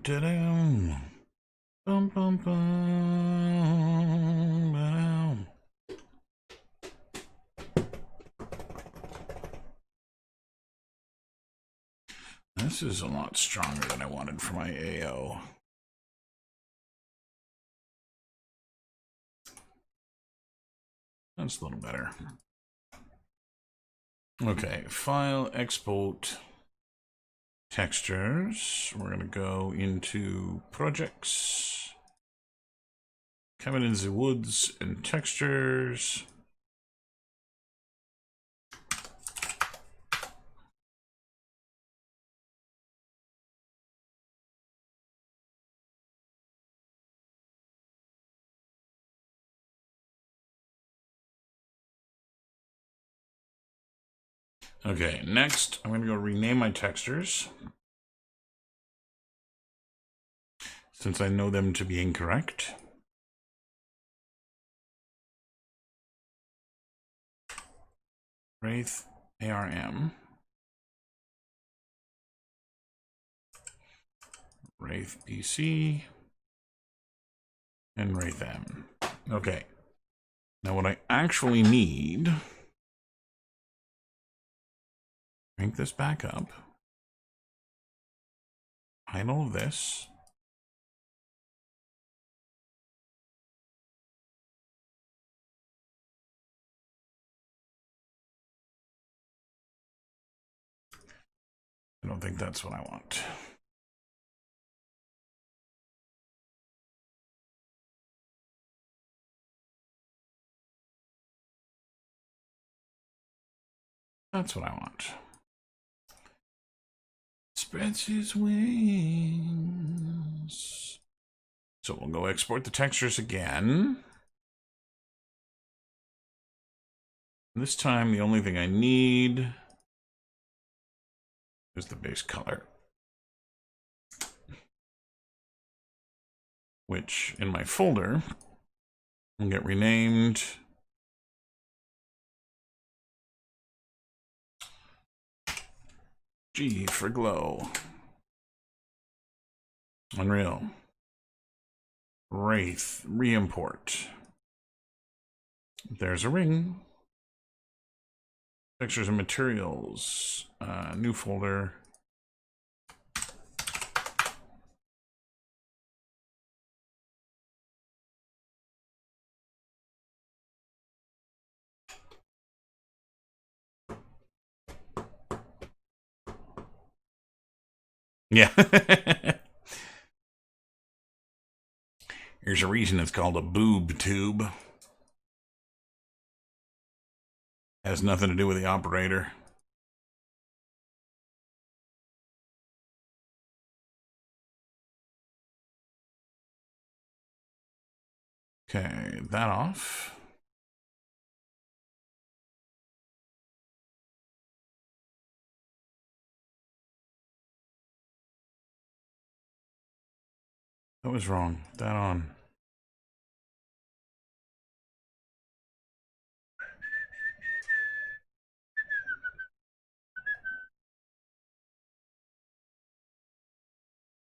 Da-dum. Bum, bum, bum. Ba-dum. This is a lot stronger than I wanted for my AO. That's a little better. Okay, file, export, textures. We're going to go into projects, Cabin in the Woods, and textures. Okay, next I'm going to go rename my textures, since I know them to be incorrect. Wraith ARM, Wraith PC, and Wraith M. Okay, now what I actually need, crank this back up, hide all of this. I don't think that's what I want. That's what I want. Spreads his wings. So we'll go export the textures again. This time the only thing I need is the base color, which in my folder will get renamed G for glow. Unreal. Wraith, re-import. There's a ring. Textures and materials. New folder. Yeah. Here's a reason it's called a boob tube. Has nothing to do with the operator. Okay, that off. That was wrong. That on.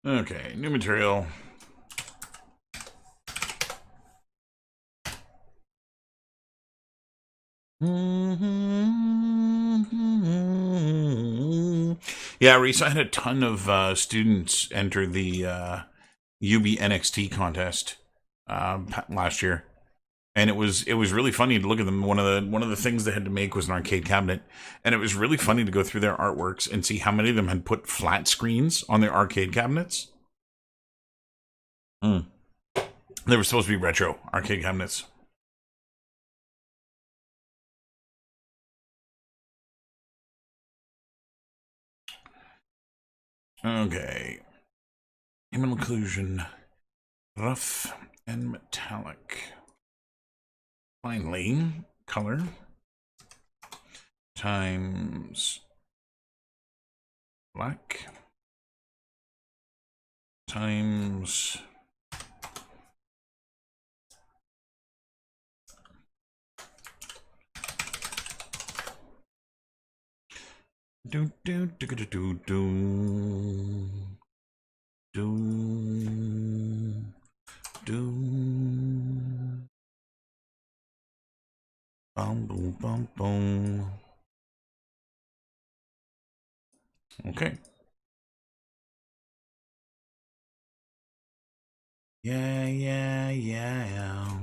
Okay, new material. Yeah, Reese, I had a ton of students enter the UB NXT contest last year, and it was really funny to look at them. One of the things they had to make was an arcade cabinet, and it was really funny to go through their artworks and see how many of them had put flat screens on their arcade cabinets. Mm. They were supposed to be retro arcade cabinets. Okay. Human occlusion. Rough and metallic. Finally, color times black times do do do do do do do do bum boom bum boom. Okay. Yeah, yeah, yeah.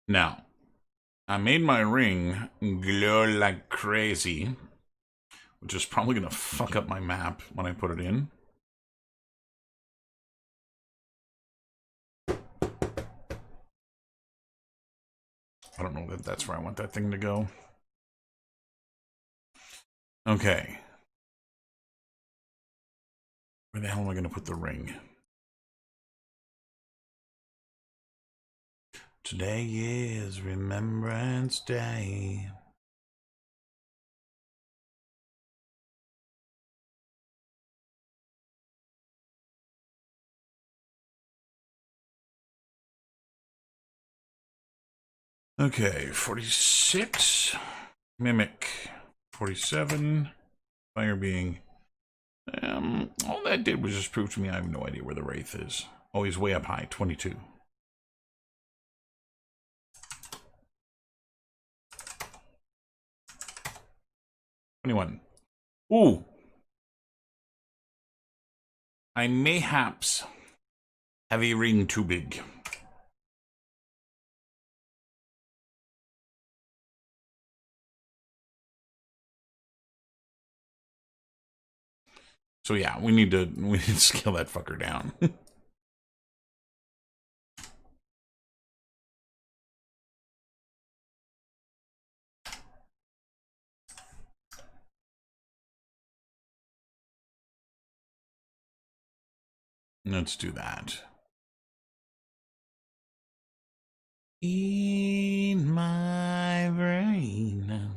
Now, I made my ring glow like crazy, which is probably going to fuck up my map when I put it in. I don't know that that's where I want that thing to go. Okay. Where the hell am I going to put the ring? Today is Remembrance Day. Okay, 46. Mimic. 47. Fire being. All that did was just prove to me I have no idea where the Wraith is. Oh, he's way up high. 22. $21. Ooh. I mayhaps have a ring too big. So yeah, we need to scale that fucker down. Let's do that. In my brain.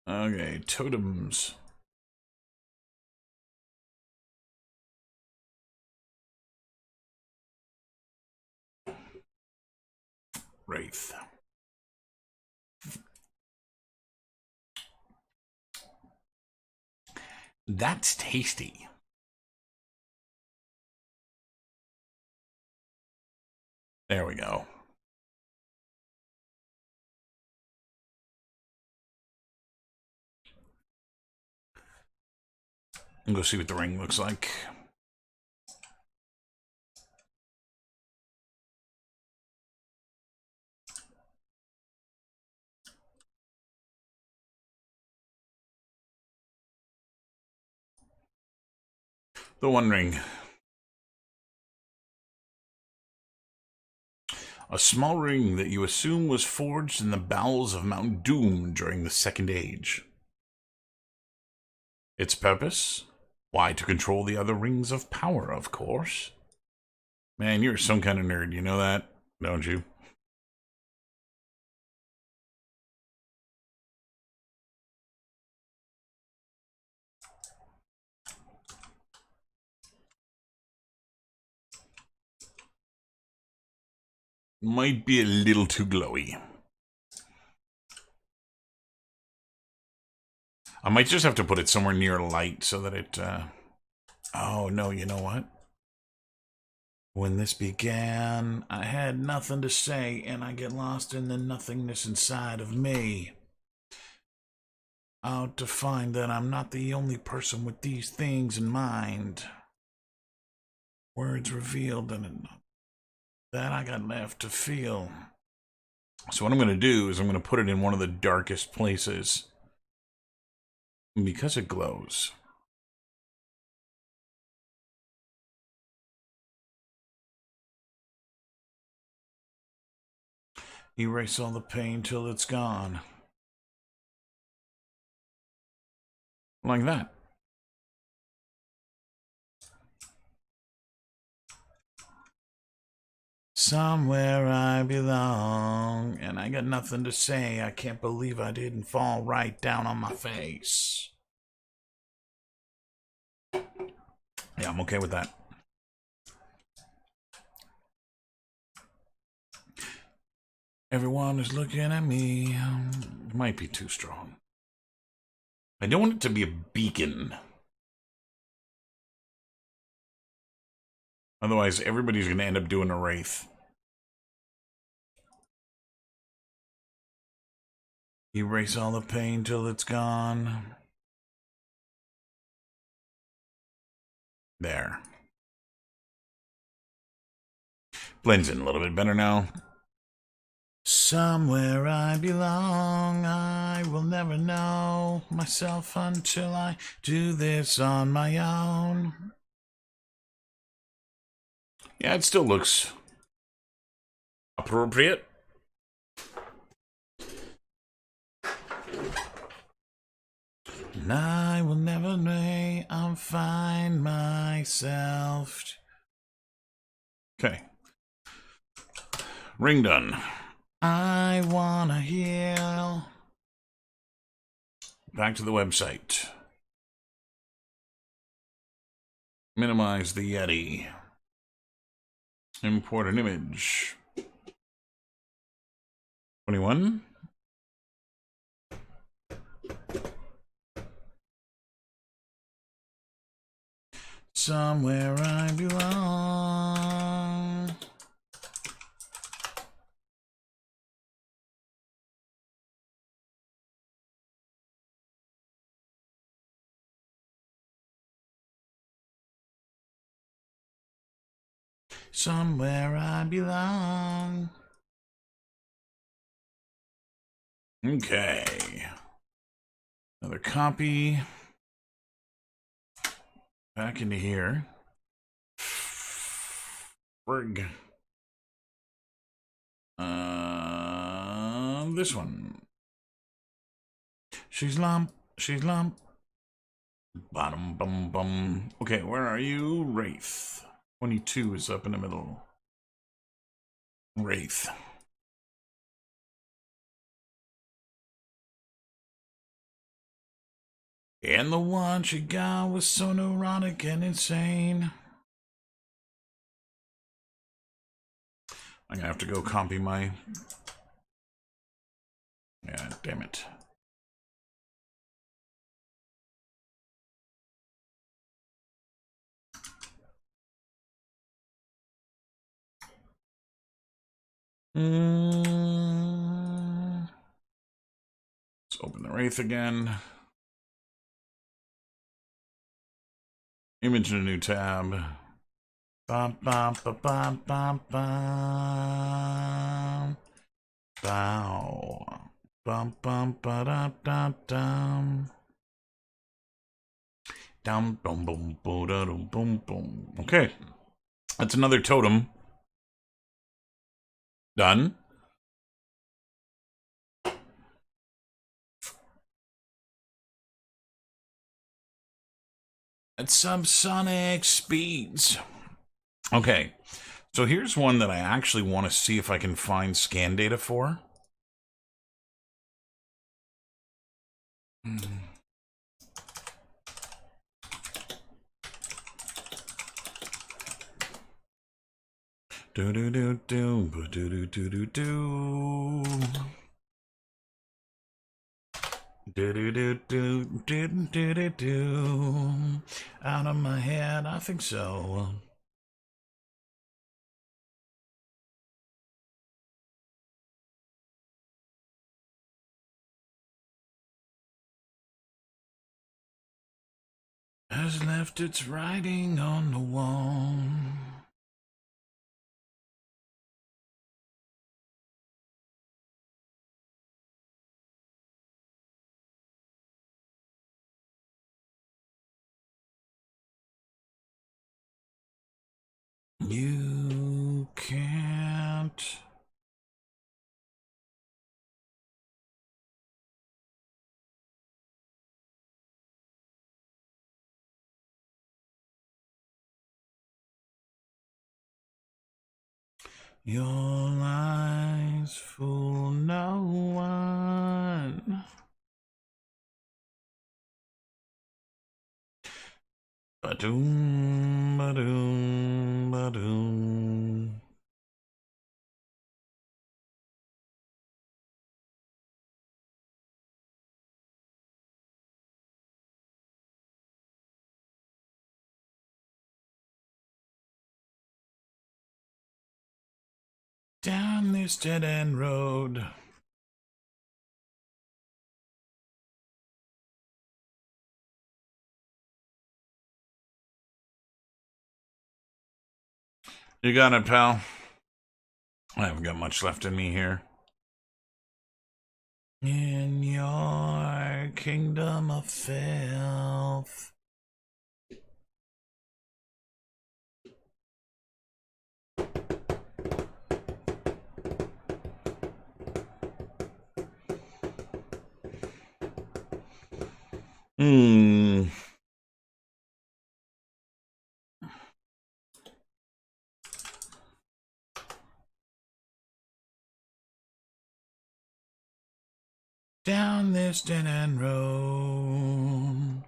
Okay, totems. Wraith. That's tasty. There we go. And go see what the ring looks like. The One Ring. A small ring that you assume was forged in the bowels of Mount Doom during the Second Age. Its purpose? Why, to control the other rings of power, of course. Man, you're some kind of nerd, you know that, don't you? Might be a little too glowy. I might just have to put it somewhere near light so that it, Oh, no, you know what? When this began, I had nothing to say, and I get lost in the nothingness inside of me. Out to find that I'm not the only person with these things in mind. Words revealed and that I got left to feel. So what I'm going to do is I'm going to put it in one of the darkest places. Because it glows. Erase all the pain till it's gone. Like that. Somewhere I belong, and I got nothing to say. I can't believe I didn't fall right down on my face. Yeah, I'm okay with that. Everyone is looking at me. Might be too strong. I don't want it to be a beacon. Otherwise, everybody's going to end up doing a wraith. Erase all the pain till it's gone. There. Blends in a little bit better now. Somewhere I belong, I will never know myself until I do this on my own. Yeah, it still looks appropriate. And I will never know I'll find myself. Okay. Ring done. I wanna heal. Back to the website. Minimize the Yeti. Import an image. 21. Somewhere I belong. Somewhere I belong. Okay. Another copy. Back into here. Frig. This one. She's lump. She's lump. Bottom bum bum. Okay, where are you? Wraith. 22 is up in the middle. Wraith. And the one she got was so neurotic and insane. I'm gonna have to go copy my... Yeah, damn it. Let's open the Wraith again. Image in a new tab. Bum, bum, ba, bum, bum, bum. Bow. Bum, bum, ba, da, da, dum. Dum, boom, boom, boom, da, boom, boom, boom. Okay. That's another totem. Done. At subsonic speeds. Okay. So here's one that I actually want to see if I can find scan data for. Do do do do do do do do do. Do do do do do do do do. Out of my head, I think so. Has left its writing on the wall. You can't. Your lies fool no one. Ba-doom, ba-doom, ba-doom. Down this dead-end road. You got it, pal. I haven't got much left in me here. In your kingdom of filth. Down this dead-end road.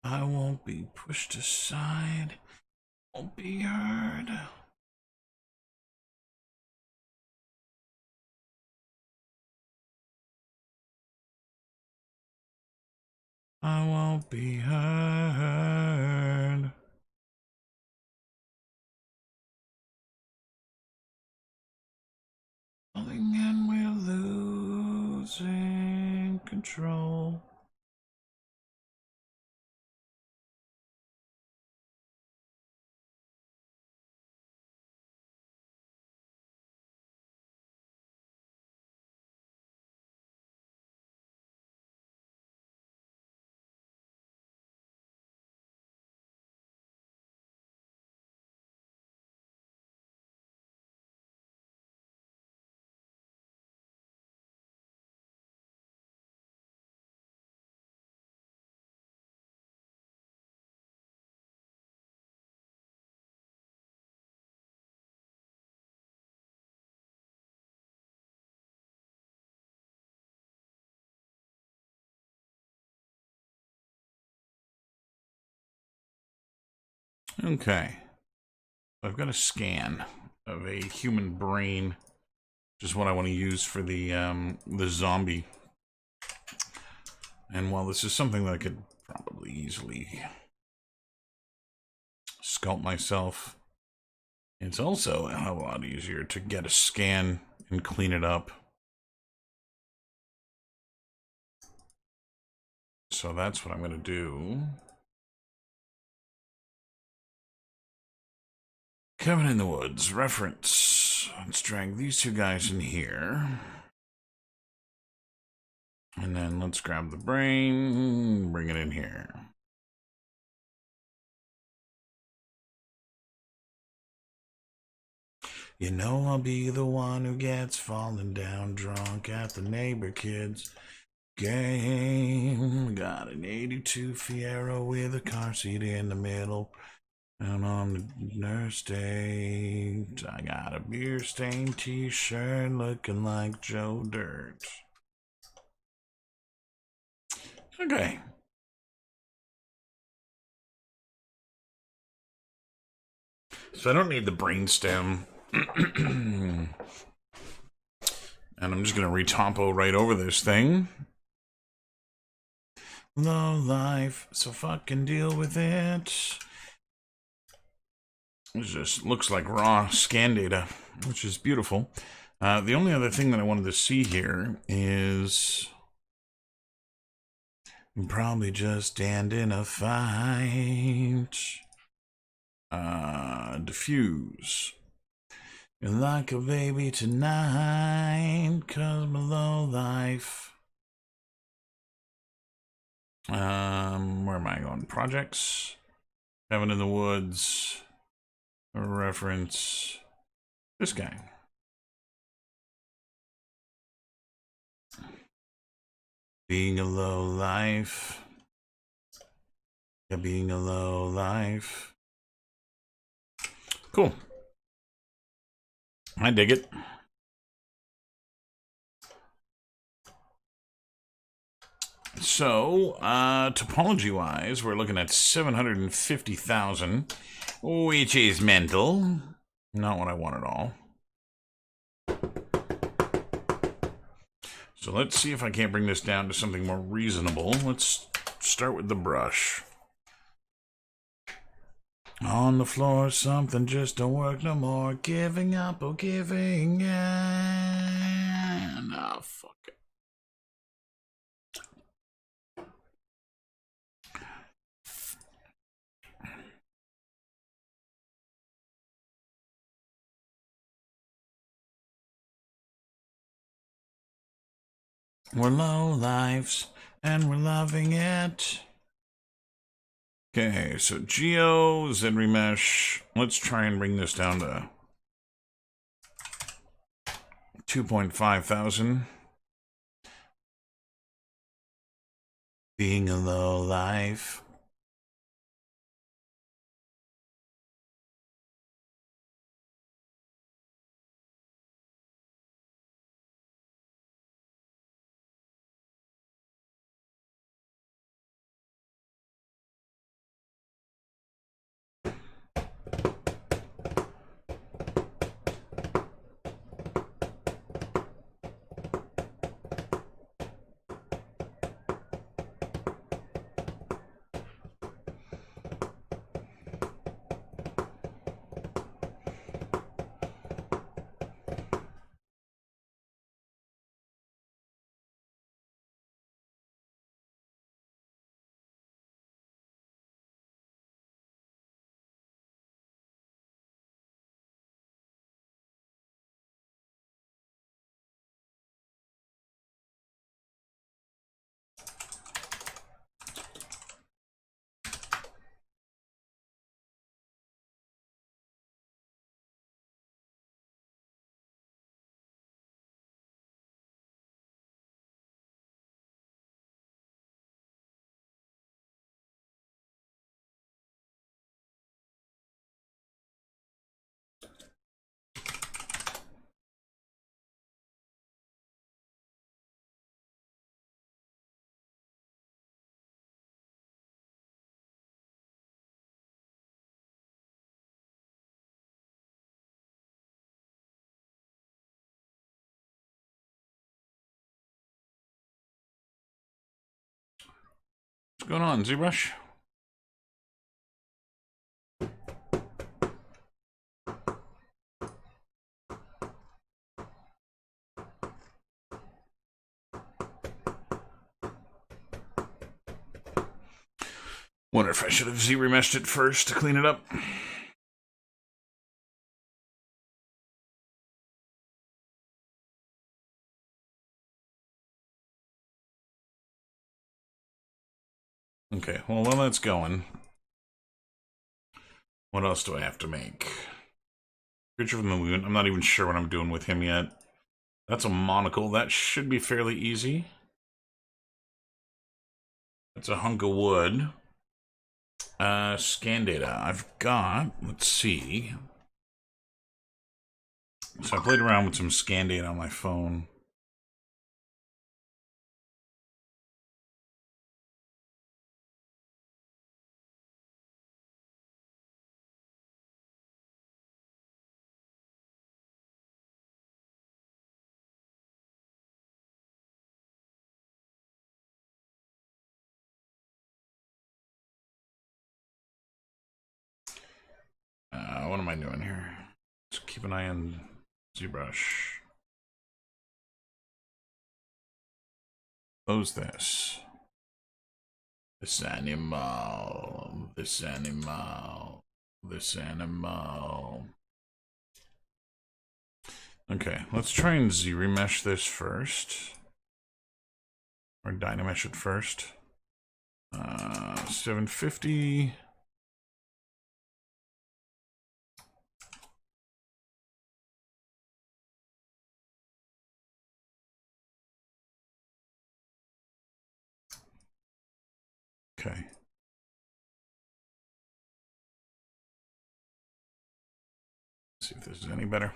I won't be pushed aside. Won't be heard. I won't be heard. Falling and we're losing control. Okay. I've got a scan of a human brain, which is what I want to use for the zombie. And while this is something that I could probably easily sculpt myself. It's also a hell of a lot easier to get a scan and clean it up. So that's what I'm going to do. Cabin in the Woods, reference. Let's drag these two guys in here. And then let's grab the brain, bring it in here. You know I'll be the one who gets falling down drunk at the neighbor kids' game. Got an 82 Fiero with a car seat in the middle. And on the nurse date, I got a beer-stained t-shirt looking like Joe Dirt. Okay. So I don't need the brainstem. And I'm just going to retompo right over this thing. Low life, so fucking deal with it. It just looks like raw scan data, which is beautiful. The only other thing that I wanted to see here is probably just stand in a fight. Diffuse. You're like a baby tonight, 'cause my low life. Where am I going? Projects. Cabin in the Woods. Reference this guy. Being a low life. Yeah, being a low life. Cool. I dig it. So, topology-wise, we're looking at 750,000, which is mental. Not what I want at all. So let's see if I can't bring this down to something more reasonable. Let's start with the brush. On the floor, something just don't work no more. Giving up or giving in. Ah, fuck it. We're low lives, and we're loving it. Okay, so Geo, ZRemesh. Let's try and bring this down to 2.5 thousand. Being a low life. What's going on, ZBrush? wonder if I should have z-remeshed it first to clean it up. Okay, well, while that's going, what else do I have to make? Creature from the Moon. I'm not even sure what I'm doing with him yet. That's a monocle. That should be fairly easy. That's a hunk of wood. Scan data. I've got, let's see. So I played around with some scan data on my phone. What am I doing here? Let's keep an eye on ZBrush. Close this. This animal. This animal. This animal. Okay, let's try and z-remesh this first. Or dynamesh it first. 750. Okay. Let's see if this is any better.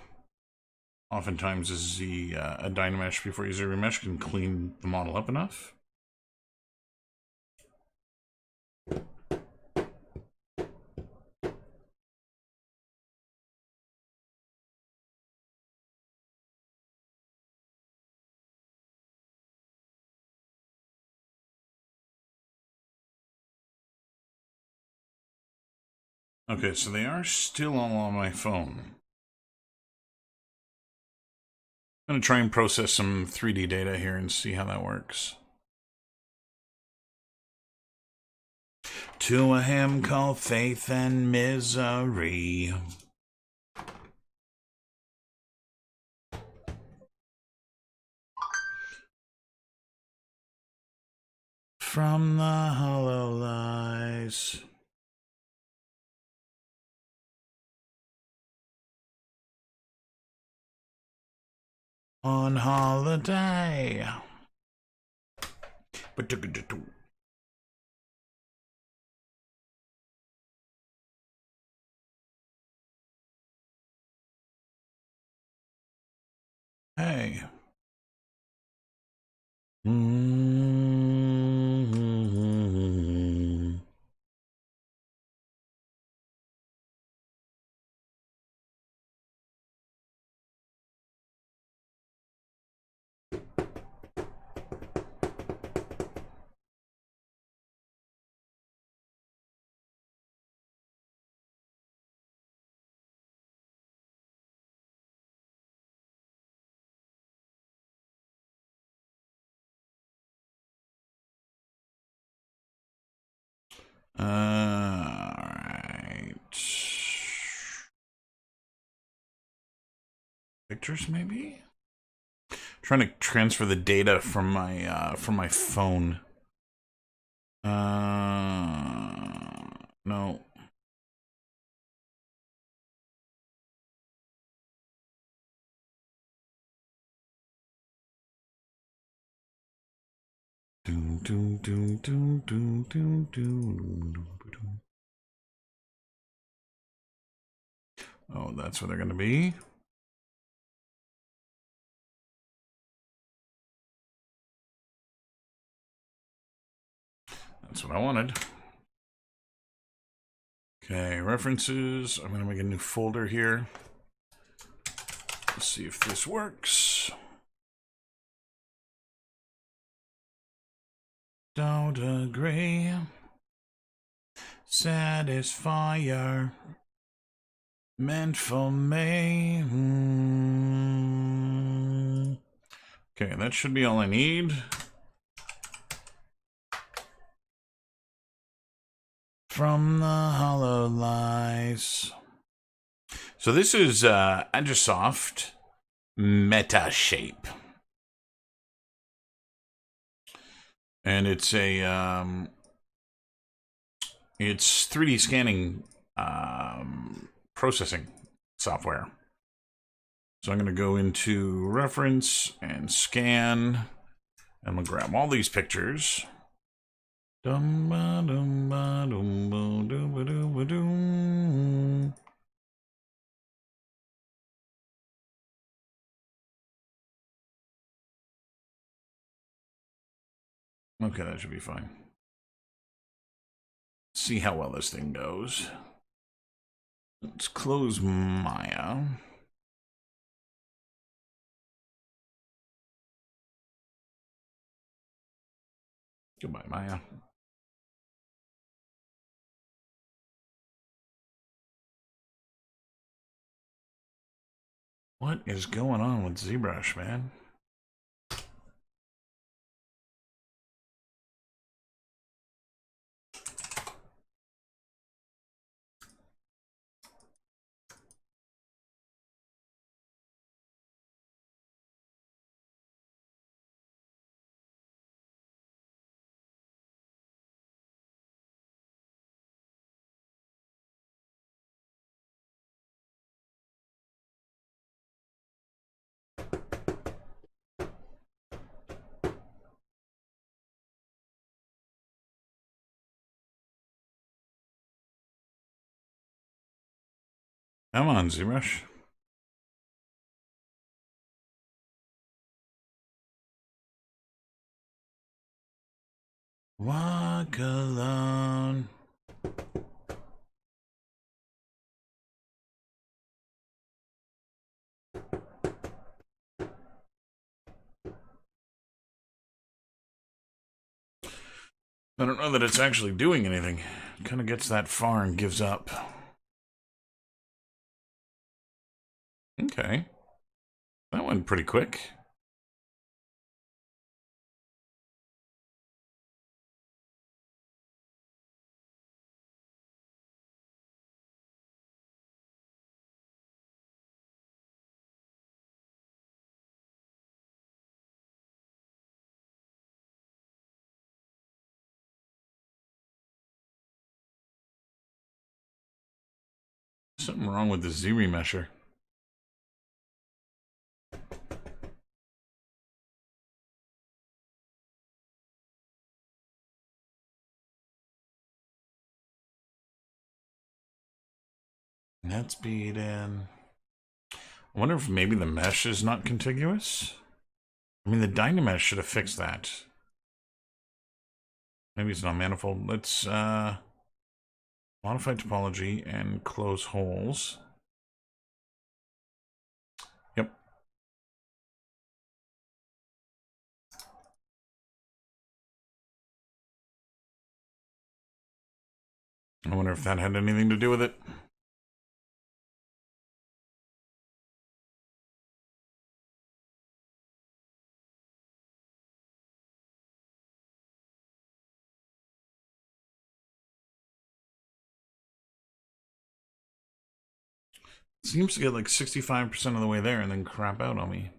Oftentimes, a dynamesh before you z-remesh can clean the model up enough. Okay, so they are still all on my phone. I'm going to try and process some 3D data here and see how that works. To a hymn called Faith and Misery. From the hollow lies. On holiday. Hey. Alright. Pictures, maybe? Trying to transfer the data from my phone. No. Oh, that's where they're going to be. That's what I wanted. Okay, references. I'm going to make a new folder here. Let's see if this works. Don't agree. Satisfier. Meant for me. Okay, that should be all I need. from the hollow lies. So this is Agisoft Meta Shape. And it's a it's 3D scanning processing software. So I'm going to go into reference and scan. I'm going to grab all these pictures. Okay, that should be fine. See how well this thing goes. Let's close Maya. Goodbye, Maya. What is going on with ZBrush, man? Come on, ZBrush. Walk alone. I don't know that it's actually doing anything. It kind of gets that far and gives up. Okay. That went pretty quick. Something wrong with the Z-remesher. Net speed in. I wonder if maybe the mesh is not contiguous. I mean, the Dynamesh should have fixed that. Maybe it's not manifold. Let's modify topology and close holes. Yep. I wonder if that had anything to do with it. Seems to get like 65% of the way there and then crap out on me.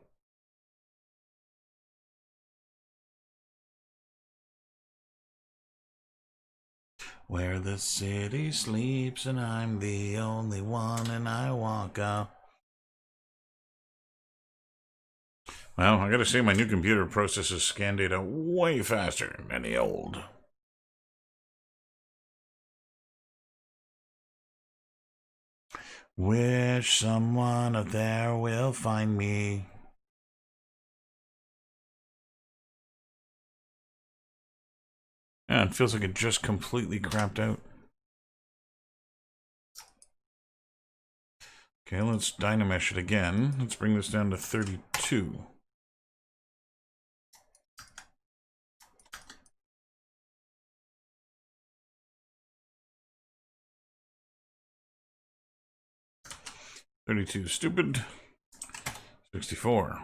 Where the city sleeps and I'm the only one and I walk out. Well, I gotta say my new computer processes scan data way faster than the old. Wish someone out there will find me. Yeah, it feels like it just completely crapped out. Okay, let's Dynamesh it again. Let's bring this down to 32. Stupid. 64.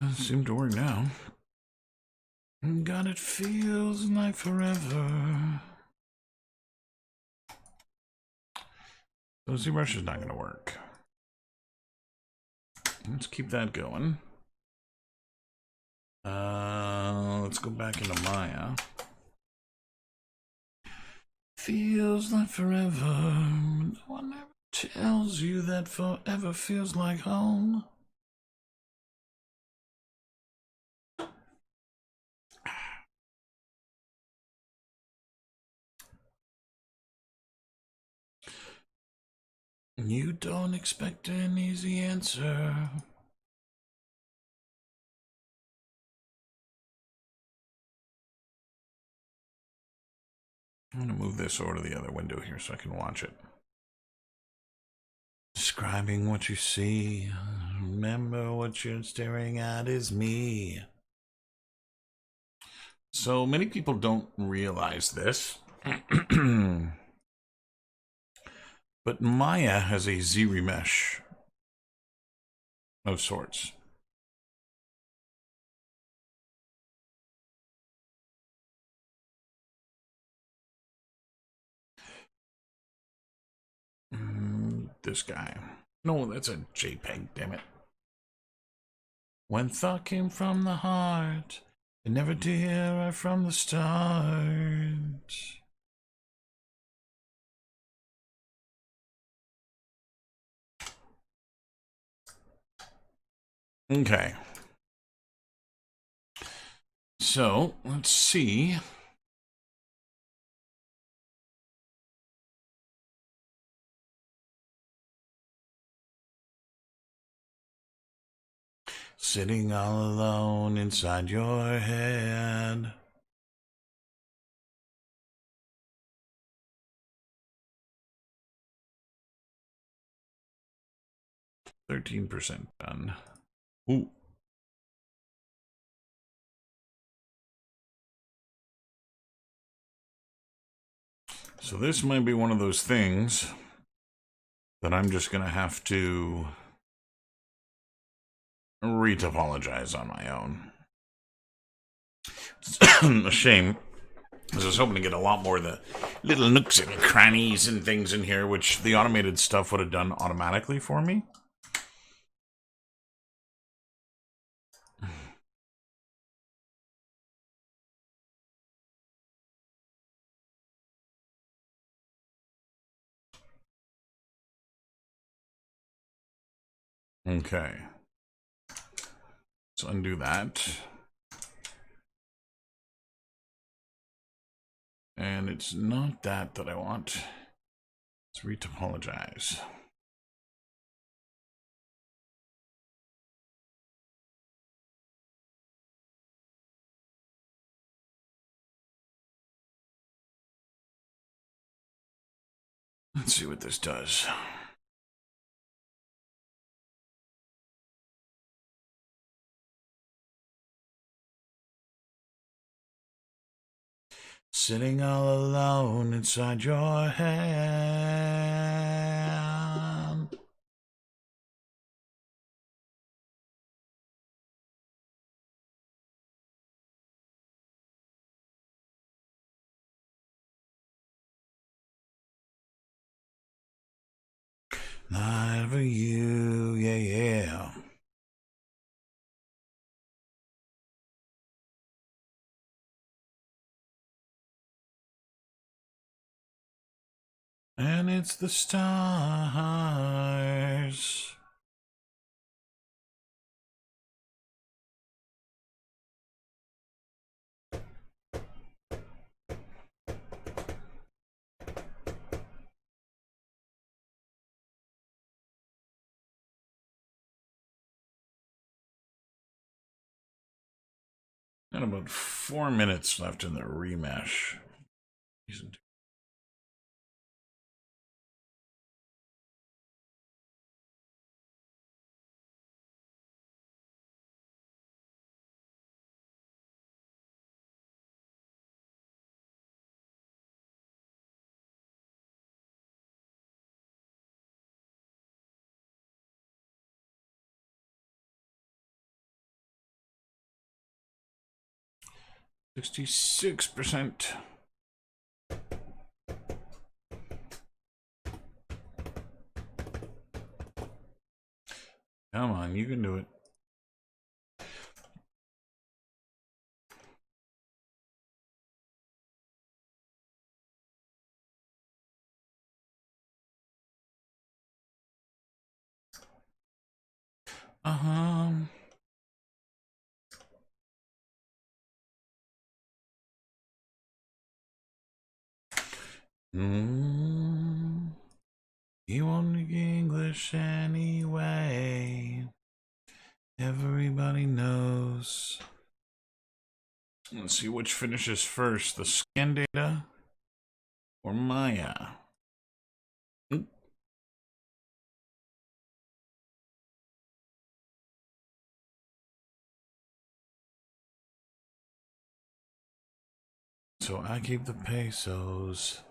Doesn't seem to work now. God, it feels like forever. So ZBrush is not going to work. Let's keep that going. Let's go back into Maya. Feels like forever. No one ever tells you that forever feels like home. You don't expect an easy answer. I'm going to move this over to the other window here so I can watch it. Describing what you see. Remember what you're staring at is me. So many people don't realize this. But Maya has a Z-remesh of sorts. This guy. No, that's a JPEG, damn it. When thought came from the heart, and never did right from the start. Okay. So, let's see. Sitting all alone inside your head. %13 done. Ooh. So this might be one of those things that I'm just going to have to retopologize on my own. It's a shame, because I was hoping to get a lot more of the little nooks and crannies and things in here, which the automated stuff would have done automatically for me. Okay. Let's undo that. And it's not that I want. Let's retopologize. Let's see what this does. Sitting all alone inside your head. Not for you, yeah. And it's the stars. And about 4 minutes left in the remesh. 66%. Come on, you can do it. Uh-huh. You won't speak English anyway. Everybody knows. Let's see which finishes first, the scan data or Maya. So I keep the pesos.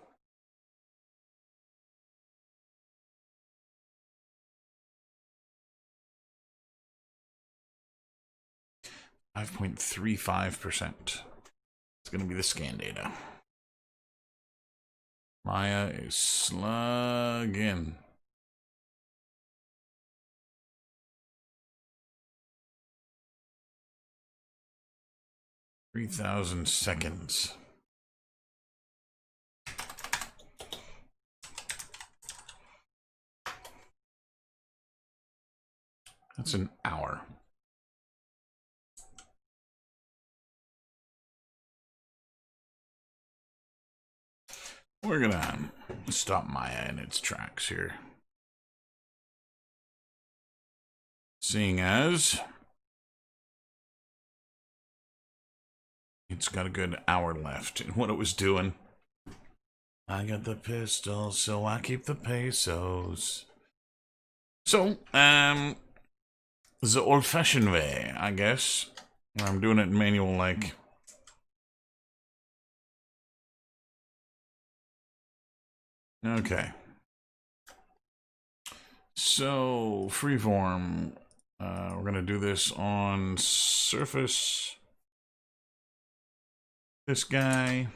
.35%. It's going to be the scan data. Maya is slugging. .3,000 seconds. That's an hour. We're gonna stop Maya in its tracks here. Seeing as it's got a good hour left in what it was doing. I got the pistol, so I keep the pesos. So, the old-fashioned way, I guess. I'm doing it manual like. Okay. So, freeform. We're going to do this on surface. This guy.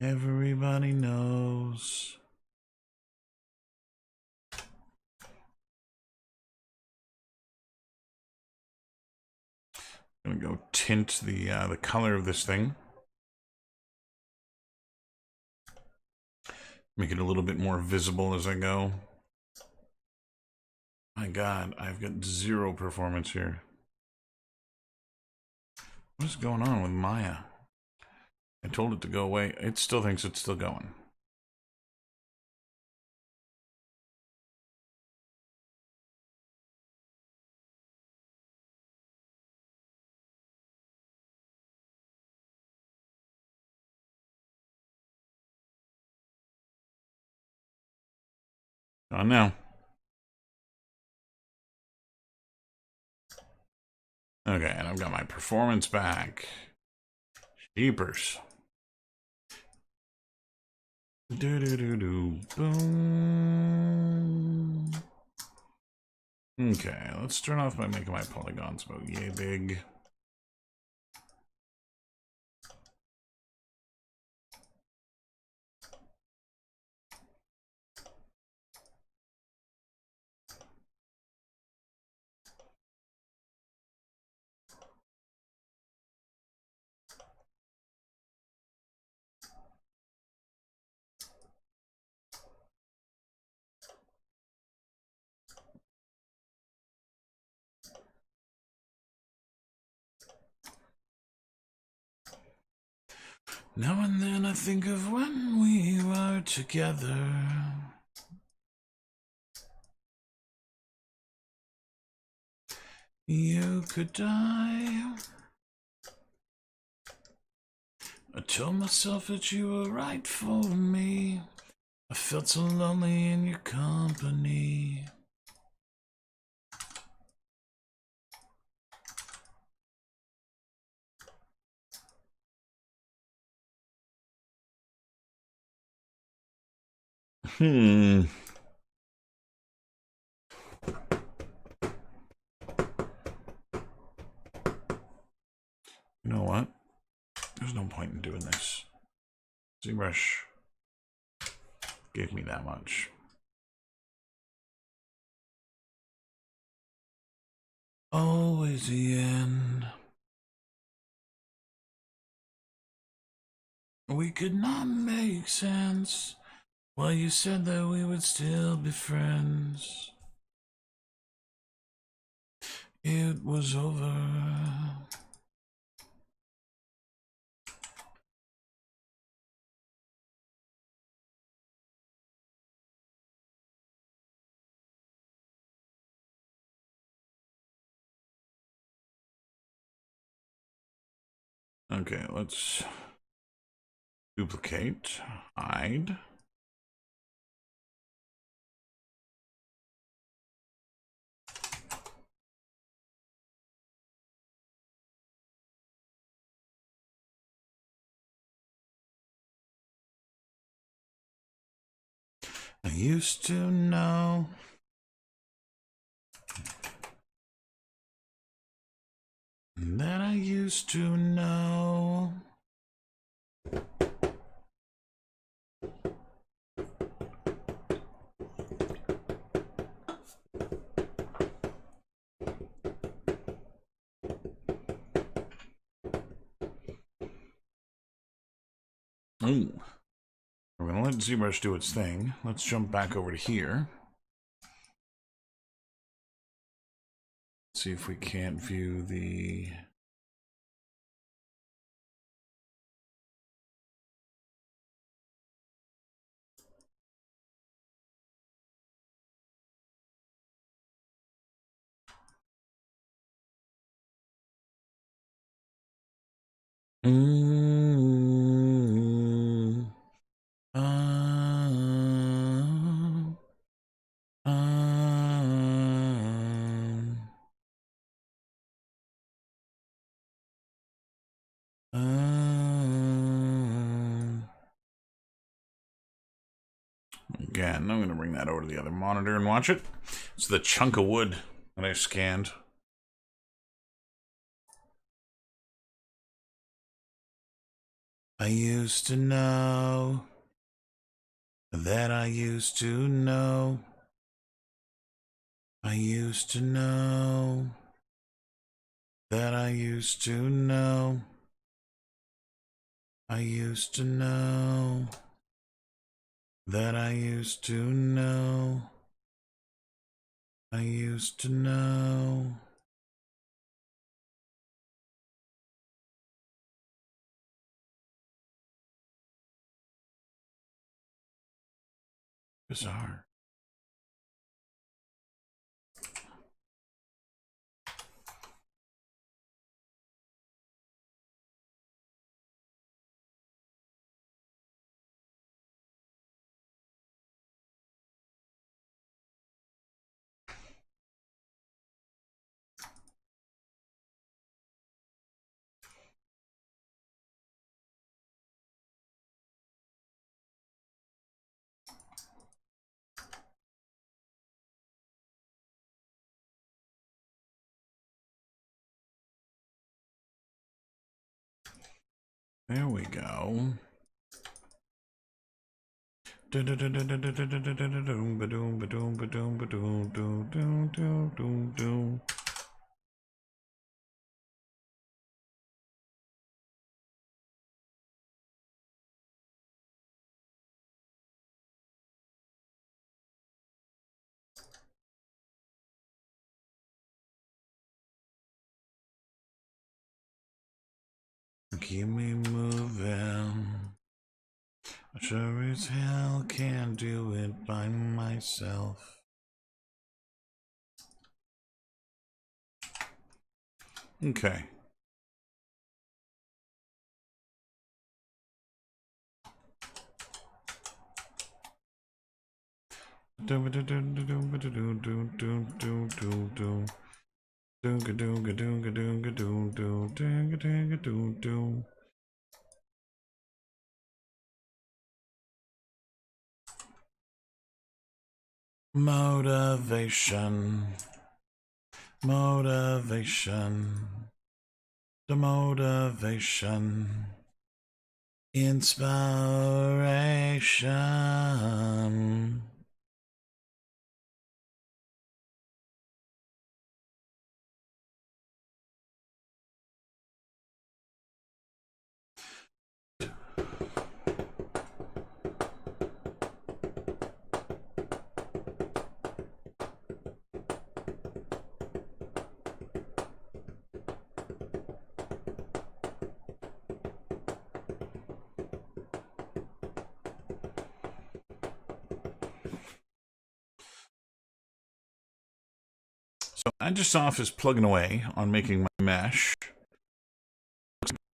Everybody knows. I'm gonna go tint the color of this thing. Make it a little bit more visible as I go. My God, I've got 0 performance here. What's going on with Maya? I told it to go away. It still thinks it's still going. Oh no. Okay, and I've got my performance back. Jeepers. Boom. Okay, let's turn off by making my polygons about yay big. Now and then I think of when we were together. You could die. I told myself that you were right for me. I felt so lonely in your company. You know what? There's no point in doing this. ZBrush gave me that much. Always the end. We could not make sense. Well, you said that we would still be friends. It was over. Okay, let's duplicate, hide. I used to know. That I used to know. Ooh. We're going to let ZBrush do its thing. Let's jump back over to here. See if we can't view the... Again, I'm going to bring that over to the other monitor and watch it. It's the chunk of wood that I scanned. I used to know that I used to know. I used to know that I used to know. I used to know that I used to know. I used to know. Bizarre. There we go. Keep me moving. I sure as hell can't do it by myself. Okay. Motivation. Motivation. Demotivation. Inspiration. So I just off is plugging away on making my mesh.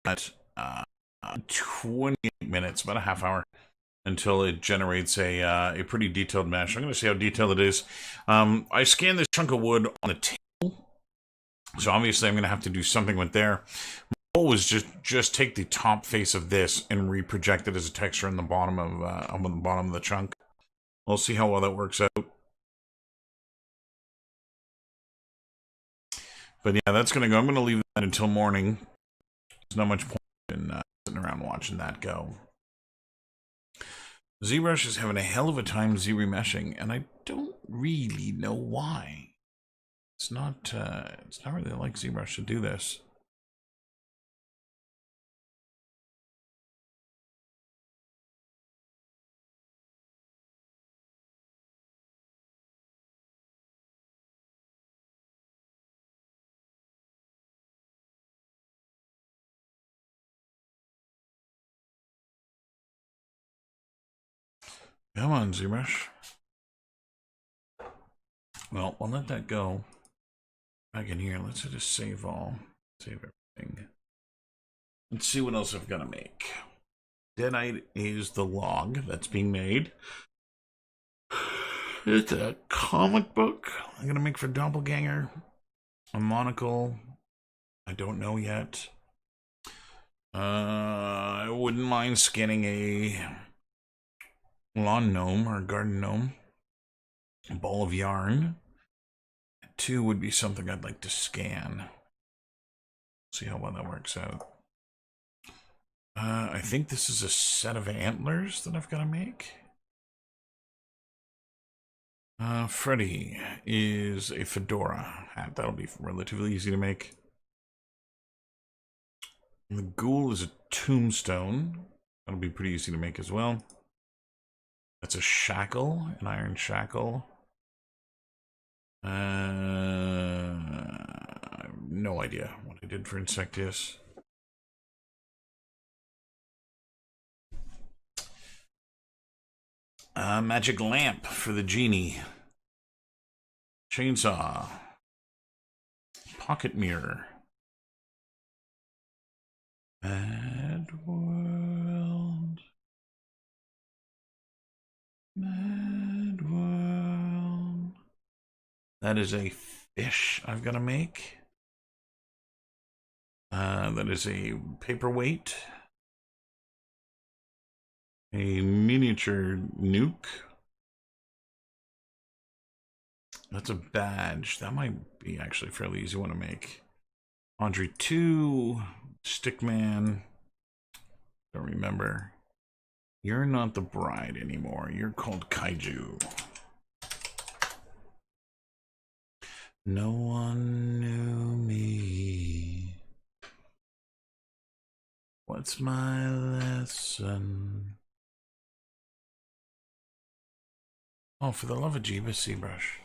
At 28 minutes, about a half hour, until it generates a pretty detailed mesh. I'm going to see how detailed it is. I scanned this chunk of wood on the table, so obviously I'm going to have to do something with there. My goal was just take the top face of this and reproject it as a texture on the bottom of the chunk. We'll see how well that works out. But yeah, that's going to go. I'm going to leave that until morning. There's not much point in sitting around watching that go. ZBrush is having a hell of a time z-remeshing, and I don't really know why. It's not really like ZBrush to do this. Come on, ZBrush. Well, we'll let that go. Back in here, let's just save all. Save everything. Let's see what else I've got to make. Deadite is the log that's being made. It's a comic book I'm going to make for Doppelganger. A monocle. I don't know yet. I wouldn't mind scanning a lawn gnome or garden gnome. A ball of yarn. 2 would be something I'd like to scan. See how well that works out. I think this is a set of antlers that I've got to make. Freddy is a fedora hat. That'll be relatively easy to make. And the ghoul is a tombstone. That'll be pretty easy to make as well. That's a shackle, an iron shackle. I have no idea what I did for Insectius. Magic lamp for the genie. Chainsaw. Pocket mirror. Mad world. Mad world. That is a fish I've got to make. That is a paperweight. A miniature nuke. That's a badge. That might be actually a fairly easy one to make. Andre 2. Stickman. Don't remember. You're not the bride anymore. You're called Kaiju. No one knew me. What's my lesson? Oh, for the love of Jeebus, ZBrush.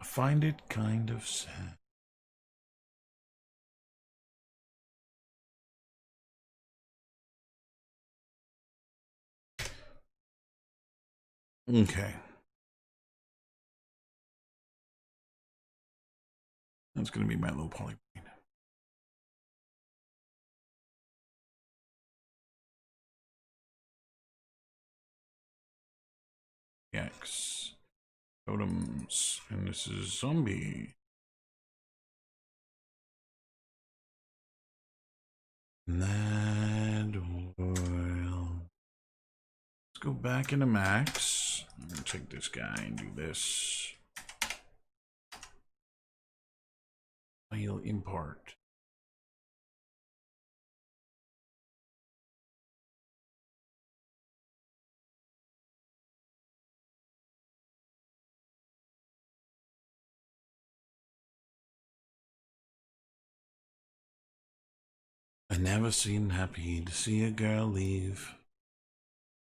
I find it kind of sad. Okay. That's going to be my little polyplane. X. Totems. And this is zombie. Mad world. Let's go back into Max. I'm gonna take this guy and do this. File import. I never seem happy to see a girl leave.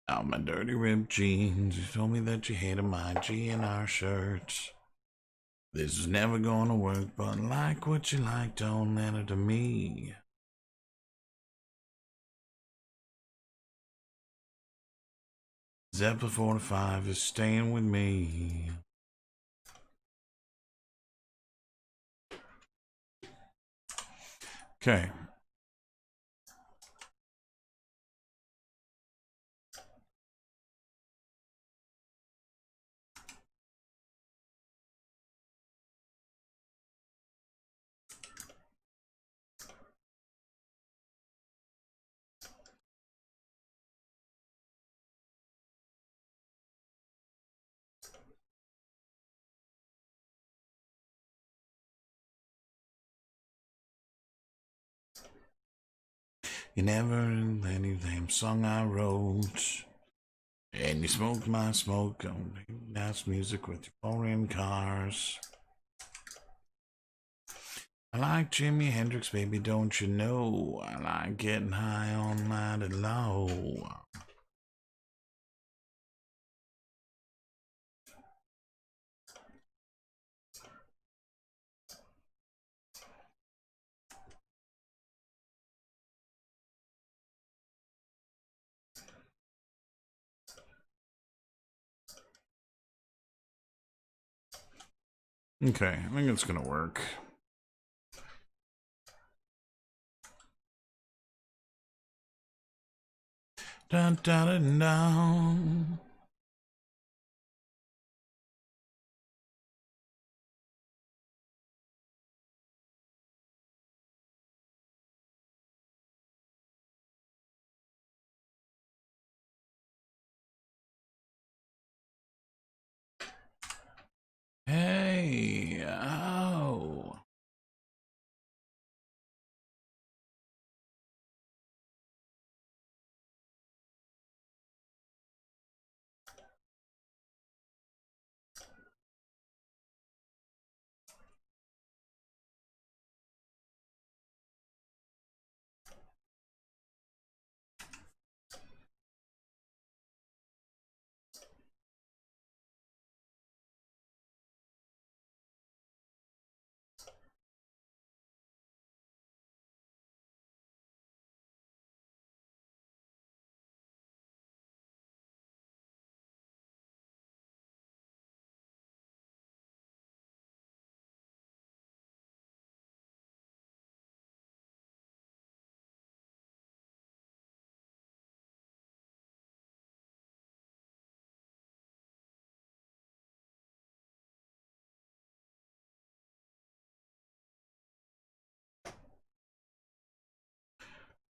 Out my dirty ripped jeans. You told me that you hated my GNR shirts. This is never gonna work, but like what you like, don't matter to me. Zeppelin 45 is staying with me. Okay. You never any damn song I wrote. And you smoked my smoke on dance music with your foreign cars. I like Jimi Hendrix, baby, don't you know? I like getting high on night and low. Okay, I think it's gonna work. Dun dun dun dun. Hey, oh.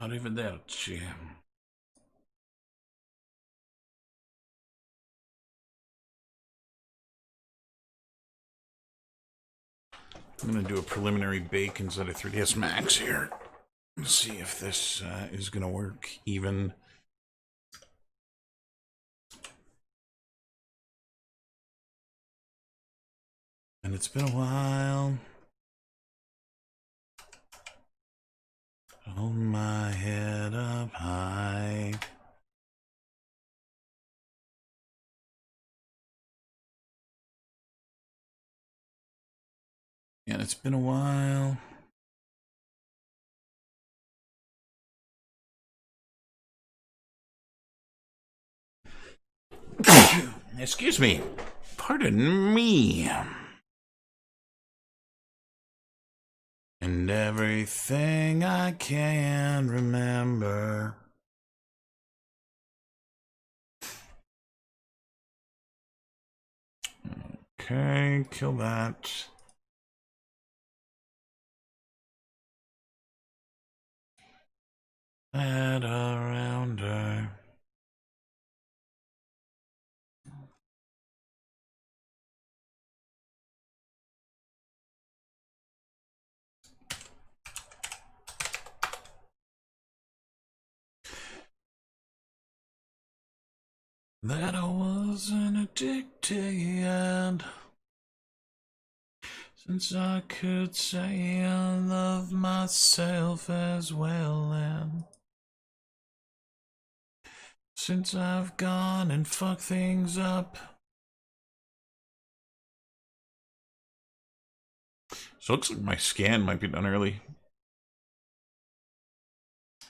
Arrivederci. I'm going to do a preliminary bake instead of 3ds Max here. Let's see if this is going to work even. And it's been a while. Hold my head up high. And it's been a while. Excuse me. Pardon me. And everything I can remember. Okay, kill that. Add around her. that I wasn't addicted. Since I could say I love myself as well, and since I've gone and fucked things up. So it looks like my scan might be done early.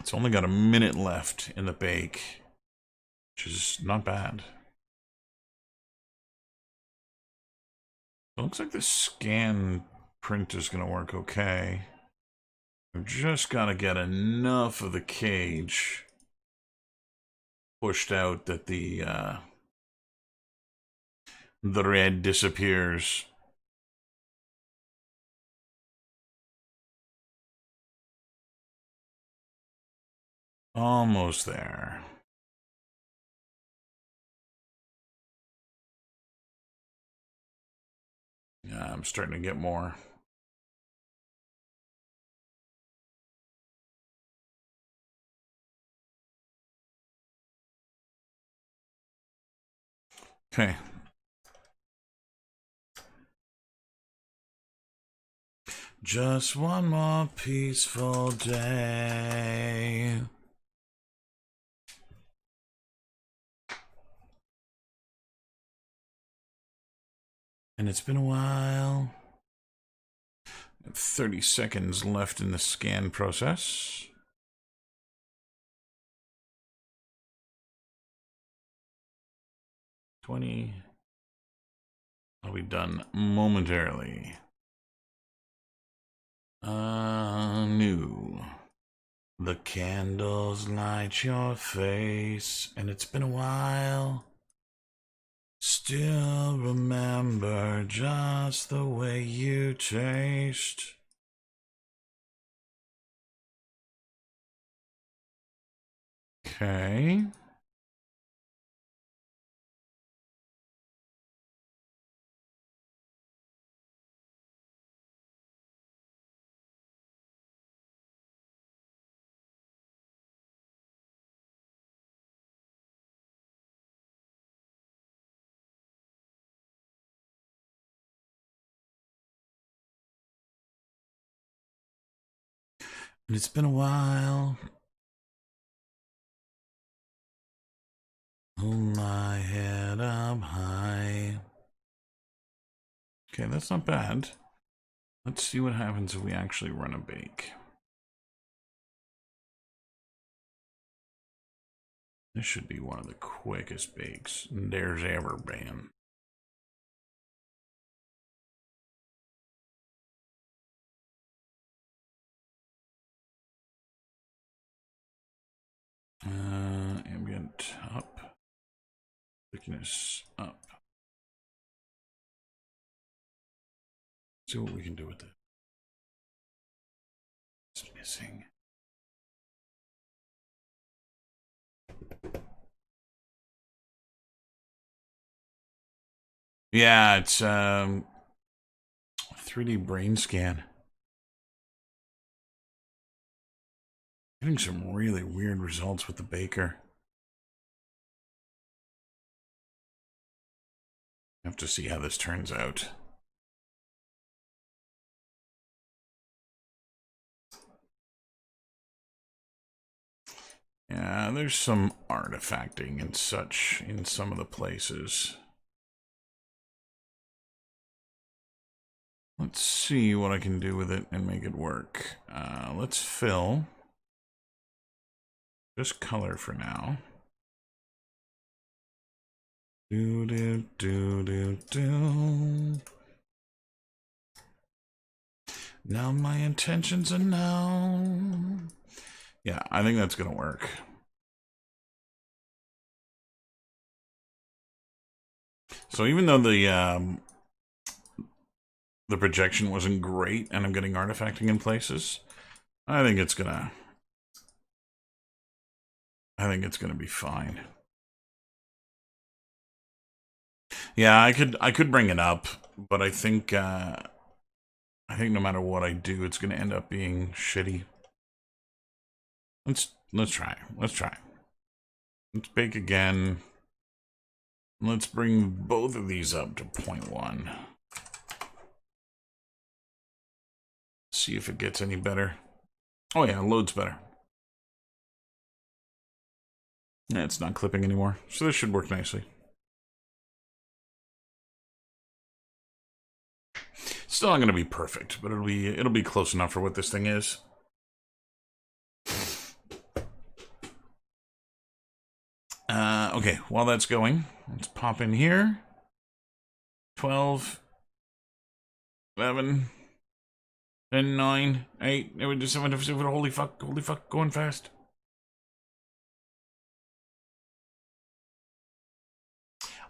It's only got a minute left in the bake, which is not bad. It looks like the scan print is going to work okay. I've just got to get enough of the cage pushed out that the red disappears. Almost there. Yeah, I'm starting to get more. Okay. Just one more peaceful day. And it's been a while. 30 seconds left in the scan process. I'll be done momentarily. New. The candles light your face, and it's been a while. Still remember just the way you taste. Okay. And it's been a while. Hold my head up high. Okay, that's not bad. Let's see what happens if we actually run a bake. This should be one of the quickest bakes there's ever been. Ambient up. Thickness up. See what we can do with it. It's missing. Yeah, it's 3D brain scan. Getting some really weird results with the baker. I have to see how this turns out. Yeah, there's some artifacting and such in some of the places. Let's see what I can do with it and make it work. Let's fill. Just color for now. Do do do do do. Now my intentions are known. Yeah, I think that's gonna work. So even though the projection wasn't great and I'm getting artifacting in places, I think it's gonna be fine. Yeah, I could bring it up, but I think no matter what I do, it's gonna end up being shitty. Let's try. Let's bake again. Let's bring both of these up to 0.1. See if it gets any better. Oh yeah, loads better. Yeah, it's not clipping anymore, so this should work nicely. Still not going to be perfect, but it'll be close enough for what this thing is. Okay, while that's going, let's pop in here. 12, 11, 10, 9, 8, 7, holy fuck, going fast.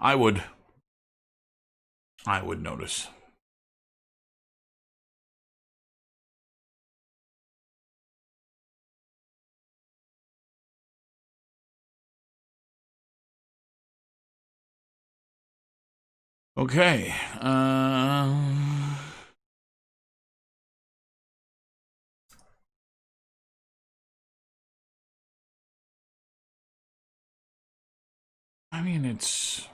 I would notice. Okay. I mean, it's...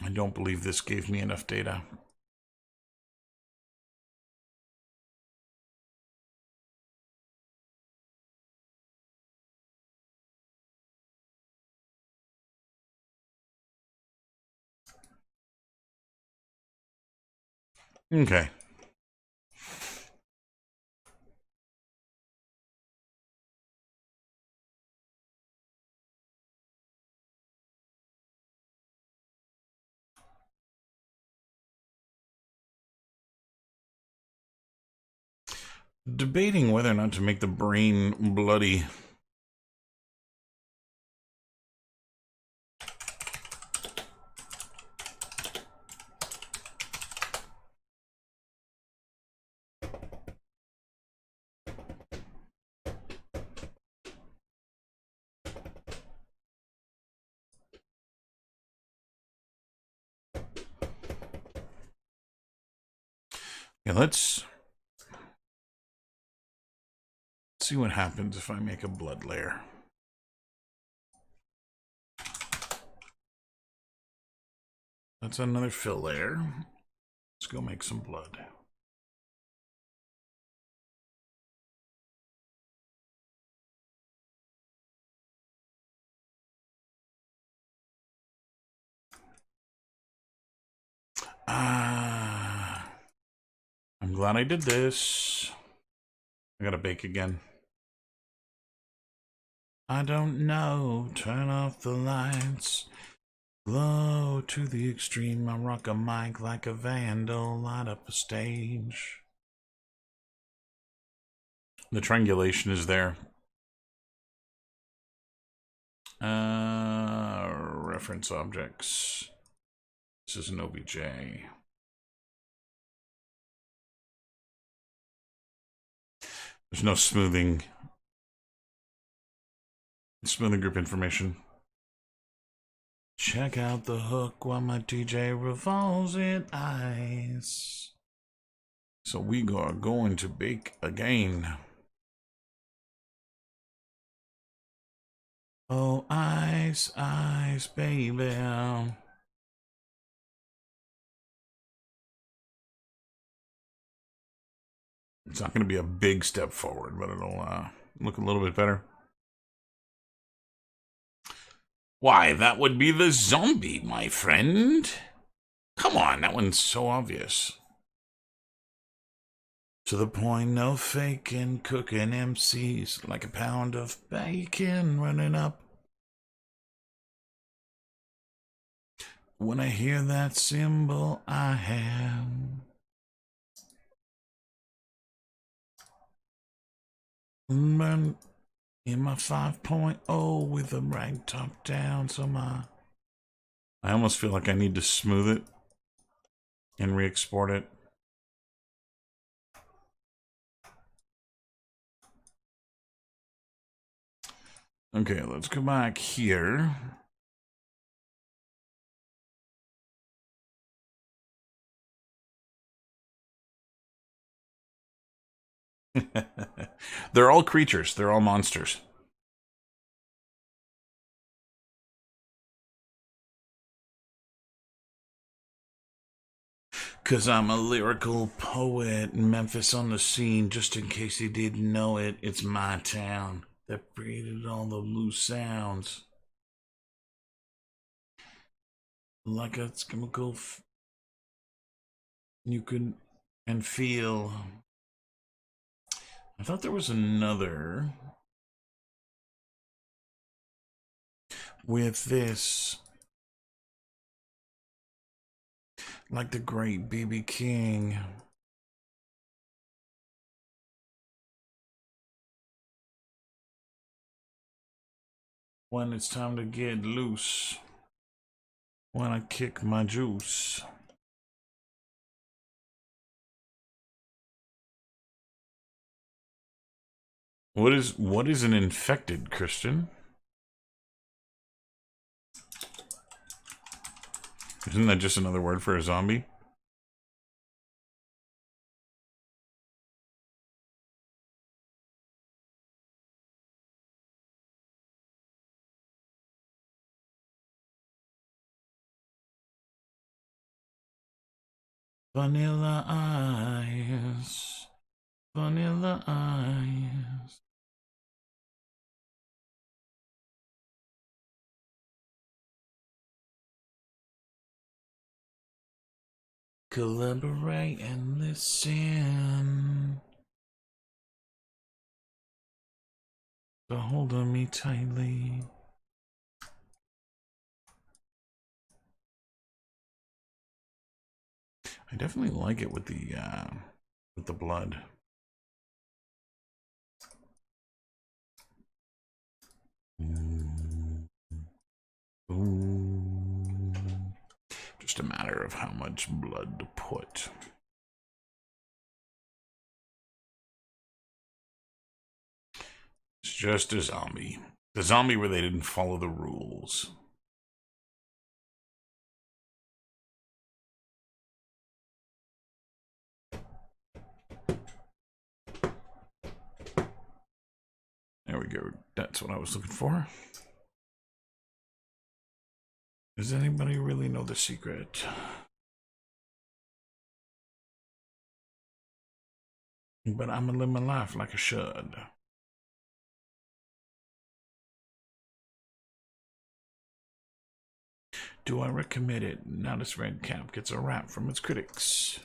I don't believe this gave me enough data. Okay. Debating whether or not to make the brain bloody. Yeah, let's see what happens if I make a blood layer. That's another fill layer. Let's go make some blood. I'm glad I did this. I gotta bake again. I don't know. Turn off the lights. Glow to the extreme. I rock a mic like a vandal. Light up a stage. The triangulation is there. Reference objects. This is an OBJ. There's no smoothing. Smoothing group information. Check out the hook while my DJ revolves in ice. So we are going to bake again. Oh, ice, ice, baby. It's not going to be a big step forward, but it'll look a little bit better. Why, that would be the zombie, my friend. Come on, that one's so obvious. To the point, no faking, cooking MCs like a pound of bacon running up. When I hear that cymbal, I have Man, in my 5.0 with a rag top down, so I almost feel like I need to smooth it and re-export it. Okay, let's go back here. They're all creatures. They're all monsters. Cause I'm a lyrical poet, Memphis on the scene, just in case you didn't know it, it's my town that created all the loose sounds. Like a chemical you could and feel. I thought there was another with this, like the great B.B. King. When it's time to get loose, when I kick my juice. What is an infected, Christian? Isn't that just another word for a zombie? Vanilla eyes, vanilla eyes. Collaborate and listen. So hold on me tightly. I definitely like it with the blood. Ooh. Just a matter of how much blood to put. It's just a zombie. The zombie where they didn't follow the rules. There we go. That's what I was looking for. Does anybody really know the secret? But I'm gonna live my life like I should. Do I recommend it? Now this red cap gets a rap from its critics.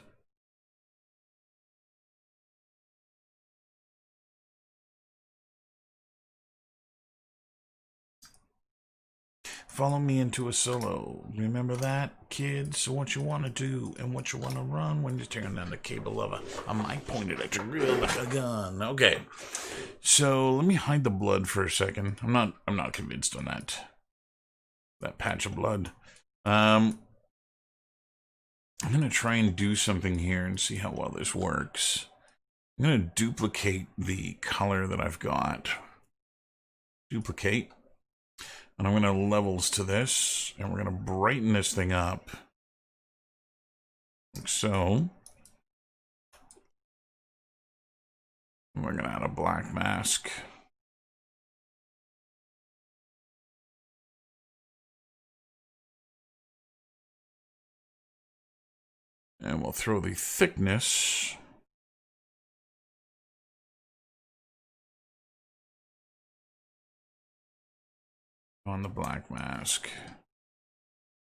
Follow me into a solo. Remember that, kids? So what you want to do and what you want to run when you're tearing down the cable of a mic pointed at your grill like a gun. Okay, so let me hide the blood for a second. I'm not convinced on that patch of blood. I'm gonna try and do something here and see how well this works. I'm gonna duplicate the color that I've got. Duplicate. And I'm going to levels to this, and we're going to brighten this thing up. Like so. And we're going to add a black mask. And we'll throw the thickness on the black mask.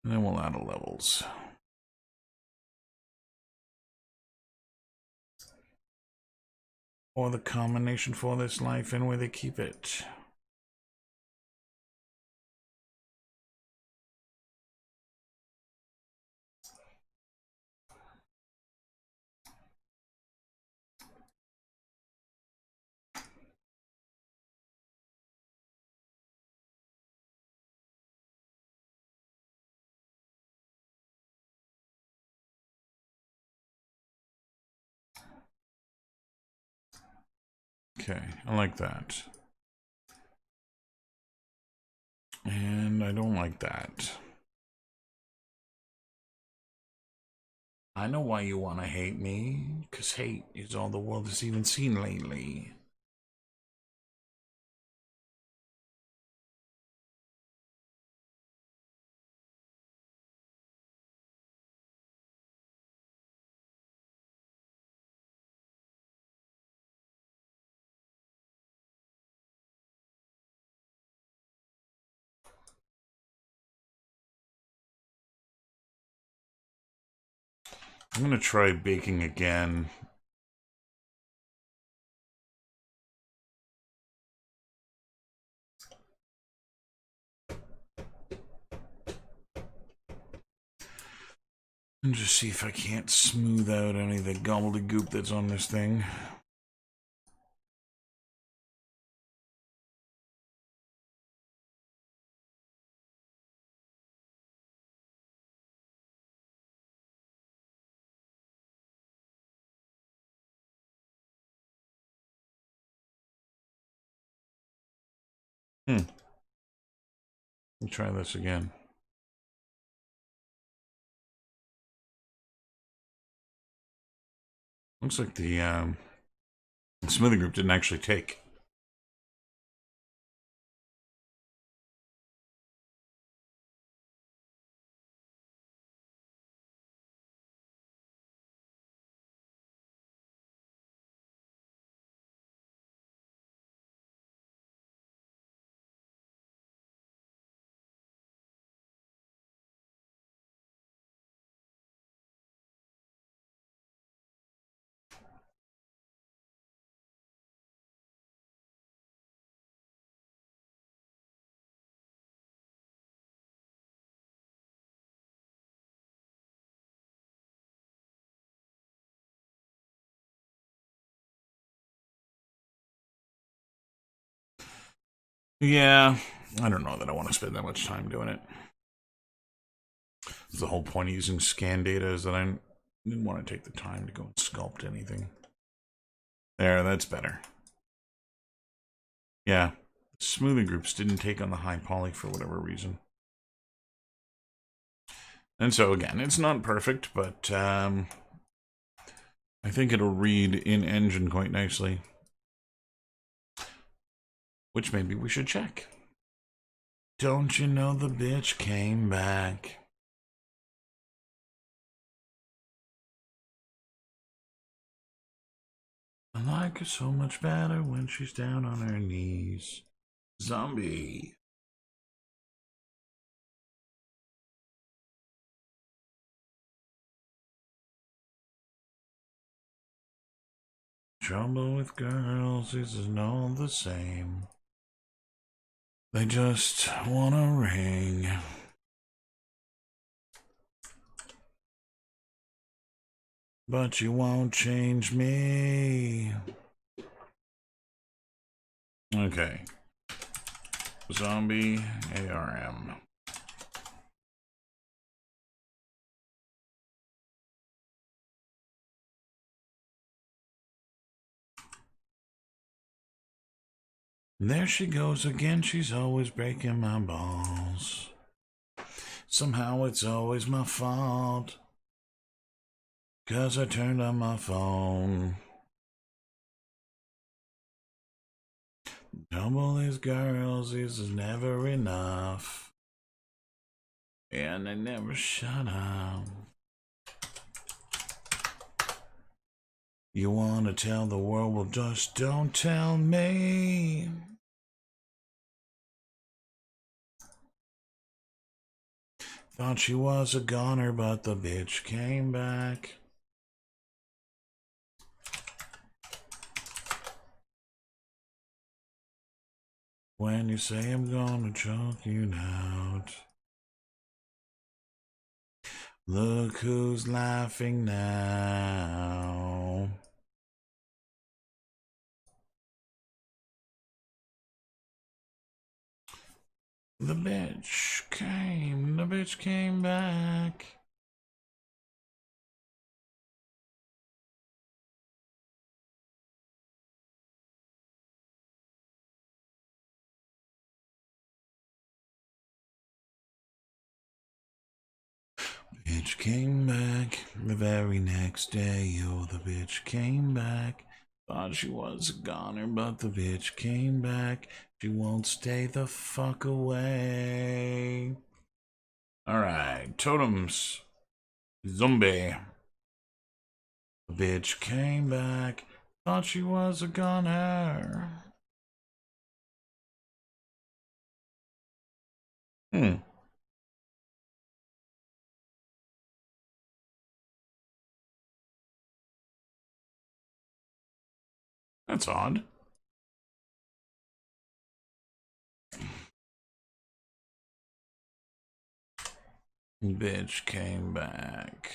And then we'll add a levels. Or the combination for this life and where they keep it. Okay, I like that. And I don't like that. I know why you want to hate me, because hate is all the world has even seen lately. I'm going to try baking again. And just see if I can't smooth out any of the gobbledygook that's on this thing. Let's try this again. Looks like the smoothing group didn't actually take. Yeah, I don't know that I want to spend that much time doing it. The whole point of using scan data is that I didn't want to take the time to go and sculpt anything. There, that's better. Yeah, smoothing groups didn't take on the high poly for whatever reason. And so again, it's not perfect, but I think it'll read in engine quite nicely. Which maybe we should check. Don't you know the bitch came back? I like her so much better when she's down on her knees. Zombie. Trouble with girls isn't all the same. They just want a ring. But you won't change me. Okay. Zombie ARM. There she goes again, she's always breaking my balls. Somehow it's always my fault, 'cause I turned on my phone. Double these girls is never enough, and they never shut up. You wanna tell the world, well just don't tell me. Thought she was a goner, but the bitch came back. When you say I'm gonna choke you out, look who's laughing now. The bitch came back. bitch came back the very next day. Oh, the bitch came back. Thought she was a goner, but the bitch came back. She won't stay the fuck away. Alright, totems. Zombie. The bitch came back. Thought she was a goner. That's odd. Bitch came back.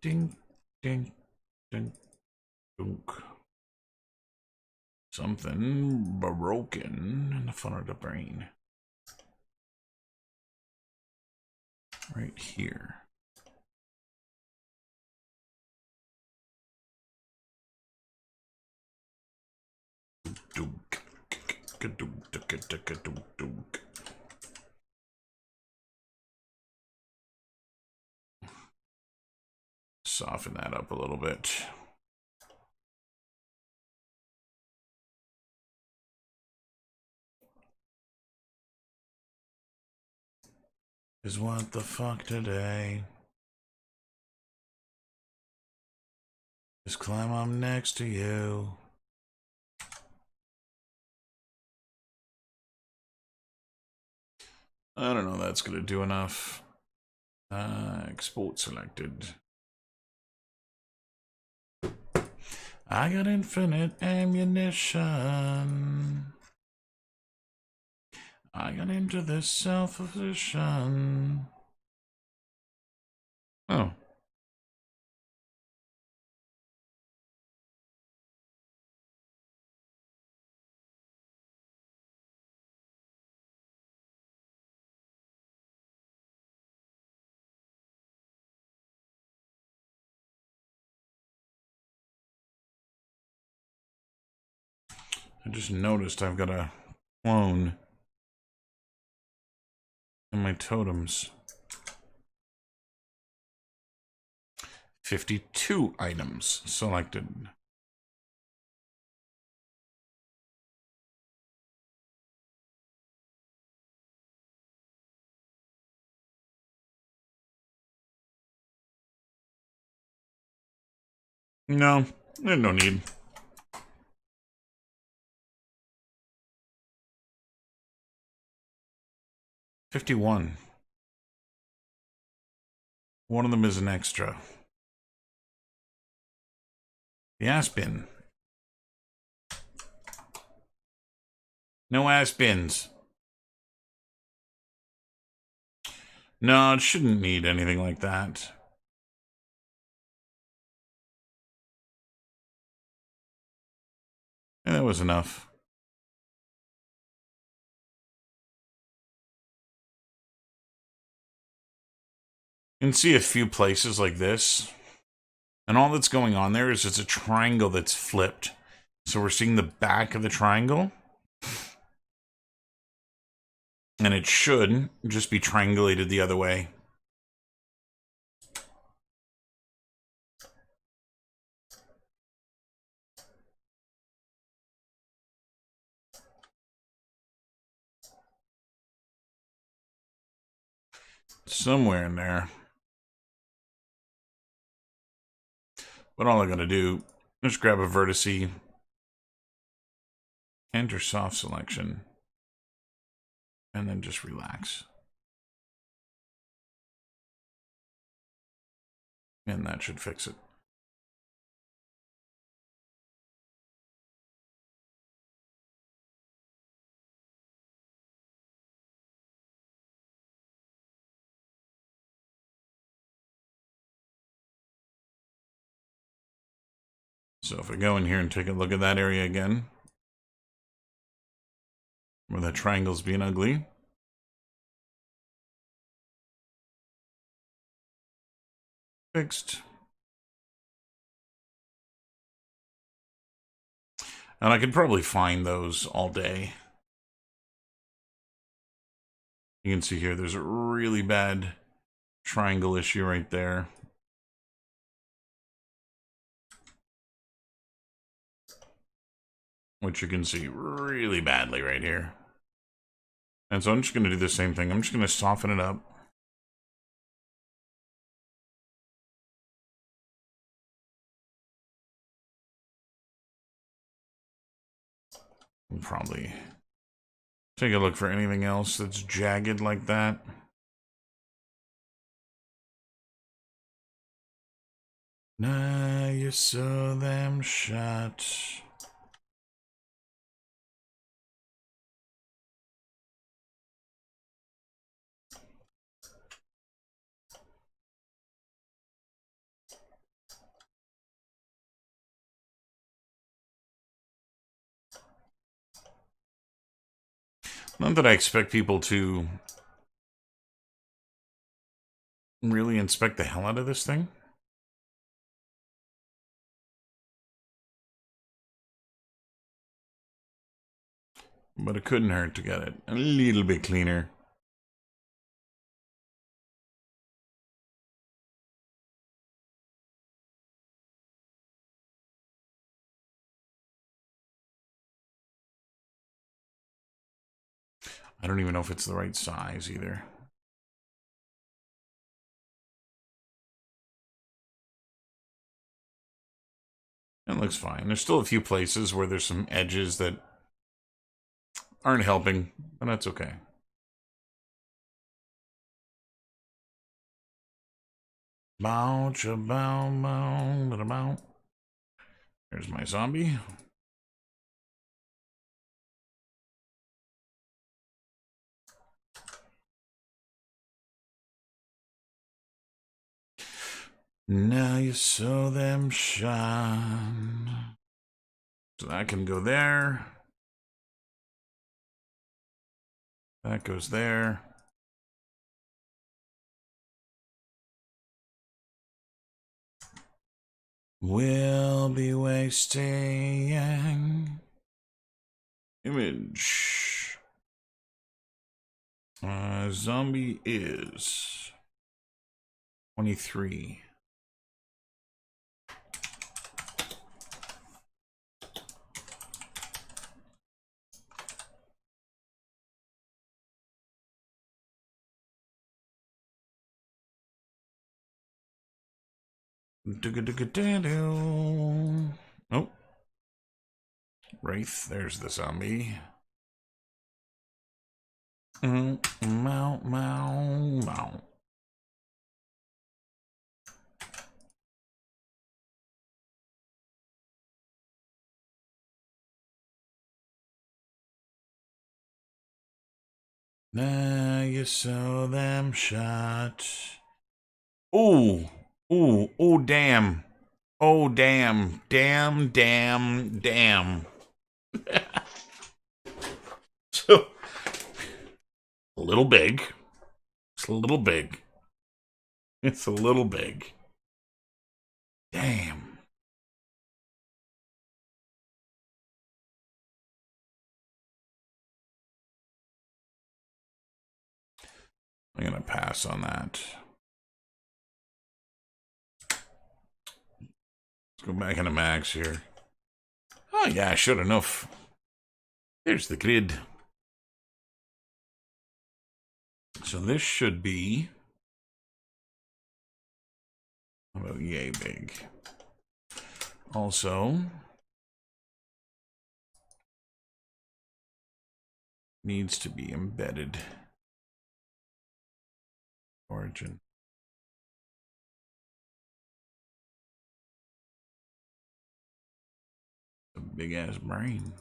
Ding, ding, ding, dunk. Something broken in the front of the brain. Right here. Dunk, dunk, dunk, dunk, dunk. Soften that up a little bit. Is what the fuck today? Just climb up next to you. I don't know, that's gonna do enough. Export selected. I got infinite ammunition. I got into this self-position. Oh. I just noticed I've got a clone in my totems. 52 items selected. No, there's no need. $51. One of them is an extra. The ass bin. No ass bins. No, it shouldn't need anything like that. And that was enough. You can see a few places like this. And all that's going on there is it's a triangle that's flipped. So we're seeing the back of the triangle. And it should just be triangulated the other way. Somewhere in there. But all I gotta do is grab a vertice, enter soft selection, and then just relax. And that should fix it. So if I go in here and take a look at that area again, where that triangle's being ugly, fixed. And I could probably find those all day. You can see here there's a really bad triangle issue right there. Which you can see really badly right here. And so I'm just going to do the same thing. I'm just going to soften it up. And probably take a look for anything else that's jagged like that. Now you saw them shut. Not that I expect people to really inspect the hell out of this thing. But it couldn't hurt to get it a little bit cleaner. I don't even know if it's the right size either. It looks fine. There's still a few places where there's some edges that aren't helping, but that's okay. Bow, cha, bow, bow, da, bow. There's my zombie. Now you saw them shine. So that can go there. That goes there. We'll be wasting image. Zombie is 23. Oh. Wraith, there's the zombie. Mow, mow, mow. Now you saw them shot. Ooh, ooh, oh, damn. Oh, damn. Damn, damn, damn. So, a little big. It's a little big. It's a little big. Damn. I'm going to pass on that. Let's go back into max here. Oh, yeah, sure enough. There's the grid. So this should be about yay big. Also, needs to be embedded. Origin. A big ass brain.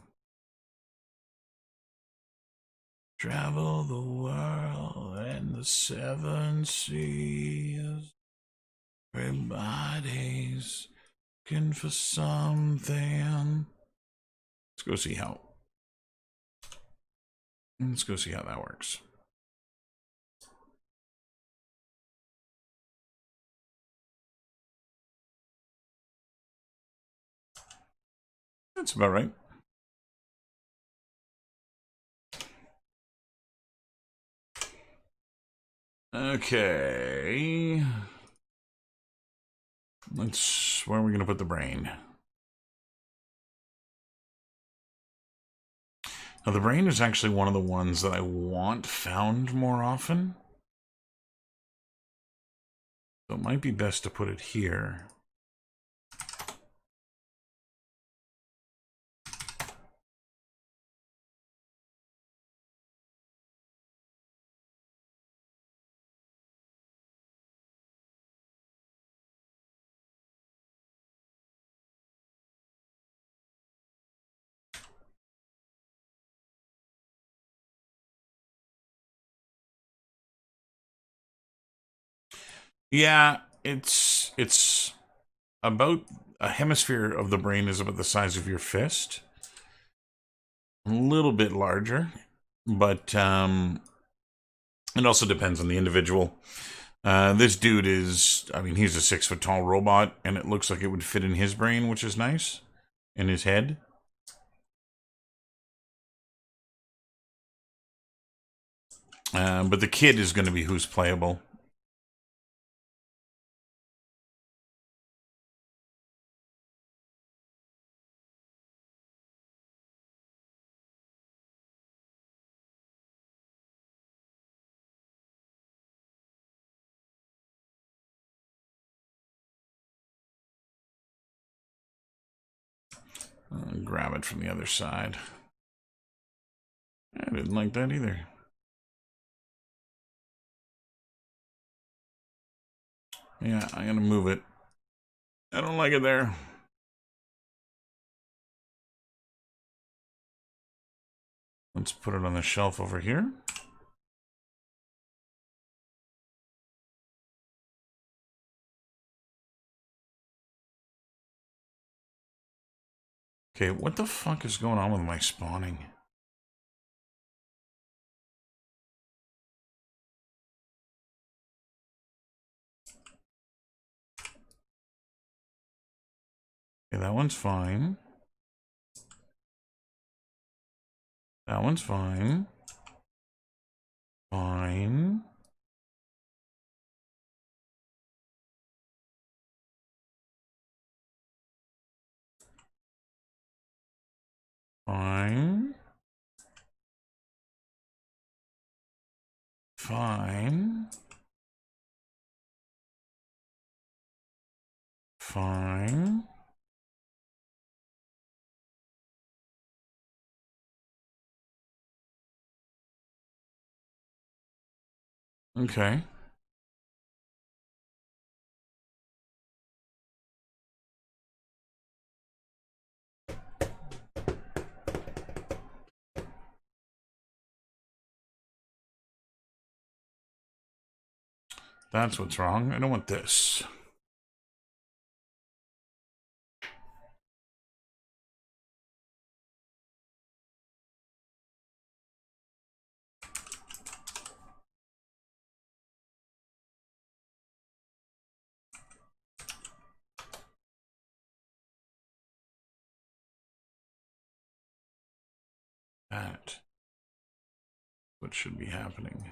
Travel the world and the seven seas. Everybody's looking for something. Let's go see how. Let's go see how that works. That's about right. Okay. Where are we going to put the brain? Now, the brain is actually one of the ones that I want found more often. So it might be best to put it here. Yeah, it's about a hemisphere of the brain is about the size of your fist. A little bit larger, but it also depends on the individual. This dude is, I mean, he's a 6 foot tall robot, and it looks like it would fit in his brain, which is nice, in his head. But the kid is going to be who's playable. Grab it from the other side. I didn't like that either. Yeah, I'm gonna move it. I don't like it there. Let's put it on the shelf over here. Okay, what the fuck is going on with my spawning? Okay, that one's fine. That one's fine. Fine. Fine. Fine. Fine. Okay. That's what's wrong. I don't want this. That. What should be happening?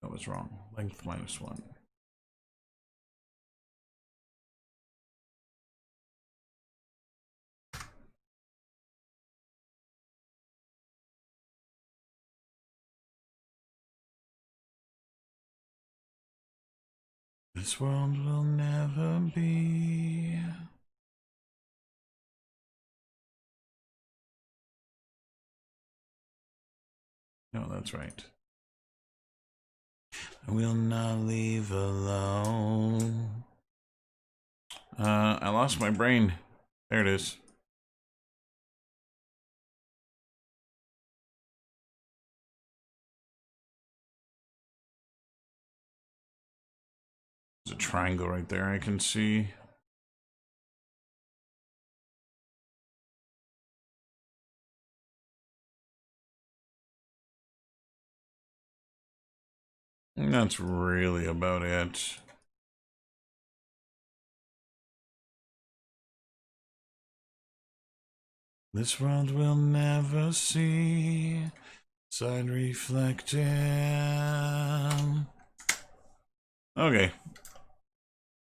That was wrong. Length -1. This world will never be. No, that's right. I will not leave alone. I lost my brain. There it is. There's a triangle right there I can see. And that's really about it. This world will never see. Side reflecting. Okay.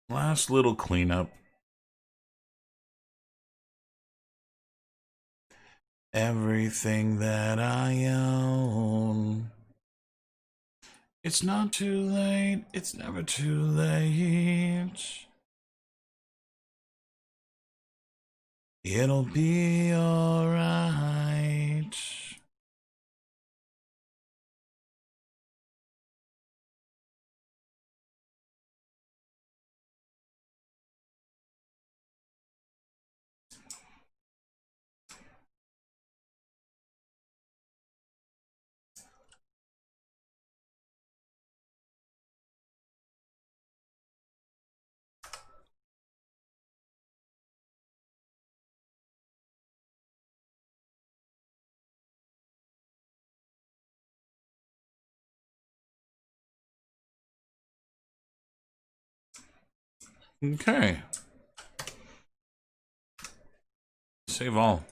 Last little cleanup. Everything that I own. It's not too late. It's never too late. It'll be alright. Okay. Save all.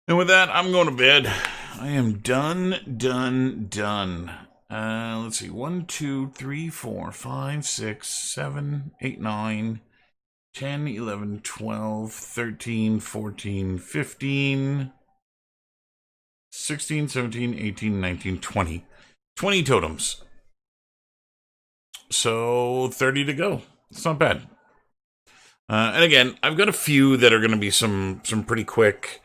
And with that, I'm going to bed. I am done. Let's see. 1, 2, 3, 4, 5, 6, 7, 8, 9, 10, 11, 12, 13, 14, 15, 16, 17, 18, 19, 20. 20 totems. So 30 to go. It's not bad. And again, I've got a few that are going to be some pretty quick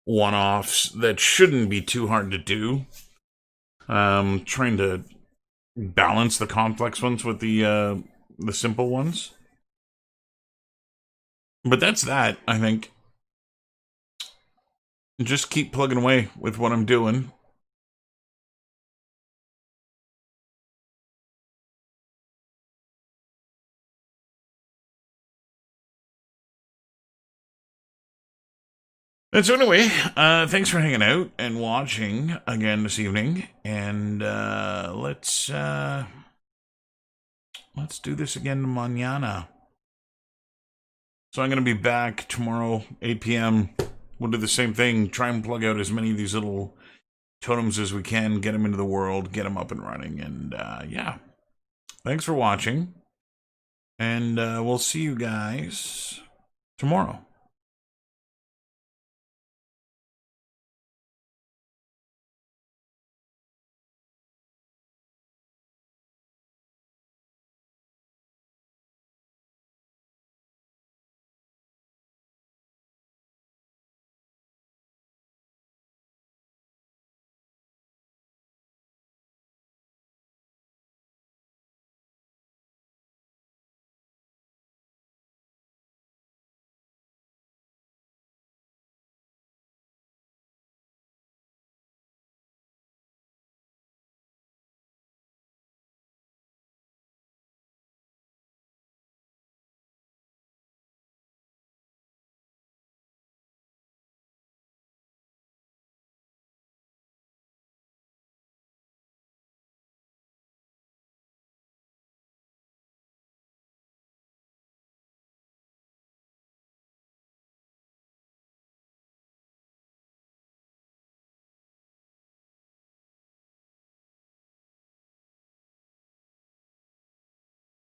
one-offs that shouldn't be too hard to do. Trying to balance the complex ones with the simple ones. But that's that, I think. Just keep plugging away with what I'm doing. And so anyway, thanks for hanging out and watching again this evening. And let's do this again mañana. So I'm going to be back tomorrow, 8 p.m. We'll do the same thing. Try and plug out as many of these little totems as we can. Get them into the world. Get them up and running. And yeah. Thanks for watching. And we'll see you guys tomorrow.